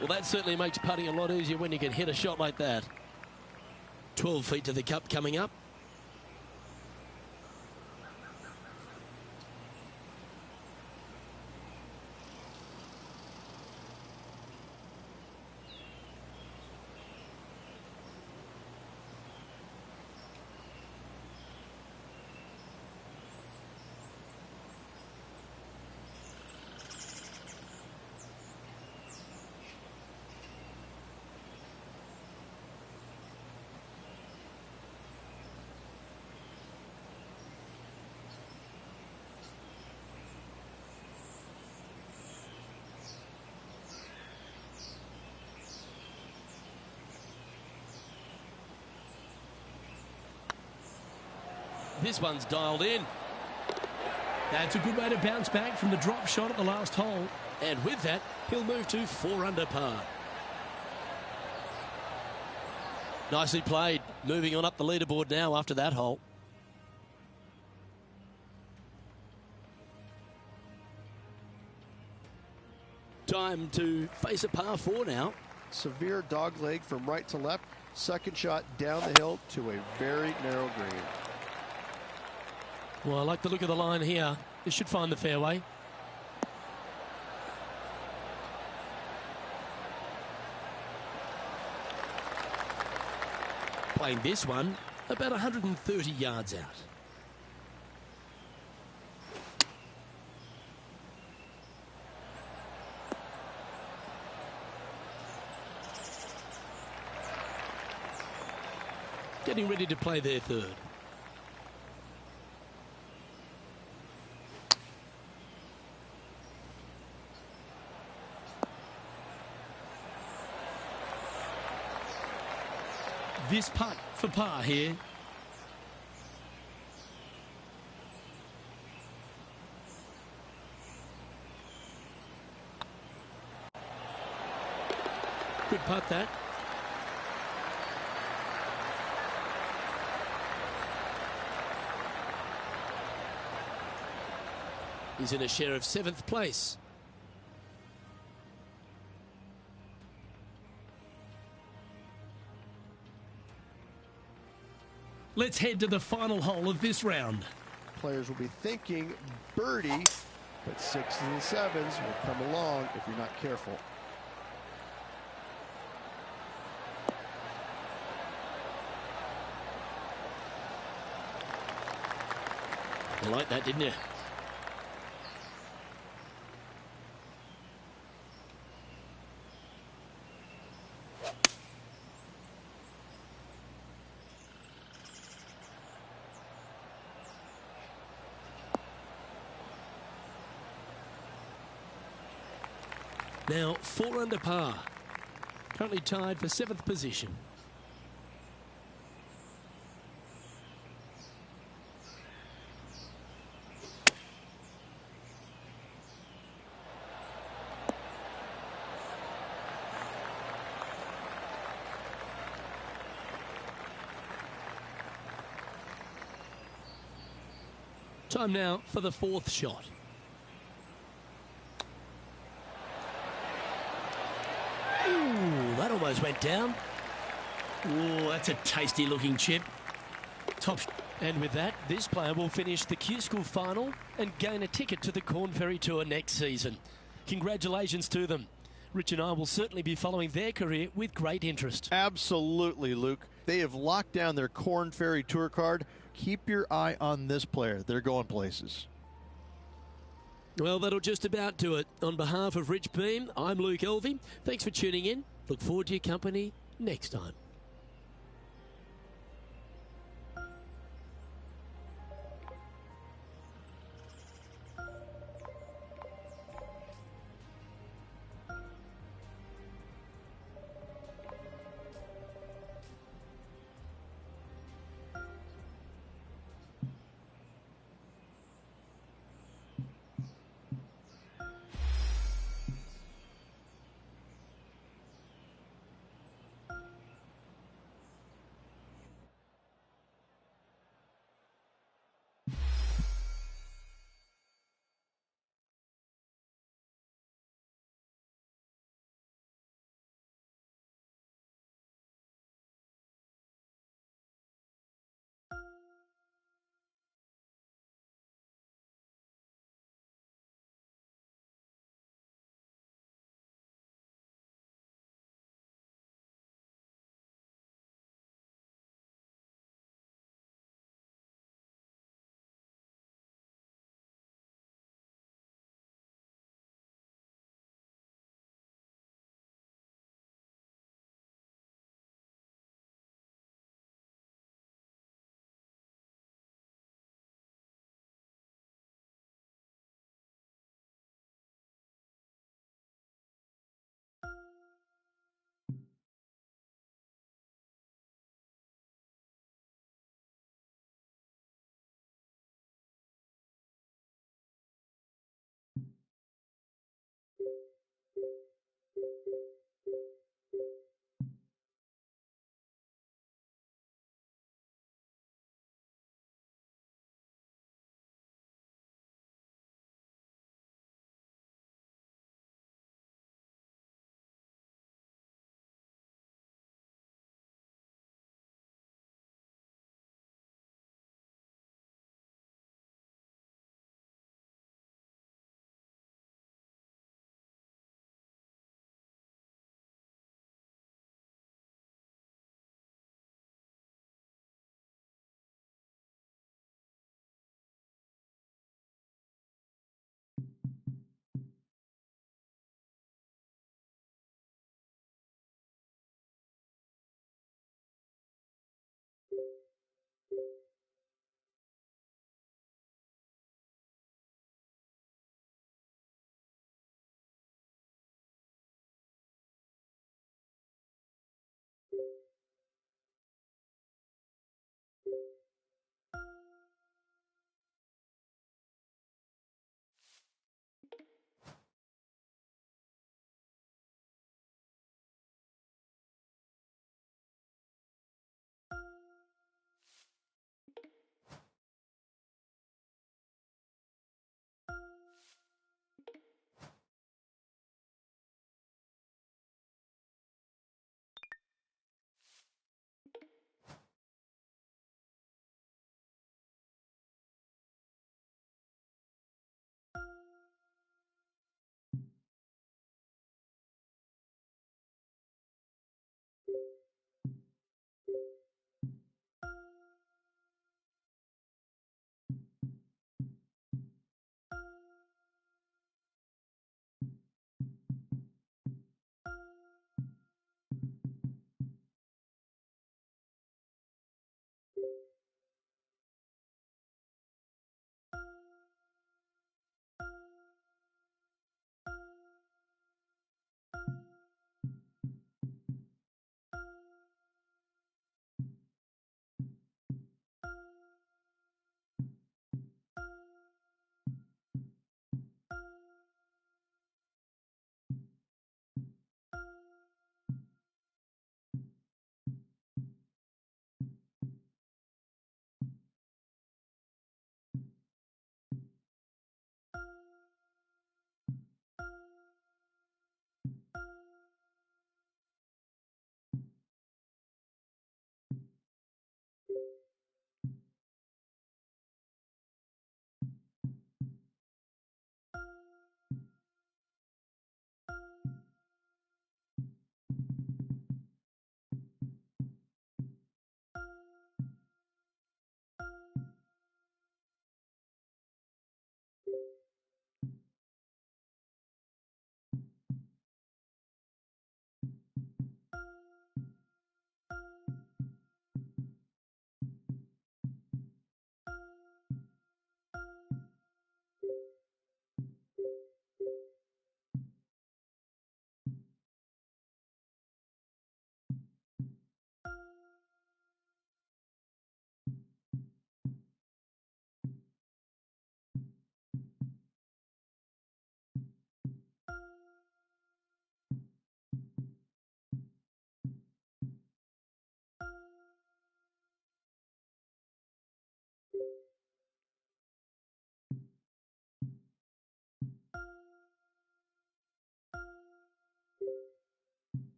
Well, that certainly makes putting a lot easier when you can hit a shot like that. 12 feet to the cup coming up. This one's dialed in. That's a good way to bounce back from the drop shot at the last hole. And with that, he'll move to 4 under par. Nicely played. Moving on up the leaderboard now after that hole. Time to face a par 4 now. Severe dog leg from right to left. Second shot down the hill to a very narrow green. Well, I like the look of the line here. This should find the fairway. Playing this one about 130 yards out. Getting ready to play their third. This putt for par here. Good putt that. He's in a share of 7th place. Let's head to the final hole of this round. Players will be thinking birdie, but 6s and 7s will come along if you're not careful. You like that, didn't you? Now 4 under par. Currently tied for 7th position. Time now for the 4th shot. Ooh, that almost went down. Oh, that's a tasty looking chip. Top. And with that, this player will finish the Q School final and gain a ticket to the Corn Ferry Tour next season. Congratulations to them. Rich and I will certainly be following their career with great interest. Absolutely, Luke. They have locked down their Corn Ferry Tour card. Keep your eye on this player. They're going places. Well, that'll just about do it. On behalf of Rich Beam, I'm Luke Elvey. Thanks for tuning in. Look forward to your company next time.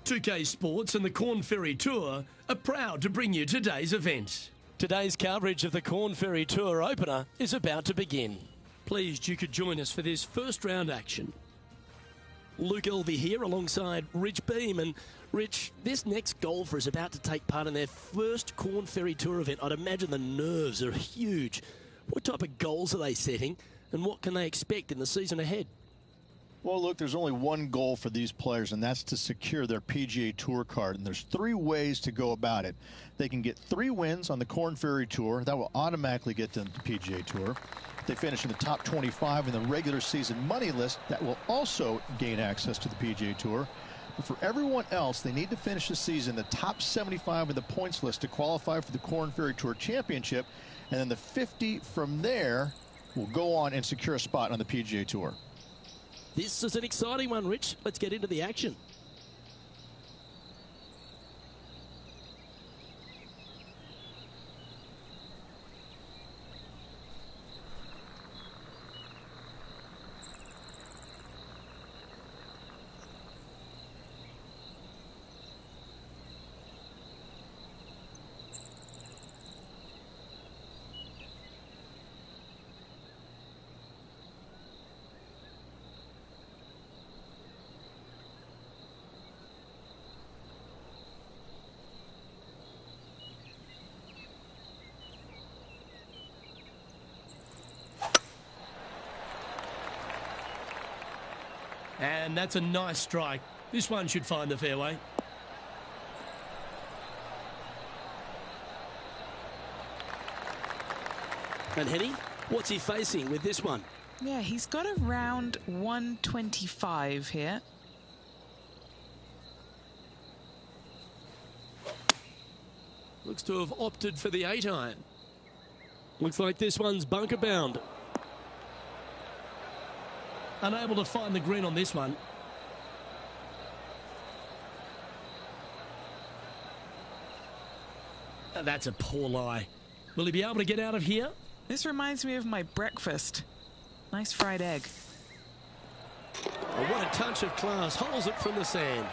2K Sports and the Corn Ferry Tour are proud to bring you today's event. Today's coverage of the Corn Ferry Tour opener is about to begin. Pleased you could join us for this first round action. Luke Elvey here alongside Rich Beam. And Rich, this next golfer is about to take part in their first Corn Ferry Tour event. I'd imagine the nerves are huge. What type of goals are they setting and what can they expect in the season ahead? Well, look, there's only one goal for these players, and that's to secure their PGA Tour card. And there's 3 ways to go about it. They can get 3 wins on the Corn Ferry Tour. That will automatically get them to the PGA Tour. If they finish in the top 25 in the regular season money list, that will also gain access to the PGA Tour. But for everyone else, they need to finish the season in the top 75 in the points list to qualify for the Corn Ferry Tour Championship. And then the 50 from there will go on and secure a spot on the PGA Tour. This is an exciting one, Rich. Let's get into the action. And that's a nice strike. This one should find the fairway. And Henny, what's he facing with this one? Yeah, he's got around 125 here. Looks to have opted for the 8-iron. Looks like this one's bunker bound. Unable to find the green on this one. That's a poor lie. Will he be able to get out of here? This reminds me of my breakfast. Nice fried egg. Oh, what a touch of class. Holds it from the sand.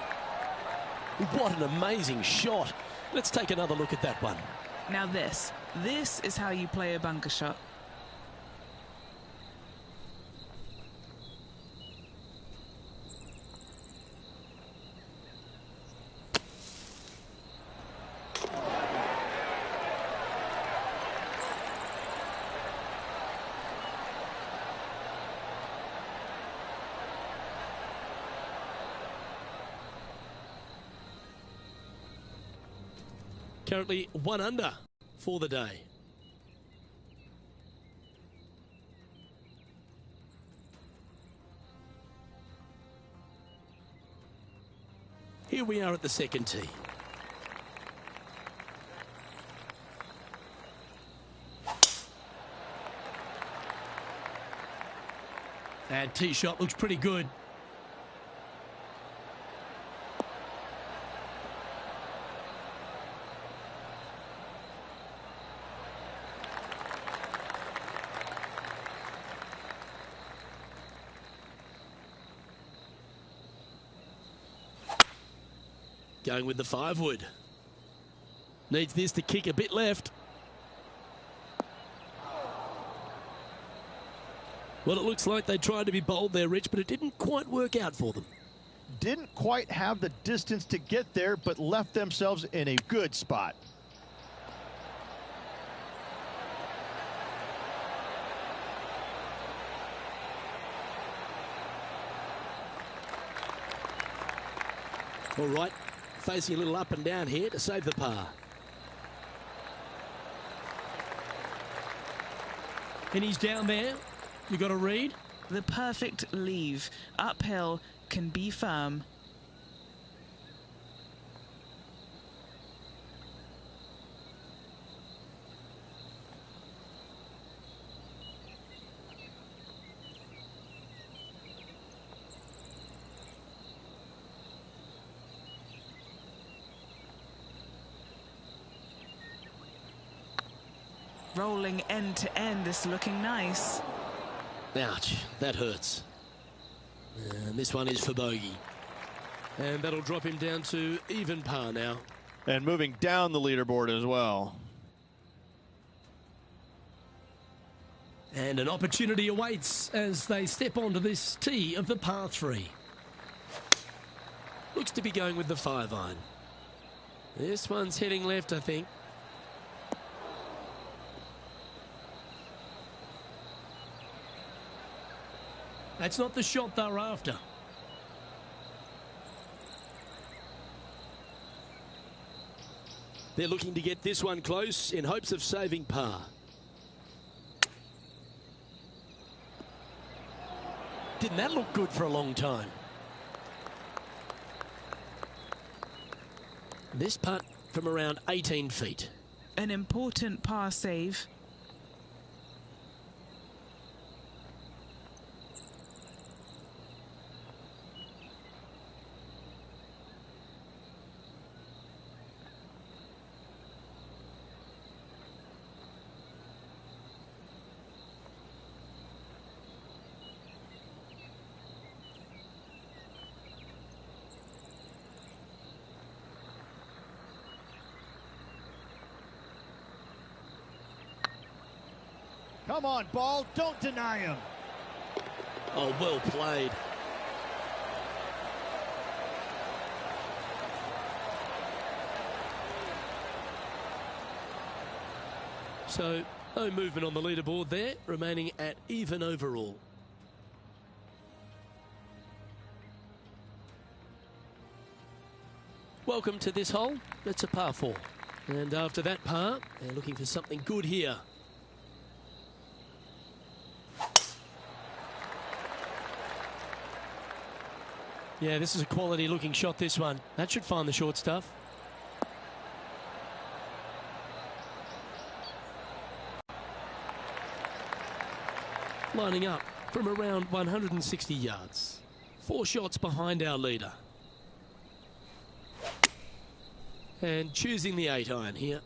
What an amazing shot. Let's take another look at that one. Now this is how you play a bunker shot. Currently 1 under for the day. Here we are at the second tee. That tee shot looks pretty good. Going with the 5-wood. Needs this to kick a bit left. Well, it looks like they tried to be bold there, Rich, but it didn't quite work out for them. Didn't quite have the distance to get there, but left themselves in a good spot. All right, facing a little up and down here to save the par. And he's down there. You got to read. The perfect leave. Uphill, can be firm. Rolling end to end, this looking nice. Ouch, that hurts. And this one is for bogey. And that'll drop him down to even par now. And moving down the leaderboard as well. And an opportunity awaits as they step onto this tee of the par 3. Looks to be going with the 5-iron. This one's heading left, I think. That's not the shot they're after. They're looking to get this one close in hopes of saving par. Didn't that look good for a long time? This putt from around 18 feet. An important par save. Come on, ball. Don't deny him. Oh, well played. So, no movement on the leaderboard there, remaining at even overall. Welcome to this hole. It's a par 4. And after that par, they're looking for something good here. Yeah, this is a quality looking shot, this one. That should find the short stuff. Lining up from around 160 yards. 4 shots behind our leader. And choosing the 8-iron here.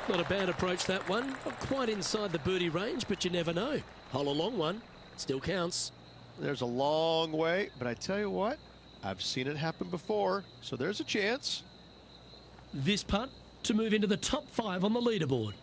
Not a bad approach, that one. Not quite inside the birdie range, but you never know. Hole a long one. Still counts. There's a long way, but I tell you what, I've seen it happen before, so there's a chance. This putt to move into the top 5 on the leaderboard.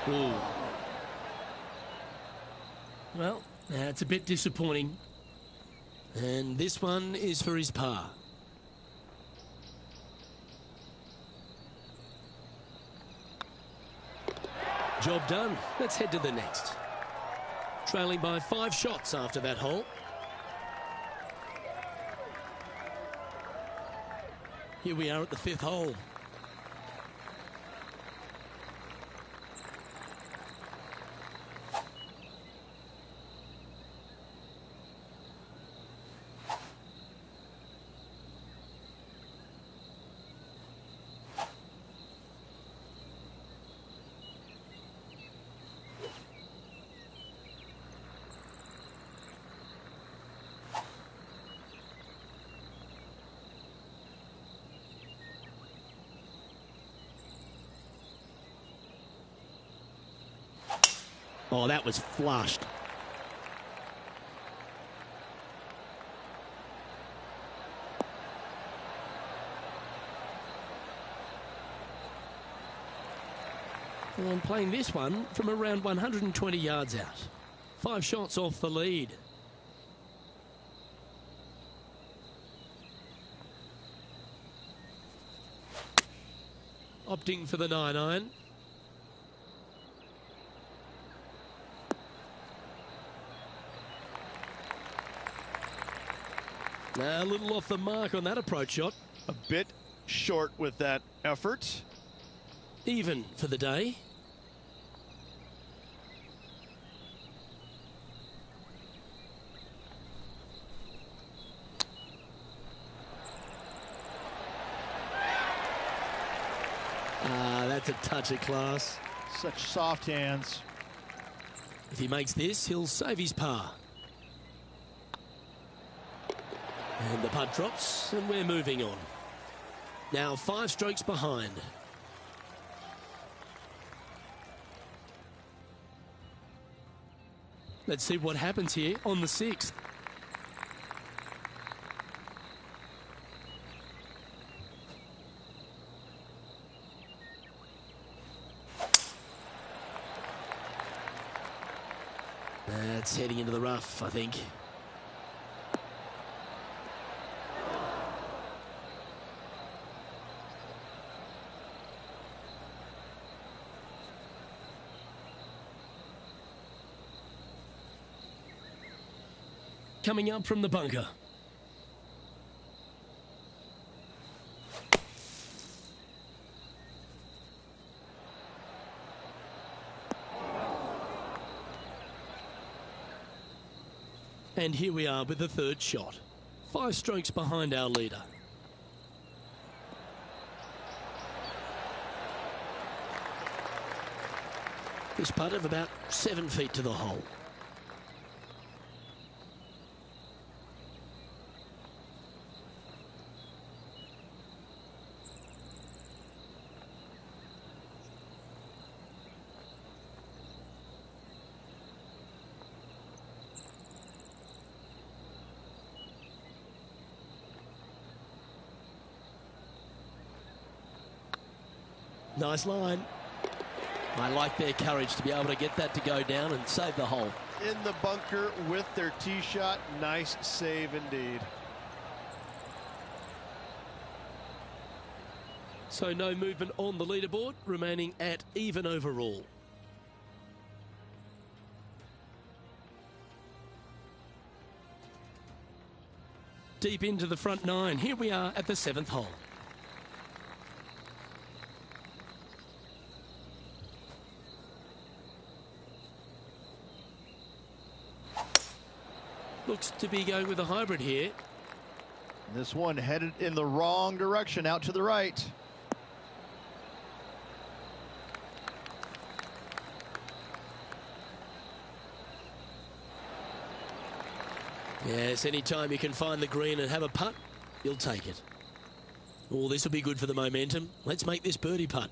Ooh. Well, that's a bit disappointing. And this one is for his par. Job done. Let's head to the next. Trailing by 5 shots after that hole. Here we are at the 5th hole. Oh, that was flushed. And I'm playing this one from around 120 yards out. 5 shots off the lead. Opting for the 9-iron. A little off the mark on that approach shot. A bit short with that effort. Even for the day. That's a touch of class. Such soft hands. If he makes this, he'll save his par. And the putt drops, and we're moving on. Now 5 strokes behind. Let's see what happens here on the 6th. That's heading into the rough, I think. Coming up from the bunker. And here we are with the 3rd shot. 5 strokes behind our leader. This putt of about 7 feet to the hole. Nice line. I like their courage to be able to get that to go down and save the hole. In the bunker with their tee shot. Nice save indeed. So no movement on the leaderboard, remaining at even overall. Deep into the front 9. Here we are at the 7th hole. Looks to be going with a hybrid here. This one headed in the wrong direction, out to the right. Yes, anytime you can find the green and have a putt, you'll take it. Oh, this will be good for the momentum. Let's make this birdie putt.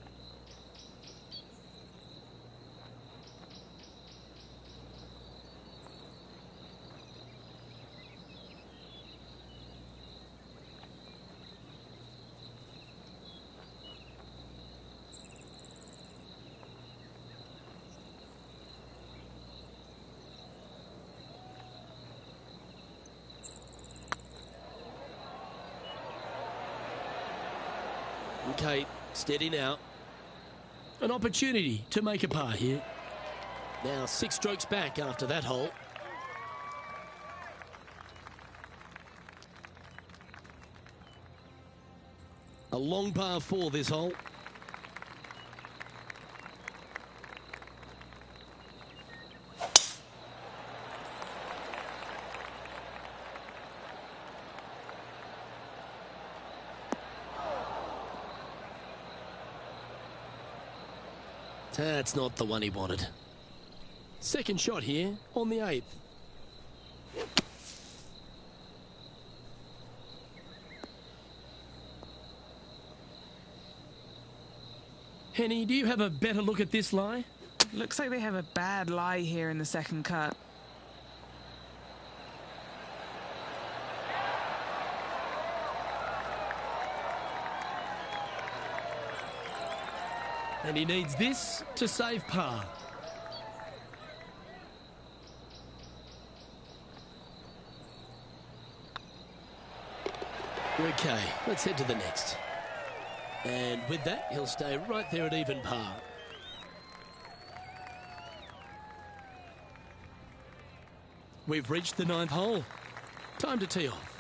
Okay, steady now. An opportunity to make a par here. Now 6 strokes back after that hole. A long par 4 this hole. That's not the one he wanted. Second shot here on the 8th. Henny, do you have a better look at this lie? Looks like they have a bad lie here in the second cut. And he needs this to save par. Okay, let's head to the next. And with that, he'll stay right there at even par. We've reached the 9th hole. Time to tee off.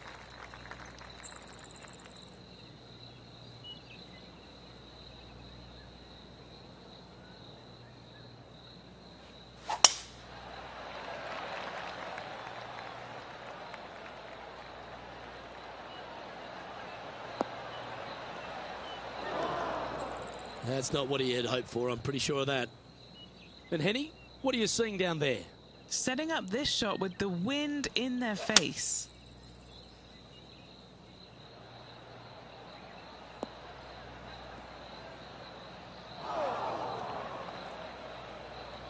That's not what he had hoped for, I'm pretty sure of that. And Henny, what are you seeing down there? Setting up this shot with the wind in their face.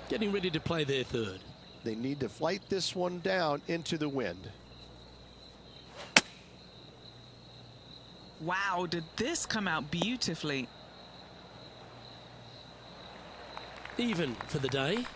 Getting ready to play their third. They need to flight this one down into the wind. Wow, did this come out beautifully. Even for the day.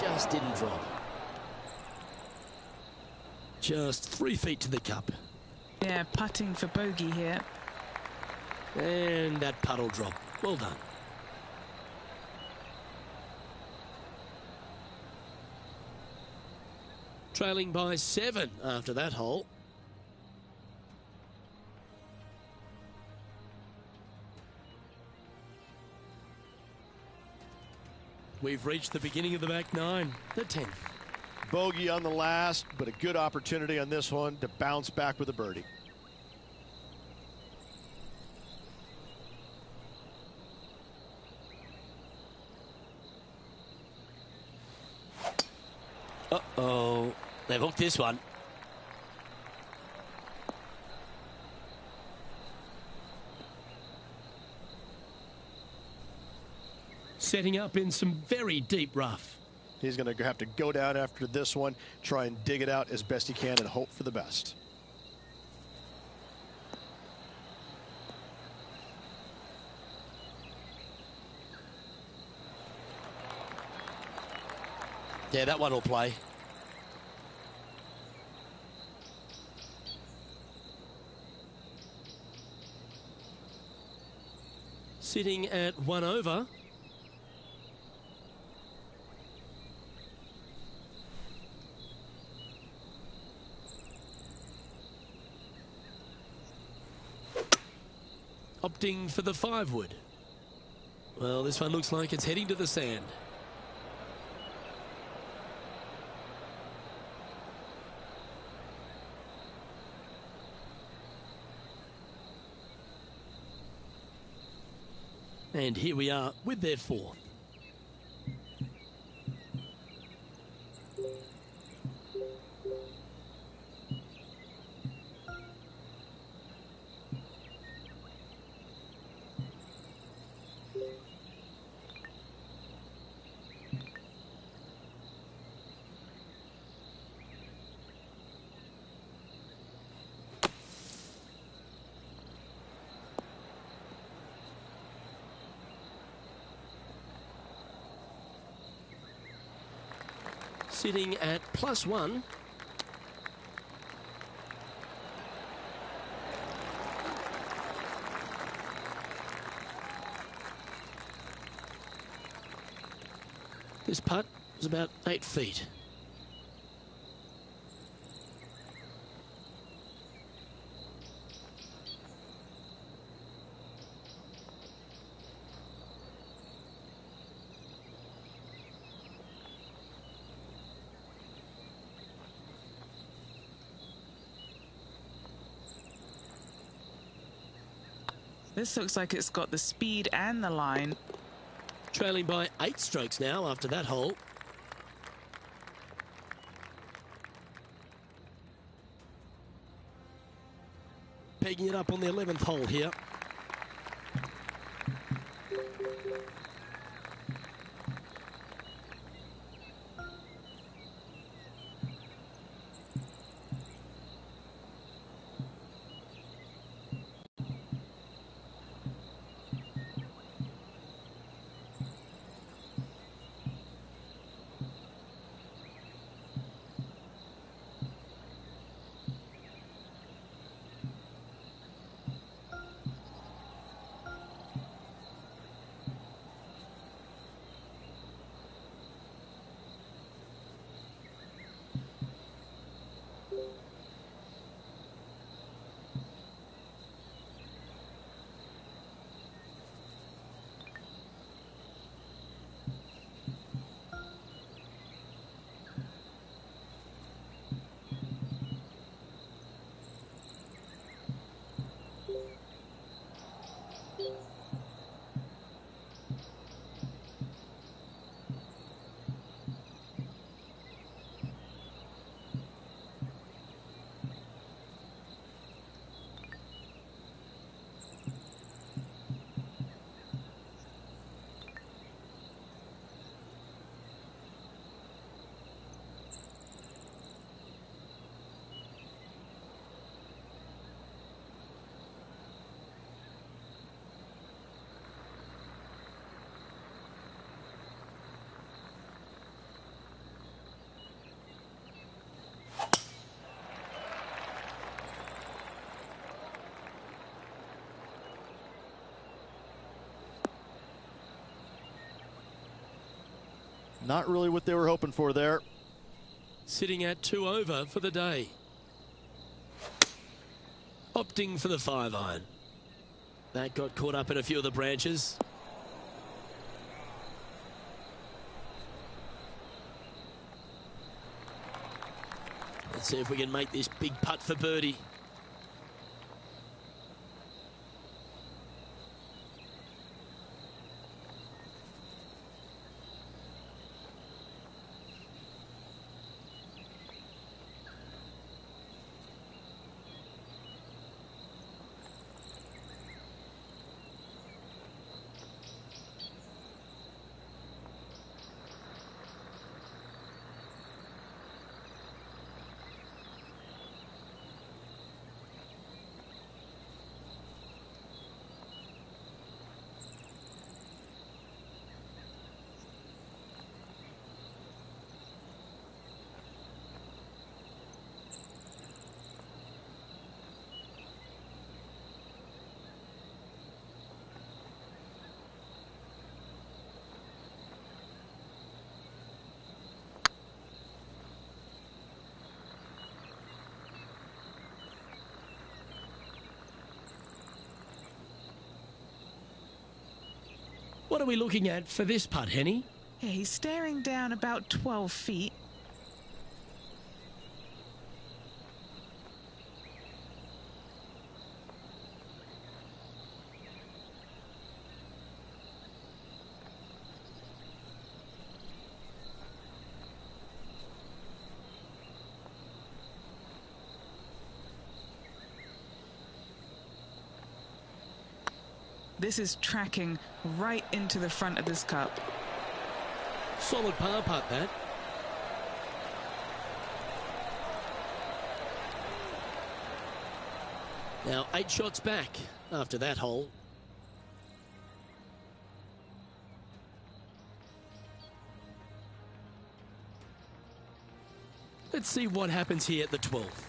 Just didn't drop. Just 3 feet to the cup. Yeah, putting for bogey here. And that puddle drop. Well done. Trailing by 7 after that hole. We've reached the beginning of the back 9, the 10th. Bogey on the last, but a good opportunity on this one to bounce back with a birdie. Uh-oh. They've hooked this one. Setting up in some very deep rough. He's going to have to go down after this one, try and dig it out as best he can and hope for the best. Yeah, that one will play. Sitting at 1 over. Opting for the 5 wood. Well, this one looks like it's heading to the sand. And here we are with their 4th. sitting at +1. This putt was about 8 feet. This looks like it's got the speed and the line. Trailing by 8 strokes now after that hole. Pegging it up on the 11th hole here. Not really what they were hoping for there. Sitting at 2 over for the day. Opting for the 5-iron. That got caught up in a few of the branches. Let's see if we can make this big putt for birdie. What are we looking at for this putt, Henny? Yeah, he's staring down about 12 feet. This is tracking right into the front of this cup. Solid par putt, that. Now 8 shots back after that hole. Let's see what happens here at the 12th.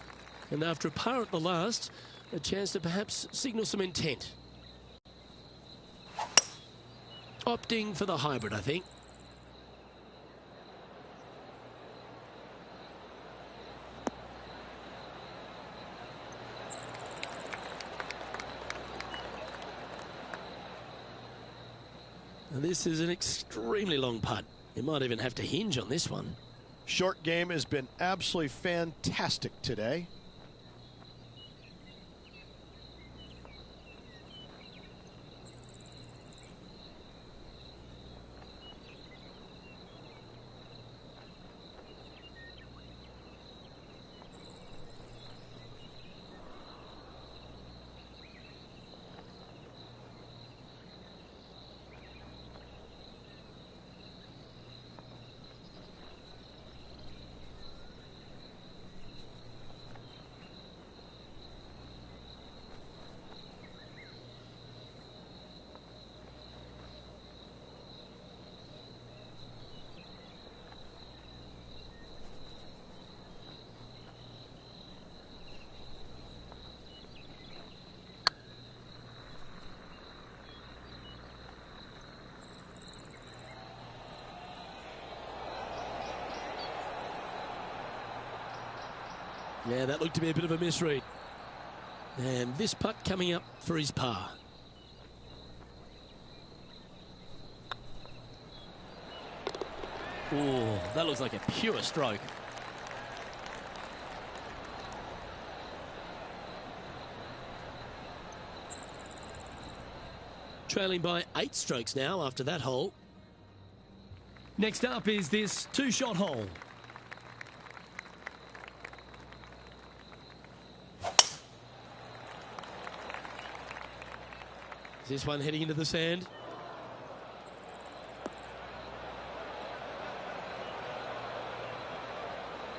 And after a par at the last, a chance to perhaps signal some intent. Opting for the hybrid, I think. And this is an extremely long putt. You might even have to hinge on this one. Short game has been absolutely fantastic today. Yeah, that looked to be a bit of a misread. And this putt coming up for his par. Oh, that looks like a pure stroke. Trailing by 8 strokes now after that hole. Next up is this 2-shot hole. Is this one heading into the sand?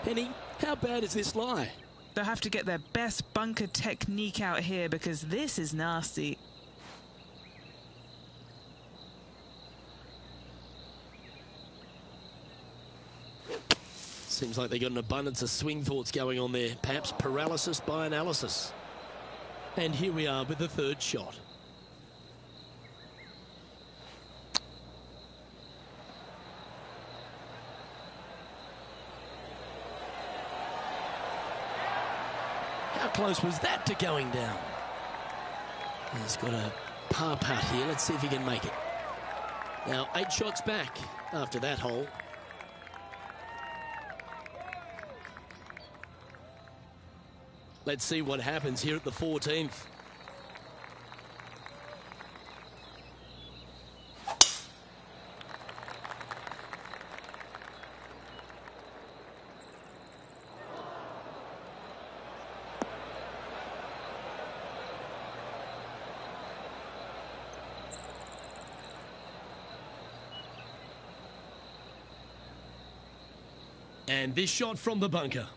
Penny, how bad is this lie? They'll have to get their best bunker technique out here because this is nasty. Seems like they got an abundance of swing thoughts going on there. Perhaps paralysis by analysis. And here we are with the 3rd shot. How close was that to going down? He's got a par putt here. Let's see if he can make it. Now 8 shots back after that hole. Let's see what happens here at the 14th. And this shot from the bunker.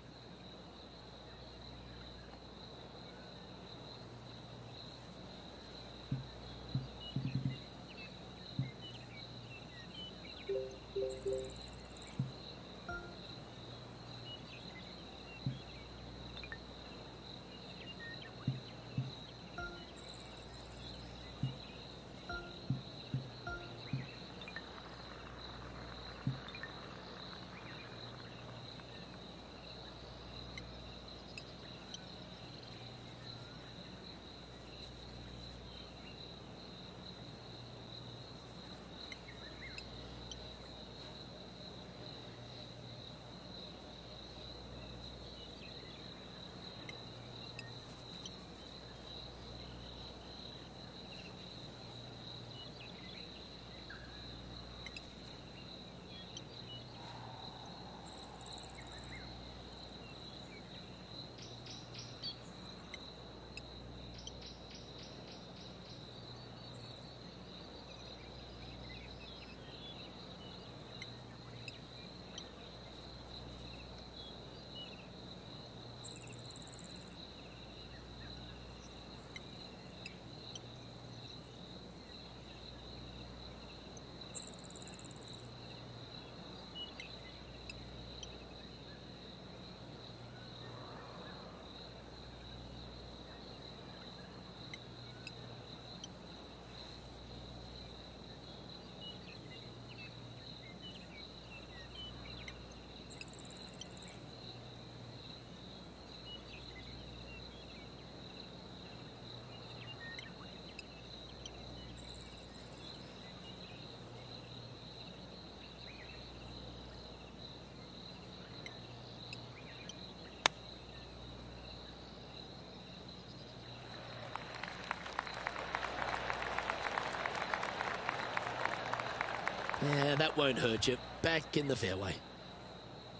Yeah, that won't hurt you. Back in the fairway.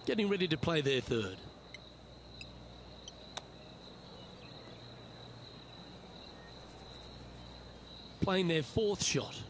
Getting ready to play their third. Playing their fourth shot.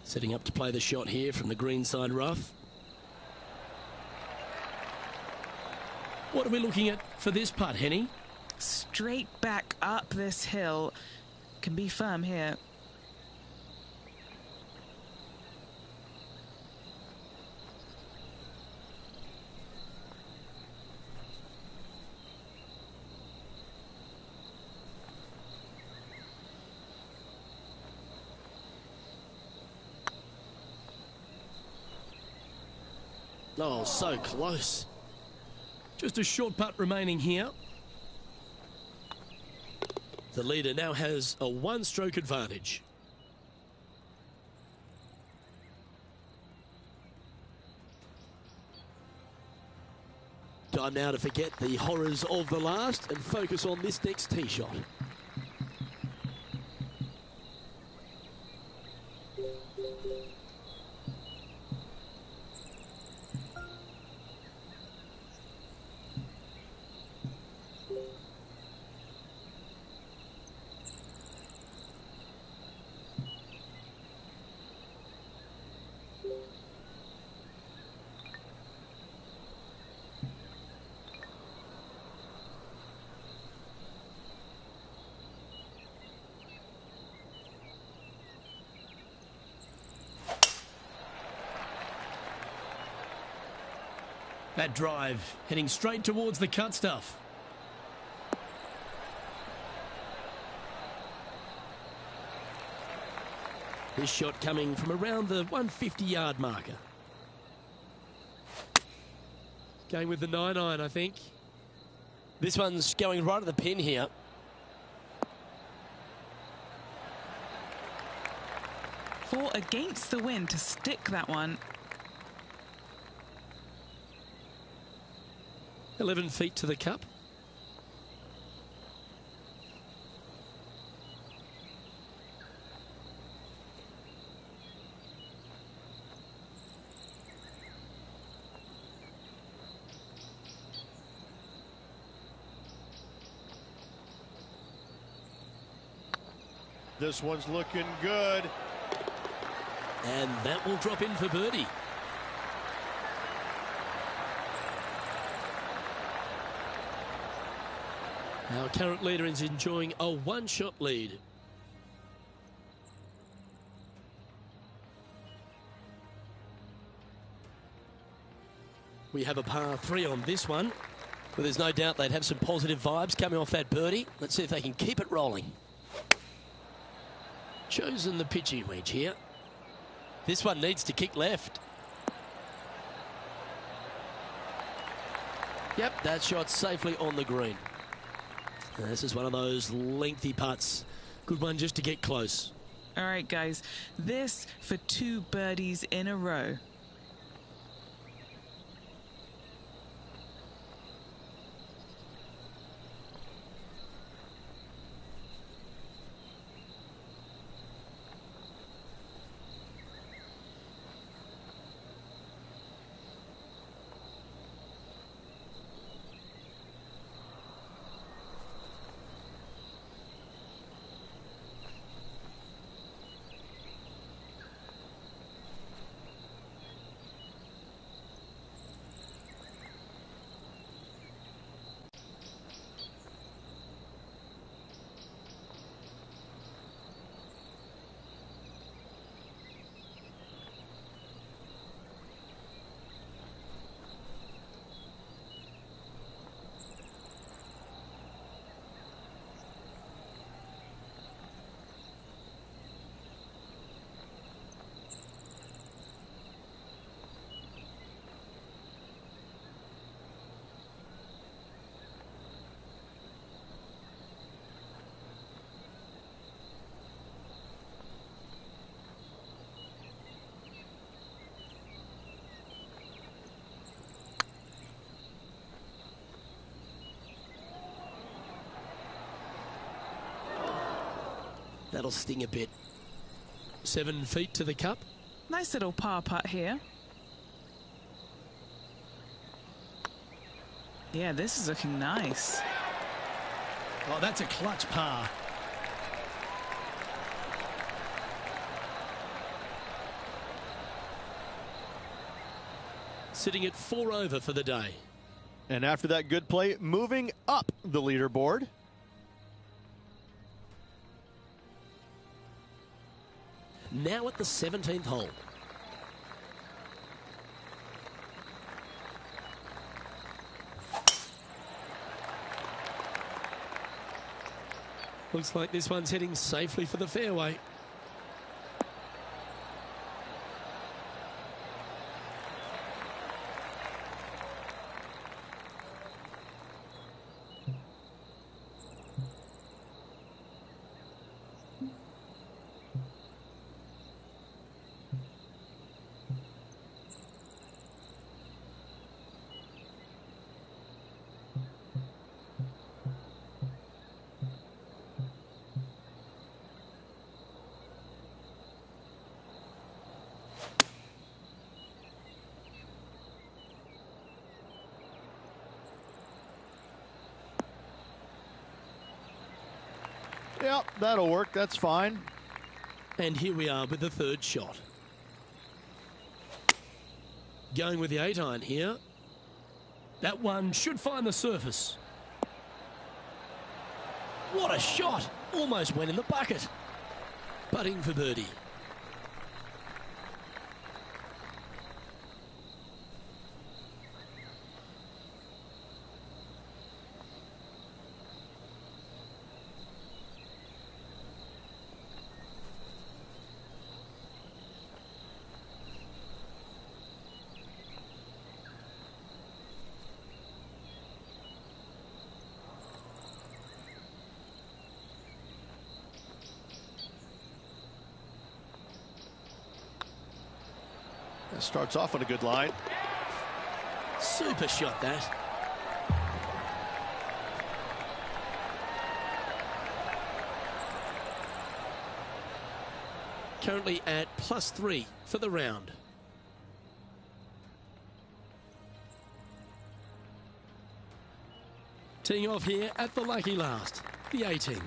Setting up to play the shot here from the greenside rough. What are we looking at for this putt, Henny? Straight back up this hill. Can be firm here. Oh, so close. Just a short putt remaining here. The leader now has a one-stroke advantage. Time now to forget the horrors of the last and focus on this next tee shot. That drive heading straight towards the cut stuff. This shot coming from around the 150-yard marker. Going with the 9-iron, I think. This one's going right at the pin here. Fought against the wind to stick that one. 11 feet to the cup. This one's looking good. And that will drop in for birdie. Our current leader is enjoying a one-shot lead. We have a par 3 on this one, but there's no doubt they'd have some positive vibes coming off that birdie. Let's see if they can keep it rolling. Chosen the pitching wedge here. This one needs to kick left. Yep, that shot safely on the green. And this is one of those lengthy putts. Good one just to get close. All right, guys. This for 2 birdies in a row. That'll sting a bit. 7 feet to the cup. Nice little par putt here. Yeah, this is looking nice. Oh, that's a clutch par. Sitting at 4 over for the day. And after that good play, moving up the leaderboard. Now at the 17th hole. Looks like this one's heading safely for the fairway. Yep, that'll work. That's fine. And here we are with the 3rd shot. Going with the 8-iron here. That one should find the surface. What a shot! Almost went in the bucket. Putting for birdie. Starts off on a good line. Super shot, that. Currently at +3 for the round. Teeing off here at the lucky last, the 18.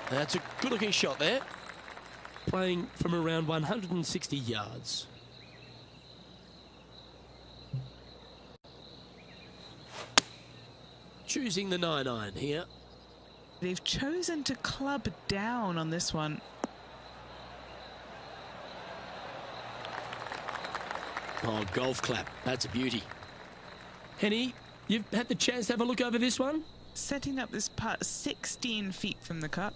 That's a good-looking shot there. Playing from around 160 yards. Choosing the 9-iron here. They've chosen to club down on this one. Oh, golf clap. That's a beauty. Henny, you've had the chance to have a look over this one? Setting up this putt 16 feet from the cup.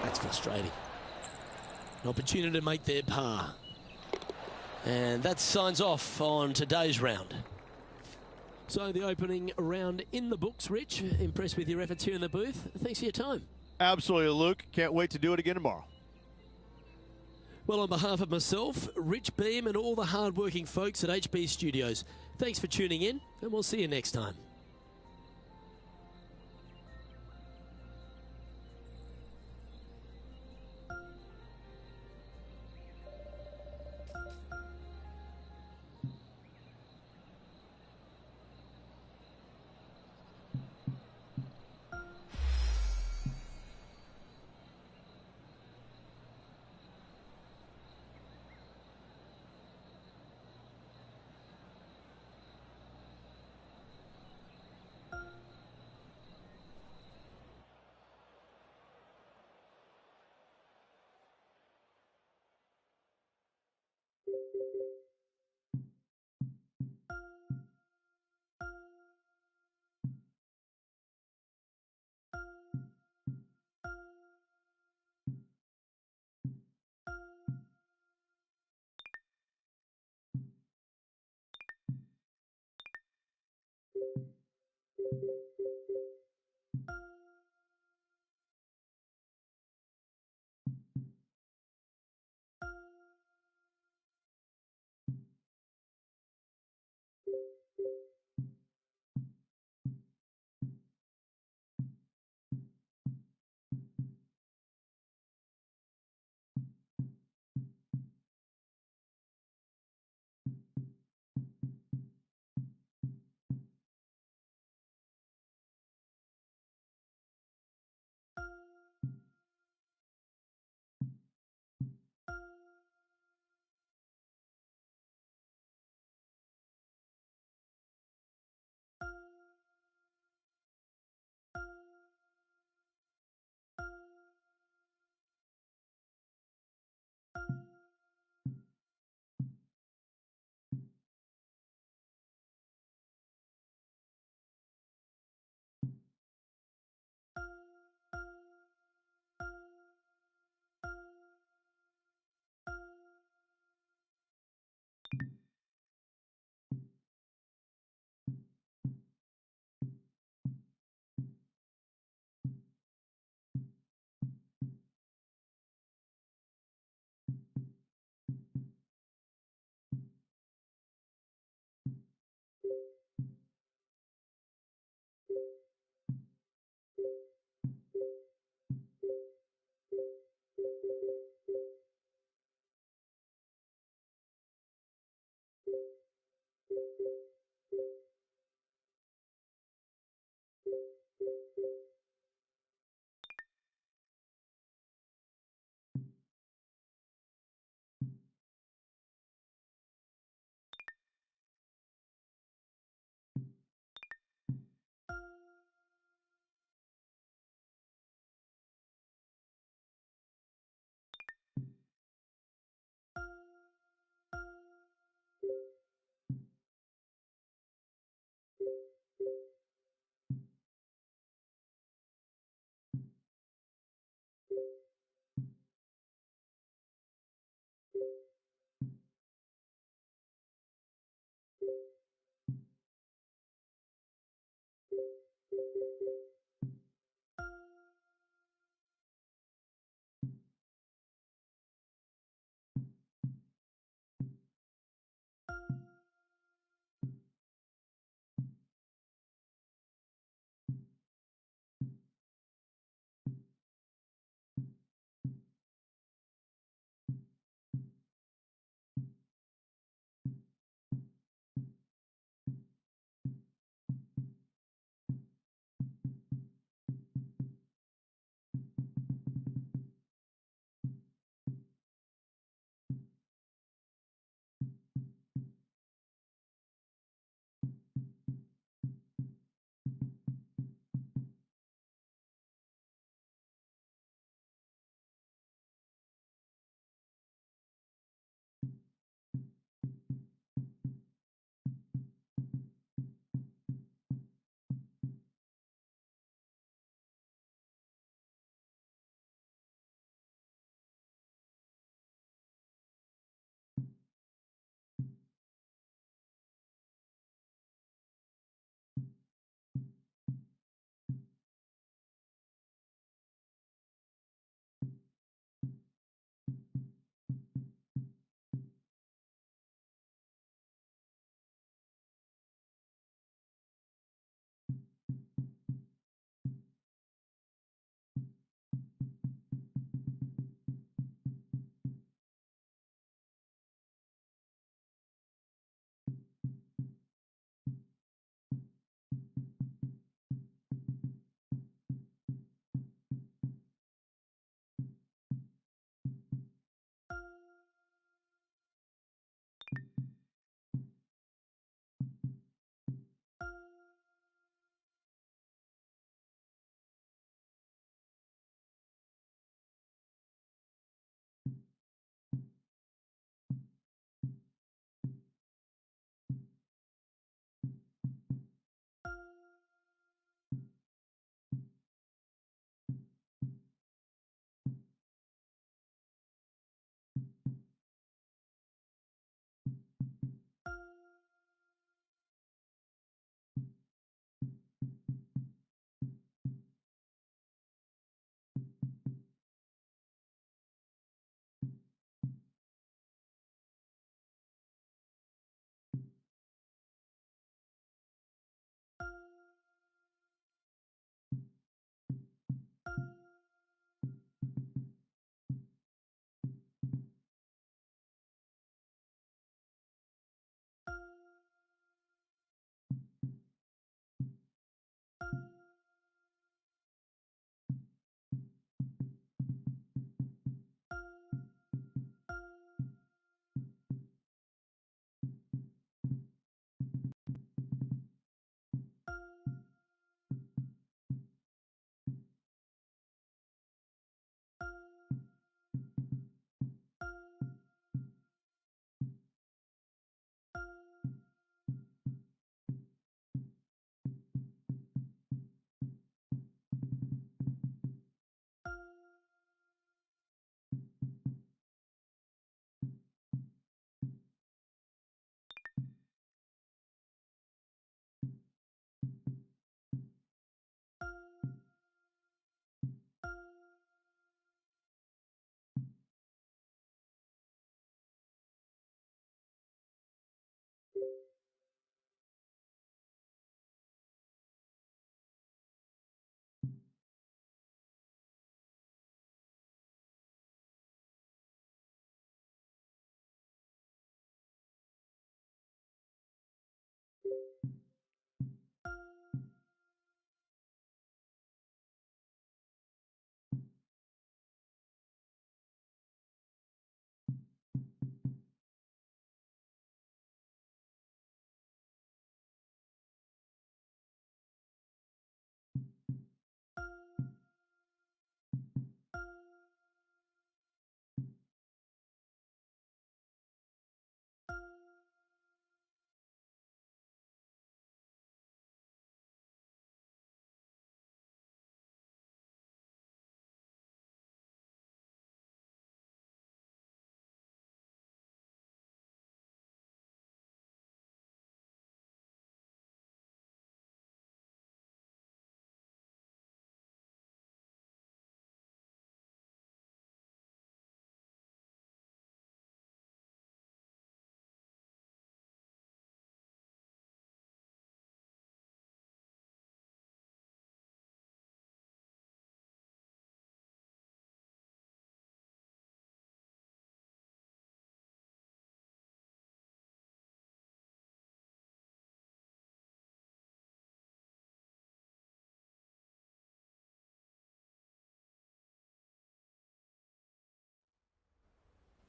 That's frustrating. An opportunity to make their par. And that signs off on today's round. So the opening round in the books, Rich. Impressed with your efforts here in the booth. Thanks for your time. Absolutely, Luke. Can't wait to do it again tomorrow. Well, on behalf of myself, Rich Beam, and all the hard-working folks at HB Studios, thanks for tuning in, and we'll see you next time.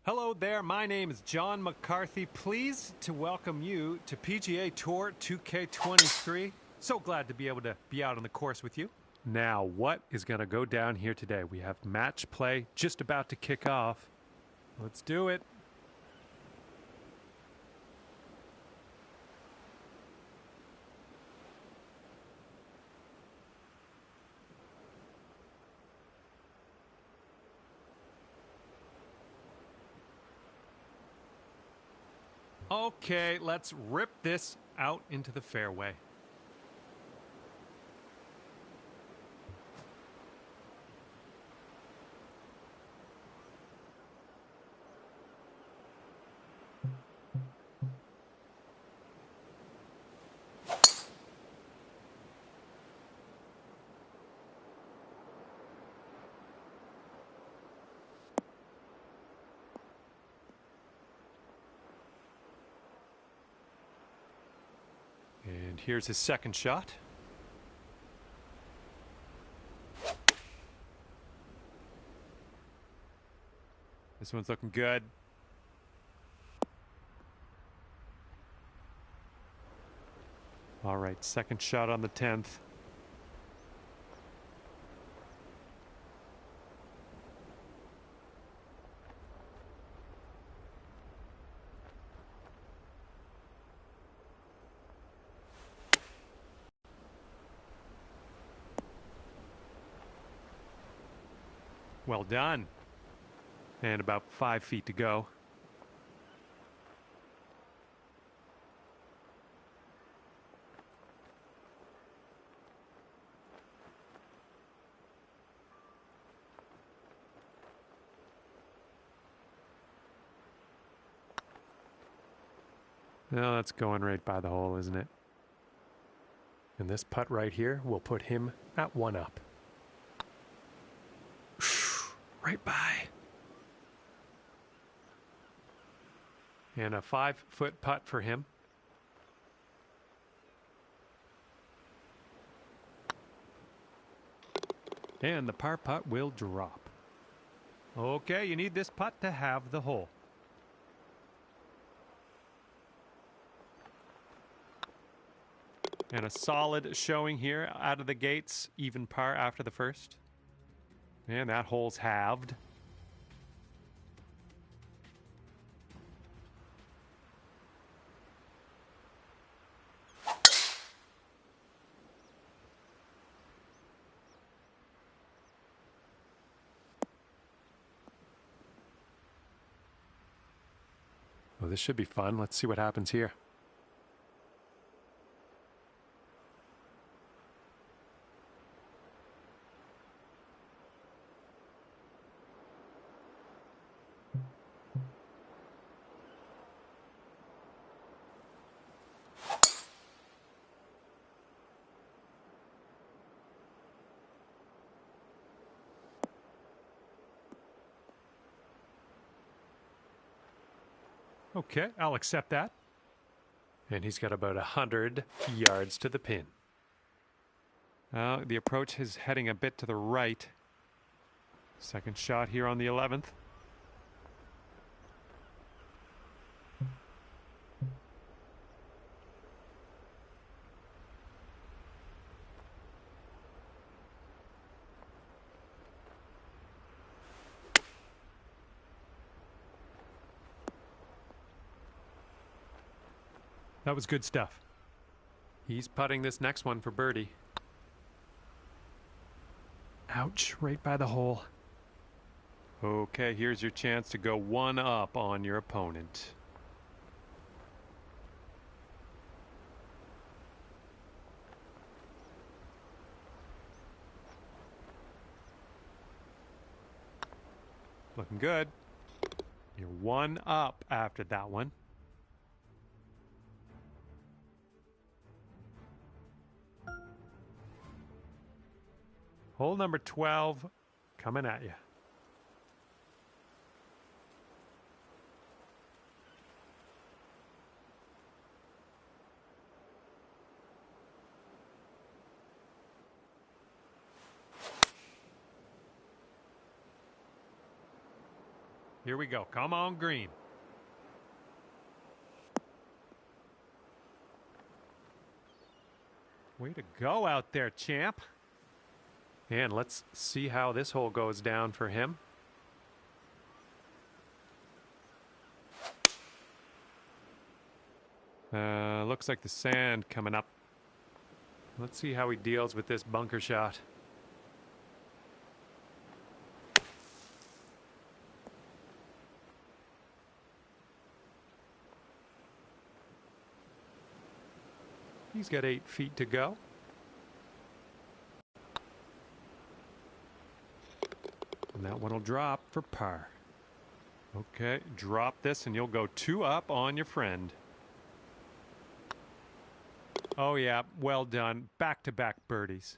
Hello there, my name is John McCarthy. Pleased to welcome you to PGA Tour 2K23. So glad to be able to be out on the course with you. Now, what is going to go down here today? We have match play just about to kick off. Let's do it. Okay, let's rip this out into the fairway. And here's his second shot. This one's looking good. All right, second shot on the 10th. Well done. And about 5 feet to go. Well, that's going right by the hole, isn't it? And this putt right here will put him at 1 up. Right by. And a 5-foot putt for him. And the par putt will drop. Okay, you need this putt to have the hole. And a solid showing here out of the gates, even par after the first. And that hole's halved. Well, this should be fun. Let's see what happens here. Okay, I'll accept that. And he's got about 100 yards to the pin. The approach is heading a bit to the right. Second shot here on the 11th. That was good stuff. He's putting this next one for birdie. Ouch, right by the hole. Okay, here's your chance to go 1 up on your opponent. Looking good. You're 1 up after that one. Hole number 12 coming at you. Here we go. Come on, green. Way to go out there, champ. And let's see how this hole goes down for him. Looks like the sand coming up. Let's see how he deals with this bunker shot. He's got 8 feet to go. And that one will drop for par. Okay, drop this and you'll go 2 up on your friend. Oh yeah, well done. Back-to-back birdies.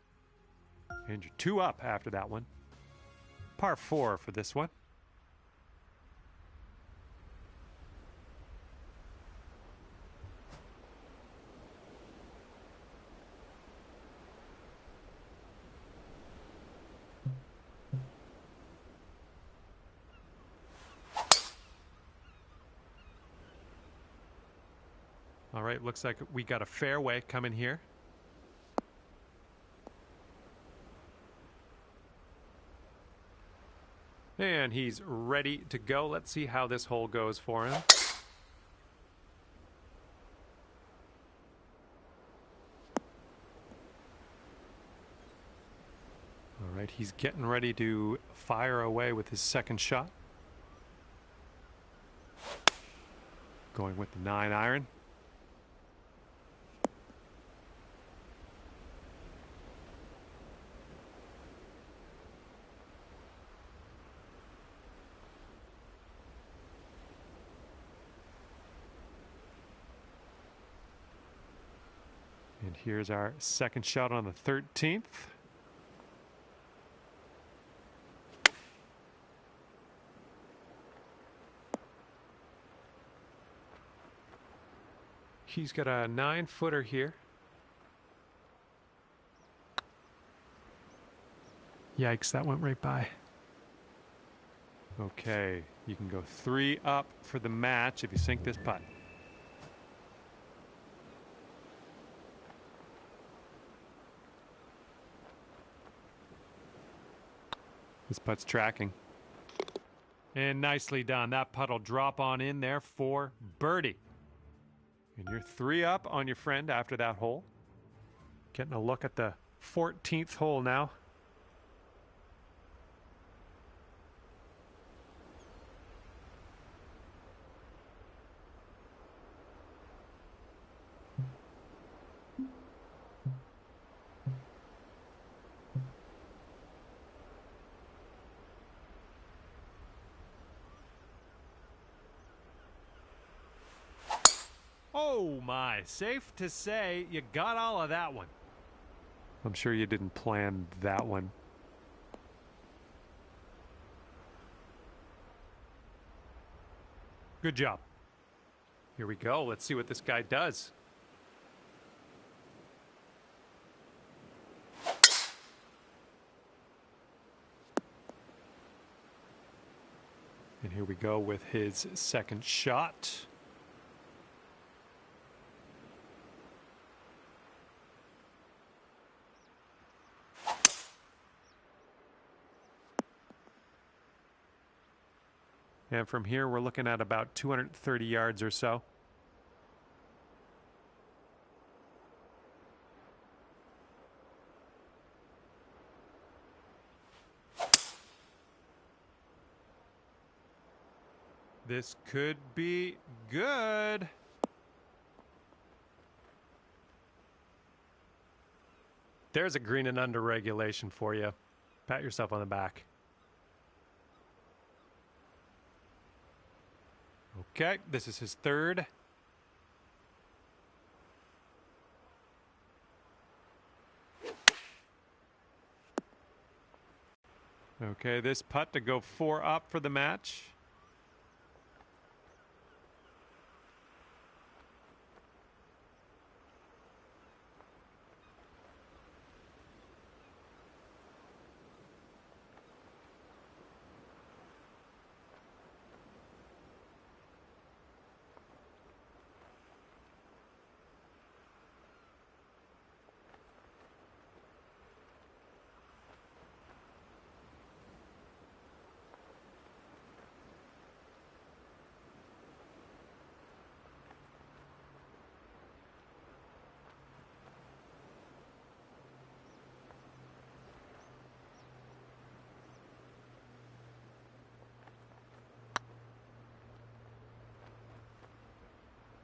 And you're 2 up after that one. Par 4 for this one. All right, looks like we got a fairway coming here. And he's ready to go. Let's see how this hole goes for him. All right, he's getting ready to fire away with his second shot. Going with the 9-iron. And here's our second shot on the 13th. He's got a 9-footer here. Yikes, that went right by. Okay, you can go 3 up for the match if you sink this putt. This putt's tracking. And nicely done. That putt will drop on in there for birdie. And you're 3 up on your friend after that hole. Getting a look at the 14th hole now. Oh my, safe to say you got all of that one. I'm sure you didn't plan that one. Good job. Here we go. Let's see what this guy does. And here we go with his second shot. And from here, we're looking at about 230 yards or so. This could be good. There's a green and under regulation for you. Pat yourself on the back. Okay, this is his third. Okay, this putt to go 4 up for the match.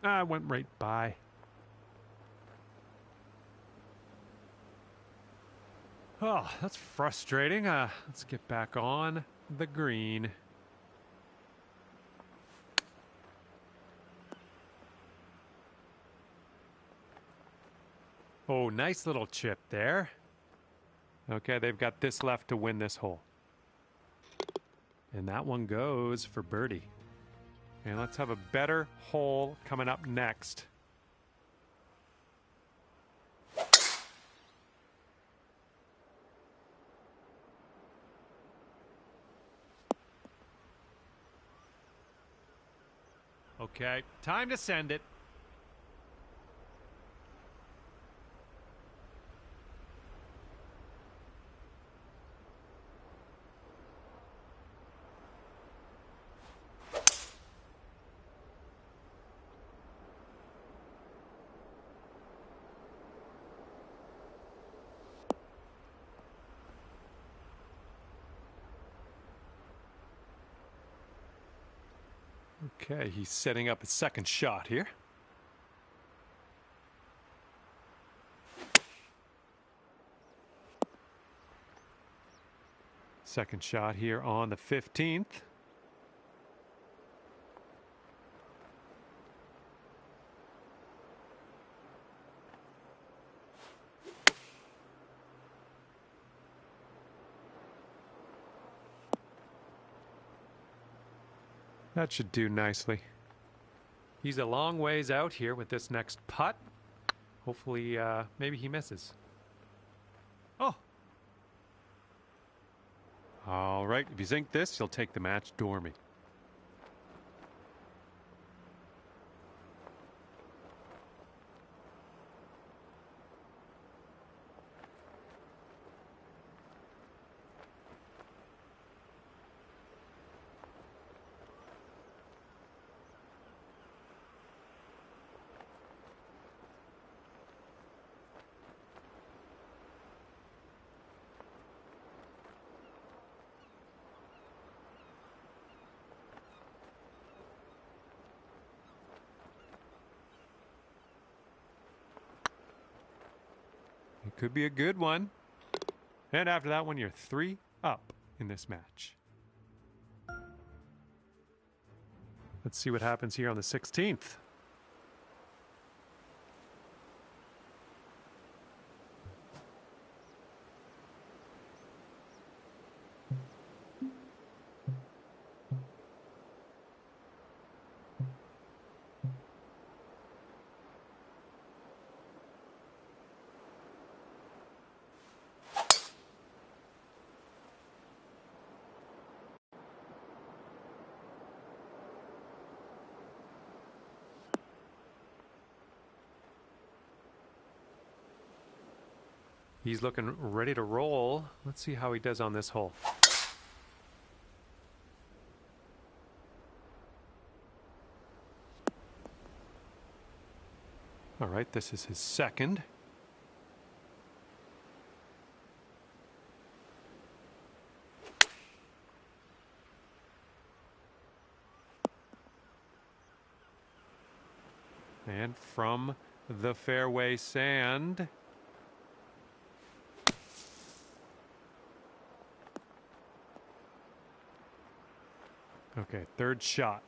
I went right by. Oh, that's frustrating. Let's get back on the green. Oh, nice little chip there. Okay, they've got this left to win this hole. And that one goes for birdie. And let's have a better hole coming up next. Okay, time to send it. Okay, he's setting up his second shot here. Second shot here on the 15th. That should do nicely. He's a long ways out here with this next putt. Hopefully, maybe he misses. Oh! All right, if you sink this, you'll take the match dormy. It could be a good one. And after that one, you're 3 up in this match. Let's see what happens here on the 16th. He's looking ready to roll. Let's see how he does on this hole. All right, this is his second. And from the fairway sand. Okay, third shot.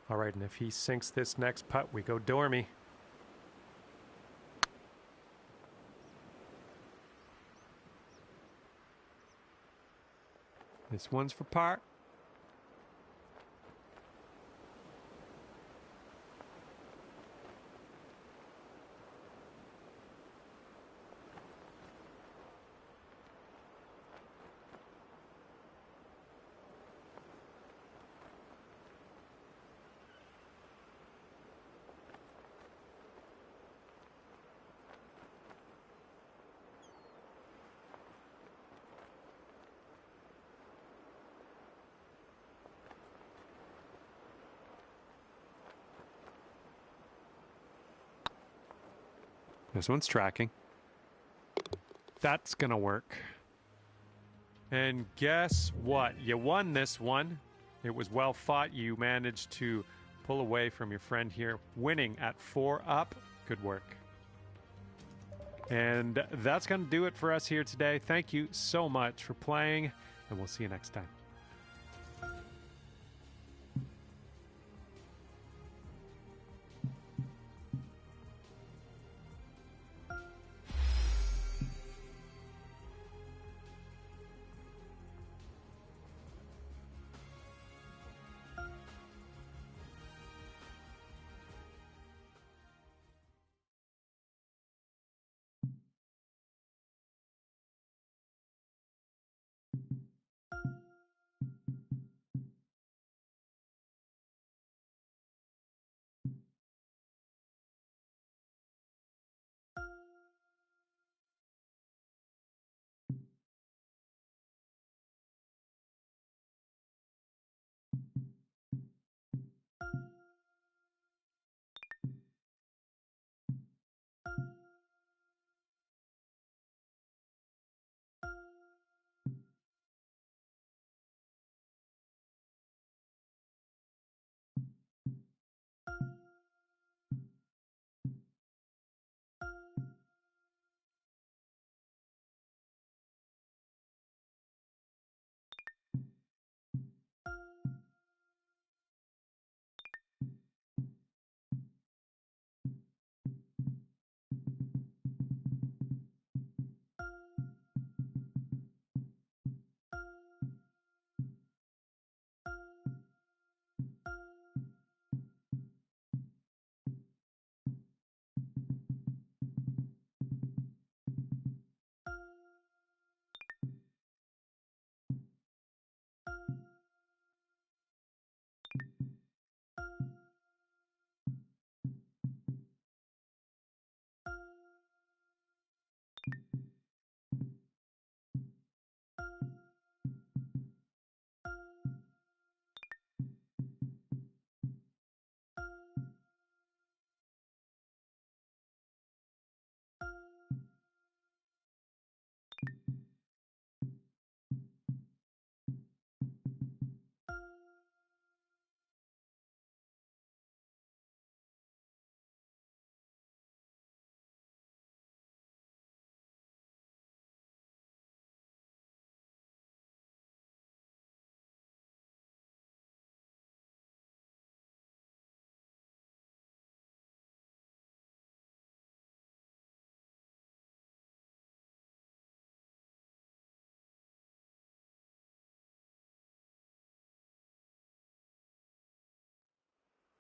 All right, and if he sinks this next putt, we go dormy. This one's for par. This one's tracking. That's going to work. And guess what? You won this one. It was well fought. You managed to pull away from your friend here, winning at 4 up. Good work. And that's going to do it for us here today. Thank you so much for playing, and we'll see you next time.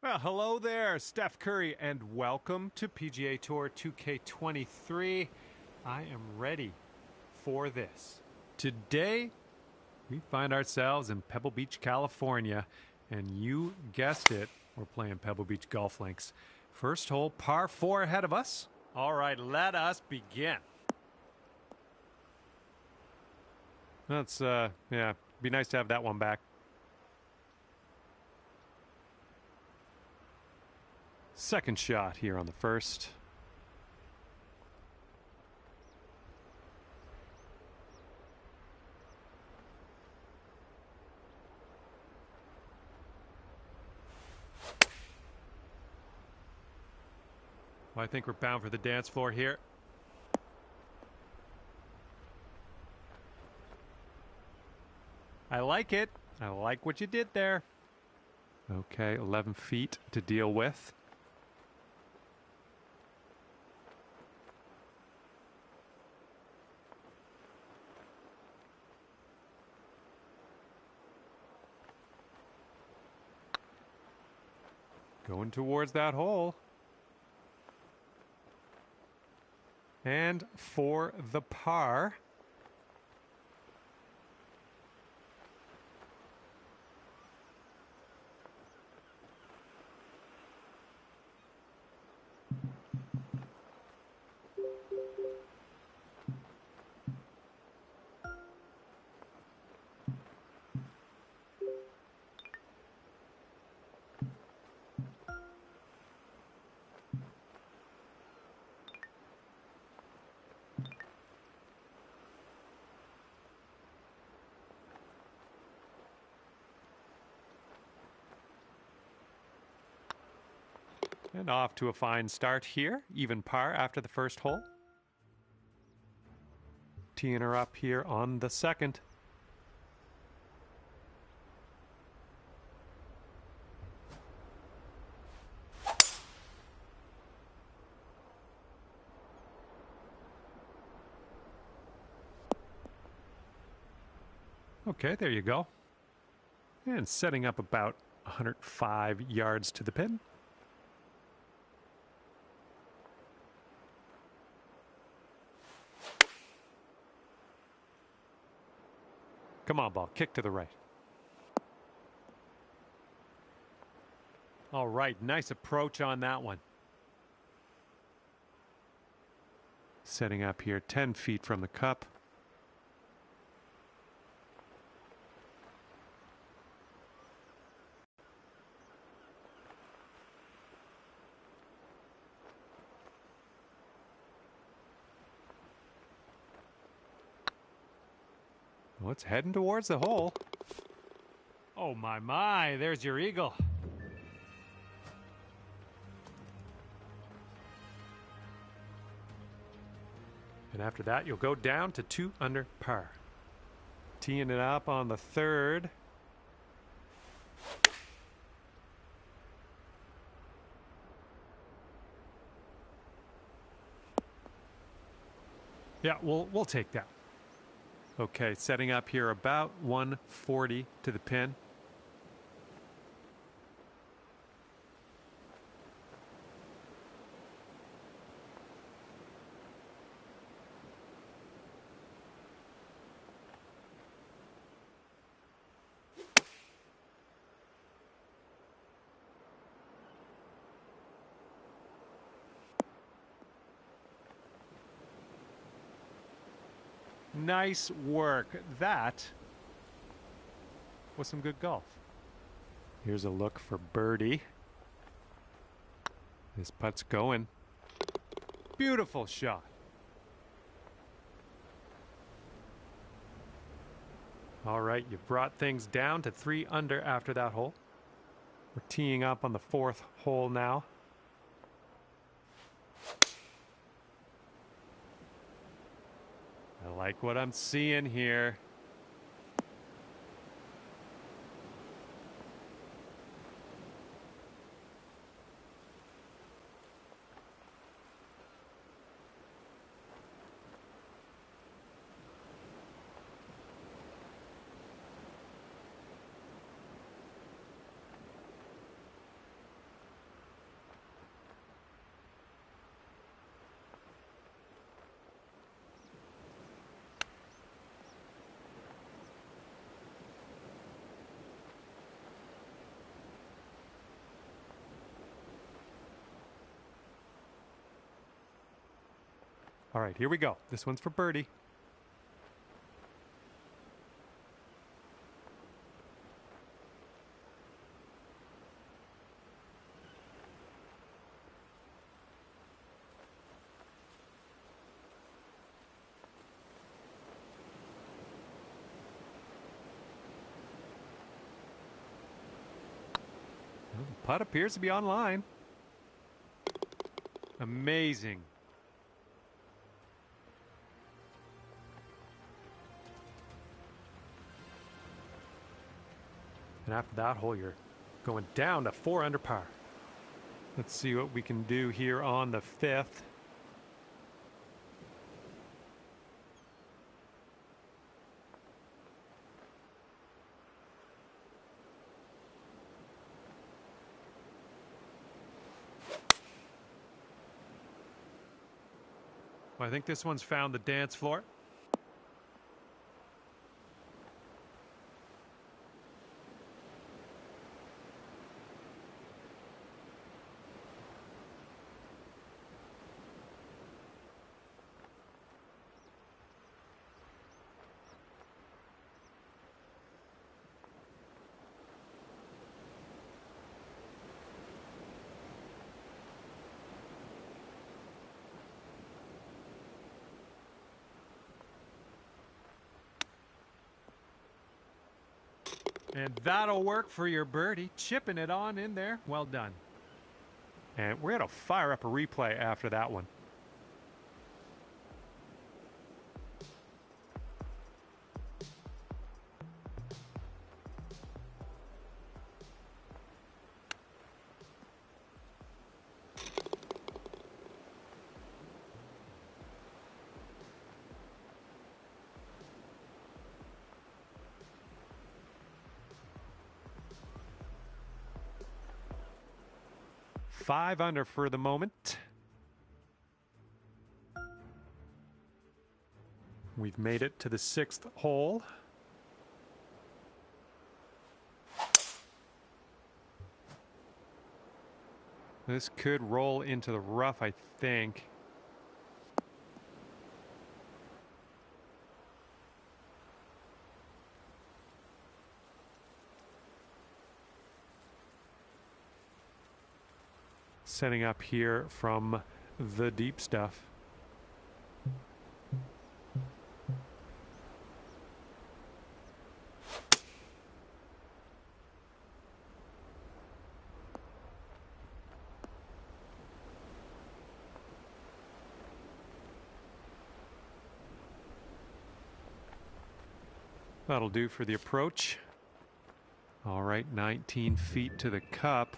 Well, hello there, Steph Curry, and welcome to PGA Tour 2K23. I am ready for this. Today, we find ourselves in Pebble Beach, California, and you guessed it, we're playing Pebble Beach Golf Links. First hole, par 4 ahead of us. All right, let us begin. That's, yeah, be nice to have that one back. Second shot here on the first. Well, I think we're bound for the dance floor here. I like it. I like what you did there. Okay, 11 feet to deal with. Going towards that hole. And for the par. And off to a fine start here. Even par after the first hole. Teeing her up here on the second. Okay, there you go. And setting up about 105 yards to the pin. Come on, ball. Kick to the right. All right, nice approach on that one. Setting up here 10 feet from the cup. Well, it's heading towards the hole. Oh, my, there's your eagle. And after that, you'll go down to 2 under par. Teeing it up on the third. Yeah, we'll take that. Okay, setting up here about 140 to the pin. Nice work. That was some good golf. Here's a look for birdie. This putt's going. Beautiful shot. All right, you brought things down to 3 under after that hole. We're teeing up on the 4th hole now. I like what I'm seeing here. All right, here we go. This one's for birdie. Well, the putt appears to be online. Amazing. And after that hole, you're going down to 4 under par. Let's see what we can do here on the 5th. Well, I think this one's found the dance floor. And that'll work for your birdie. Chipping it on in there. Well done. And we're going to fire up a replay after that one. Five under for the moment. We've made it to the 6th hole. This could roll into the rough, I think. Setting up here from the deep stuff. That'll do for the approach. All right, 19 feet to the cup.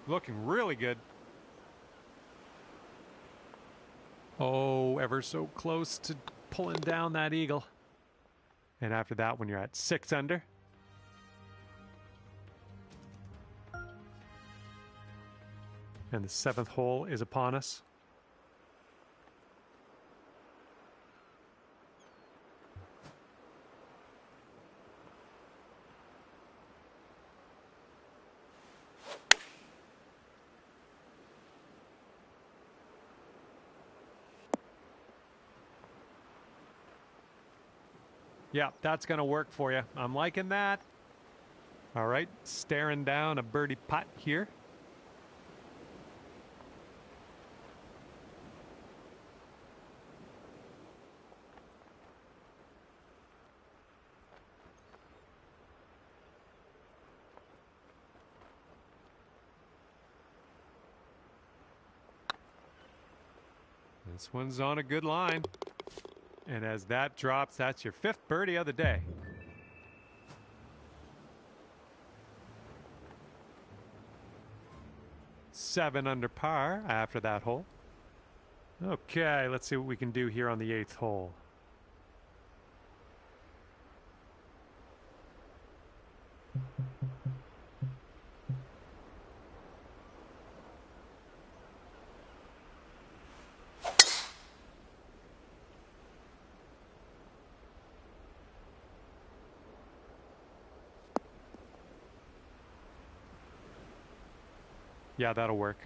Looking really good. Oh, ever so close to pulling down that eagle. And after that, when you're at 6 under. And the 7th hole is upon us. Yeah, that's going to work for you. I'm liking that. All right, staring down a birdie putt here. This one's on a good line. And as that drops, that's your 5th birdie of the day. Seven under par after that hole. Okay, let's see what we can do here on the 8th hole. Yeah, that'll work.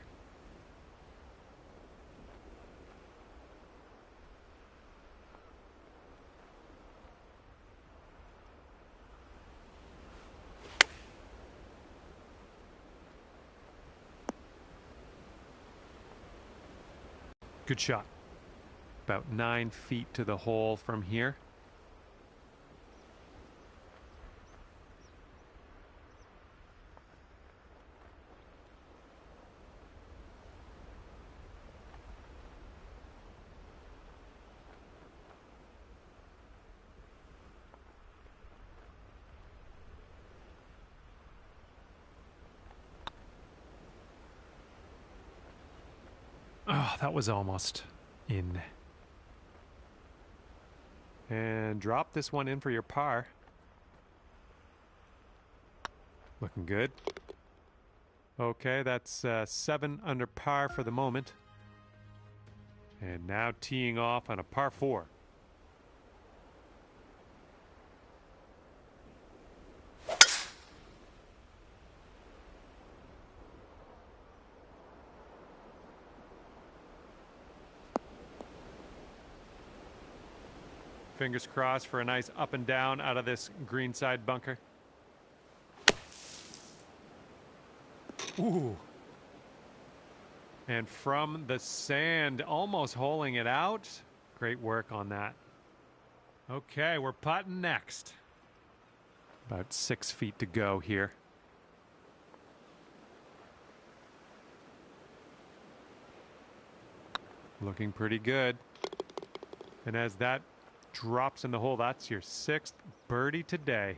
Good shot. About 9 feet to the hole from here. Oh, that was almost in. And drop this one in for your par. Looking good. Okay, that's 7 under par for the moment. And now teeing off on a par 4. Fingers crossed for a nice up and down out of this green side bunker. Ooh. And from the sand, almost holing it out. Great work on that. Okay, we're putting next. About 6 feet to go here. Looking pretty good. And as that drops in the hole, that's your 6th birdie today.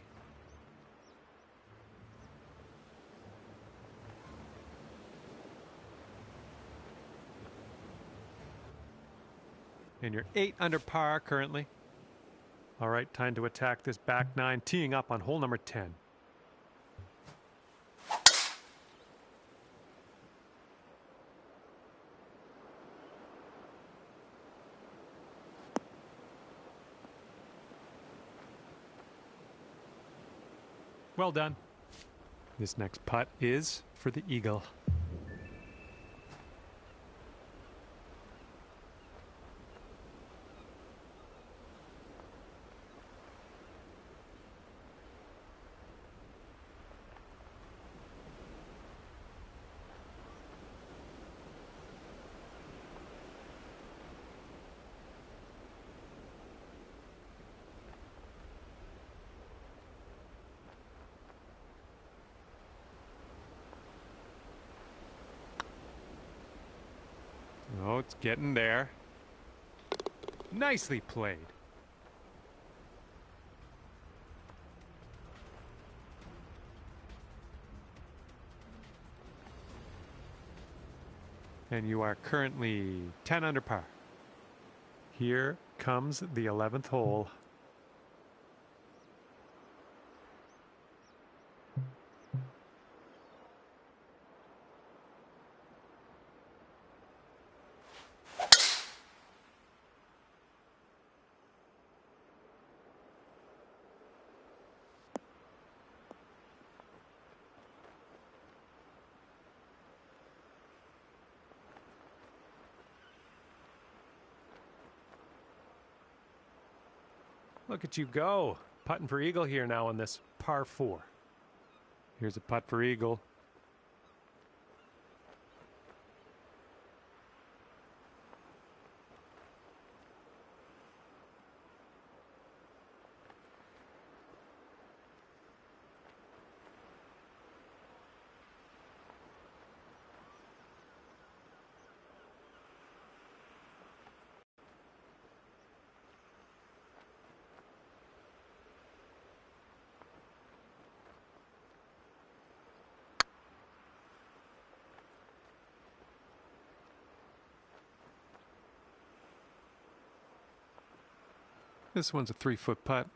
And you're 8 under par currently. All right, time to attack this back 9, teeing up on hole number 10. Well done. This next putt is for the eagle. Oh, it's getting there. Nicely played. And you are currently 10 under par. Here comes the 11th hole. Look at you go. Putting for eagle here now on this par 4. Here's a putt for eagle. This one's a 3-foot putt.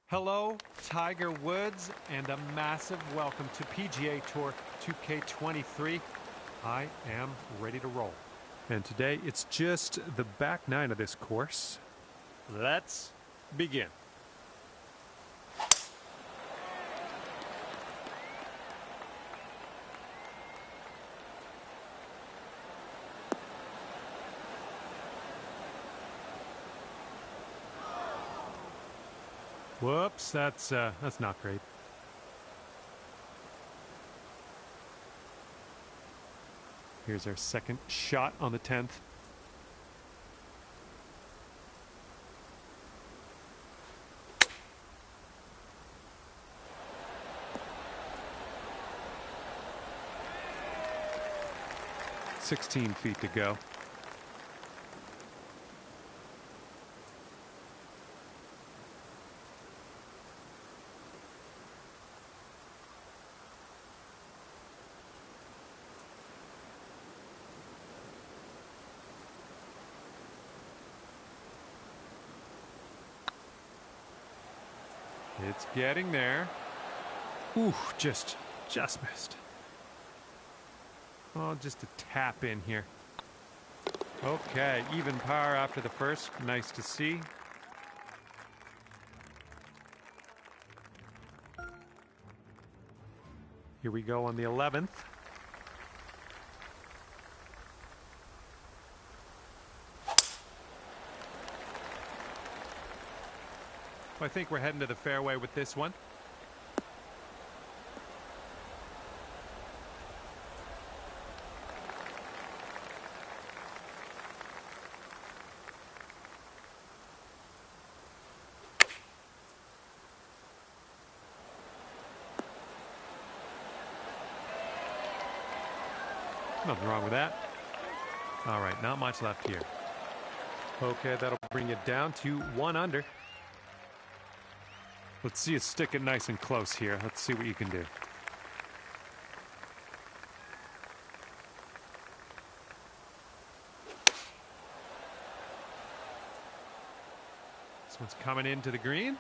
Hello, Tiger Woods, and a massive welcome to PGA Tour 2K23. I am ready to roll. And today it's just the back nine of this course. Let's begin. Whoops, that's not great. Here's our second shot on the 10th. "16 feet to go." It's getting there. Ooh, just missed. Oh, just a tap in here. Okay, even par after the first. Nice to see. Here we go on the 11th. I think we're heading to the fairway with this one. Nothing wrong with that. All right, not much left here. Okay, that'll bring it down to 1 under. Let's see you stick it nice and close here. Let's see what you can do. This one's coming into the green.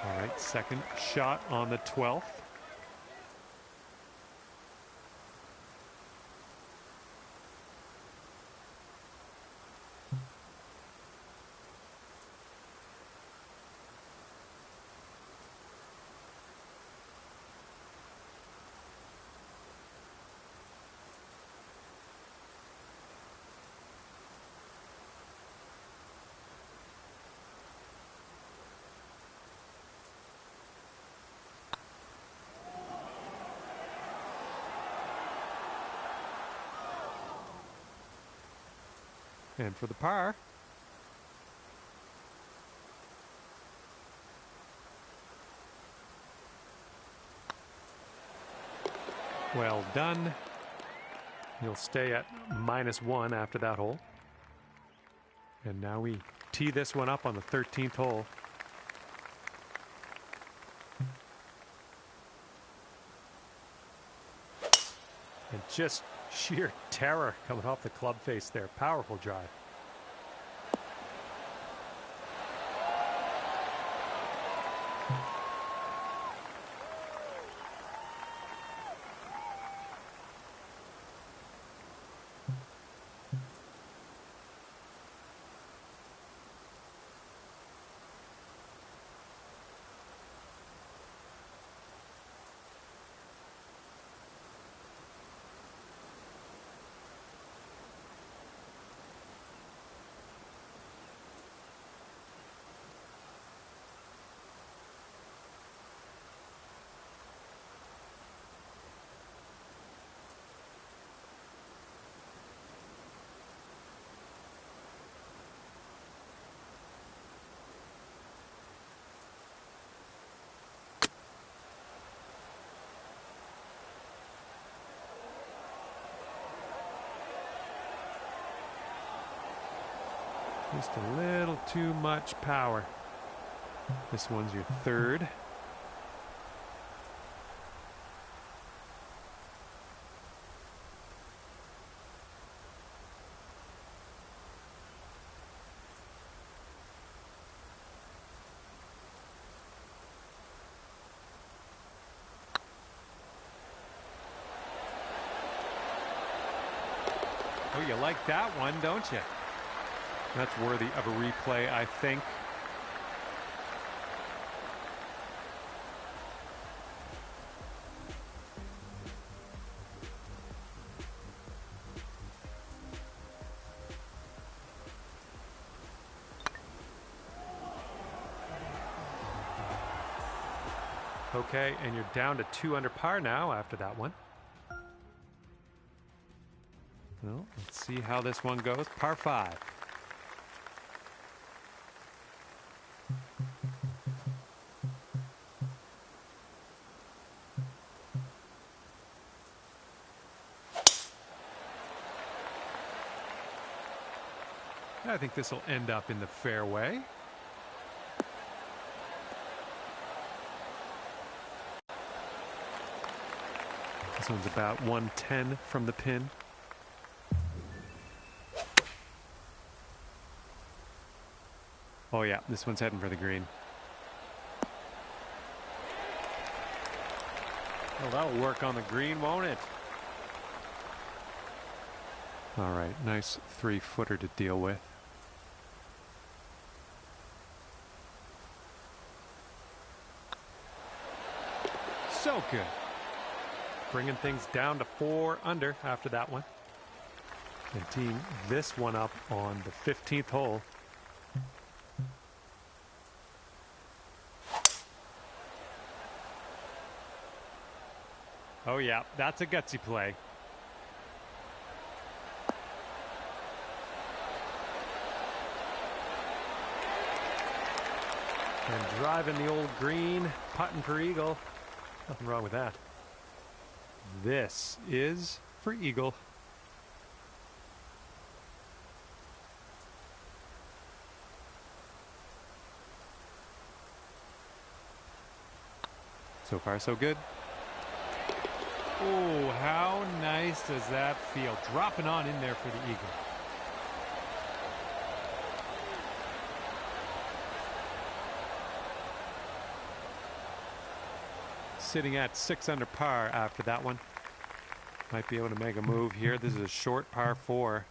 All right, second shot on the 12th. And for the par. Well done. He'll stay at -1 after that hole. And now we tee this one up on the 13th hole. And just sheer terror coming off the club face there. Powerful drive. Just a little too much power. This one's your third. Oh, you like that one, don't you? That's worthy of a replay, I think. Okay, and you're down to 2 under par now after that one. Well, let's see how this one goes. Par 5. I think this will end up in the fairway. This one's about 110 from the pin. Oh yeah, this one's heading for the green. Well, that'll work on the green, won't it? All right, nice 3-footer to deal with. So good. Bringing things down to 4 under after that one. And teeing this one up on the 15th hole. Oh yeah, that's a gutsy play. And driving the old green, putting for eagle. Nothing wrong with that. This is for eagle. So far, so good. Oh, how nice does that feel? Dropping on in there for the eagle. Sitting at 6 under par after that one. Might be able to make a move here. This is a short par 4.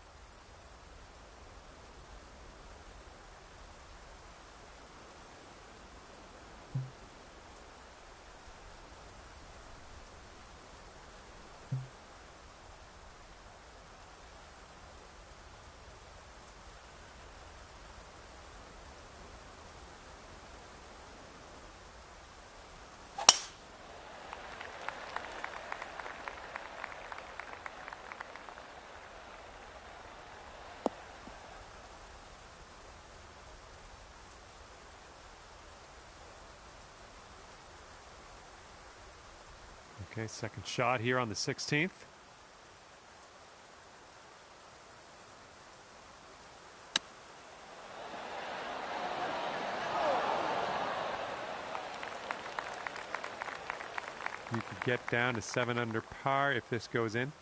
Okay, second shot here on the 16th. You could get down to 7 under par if this goes in.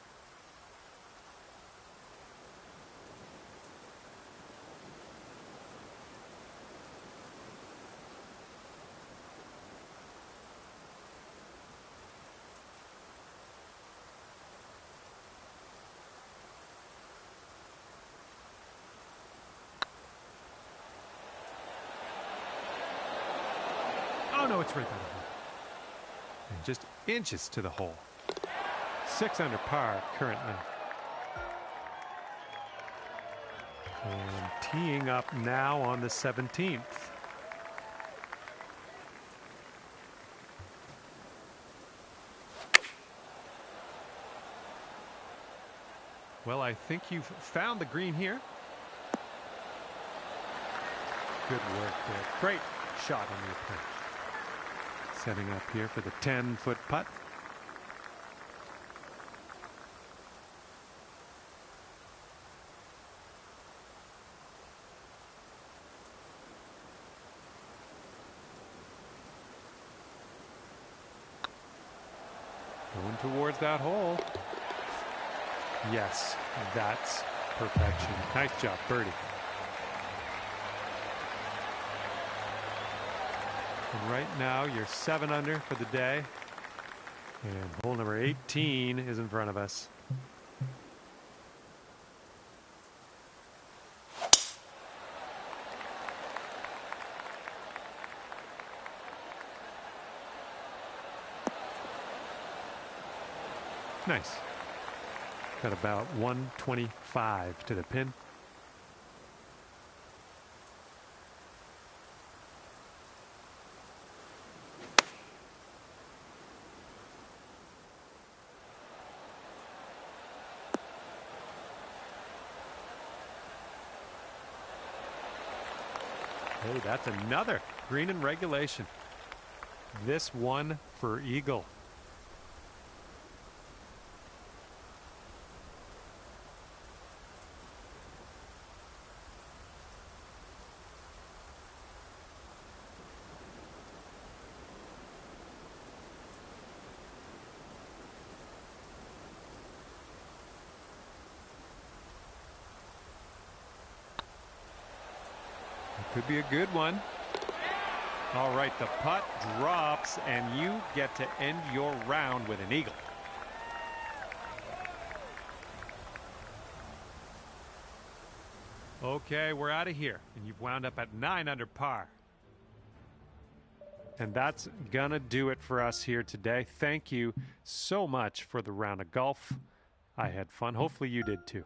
Oh no, it's right by the hole. And just inches to the hole. 6 under par currently. And teeing up now on the 17th. Well, I think you've found the green here. Good work there. Great shot on the approach. Setting up here for the 10-foot putt. Going towards that hole. Yes, that's perfection. Nice job, birdie. And right now, you're 7 under for the day. And hole number 18 is in front of us. Nice. Got about 125 to the pin. Hey, that's another green in regulation. This one for eagle. Could be a good one. All right, the putt drops, and you get to end your round with an eagle. Okay, we're out of here, and you've wound up at 9 under par. And that's gonna do it for us here today. Thank you so much for the round of golf. I had fun. Hopefully you did too.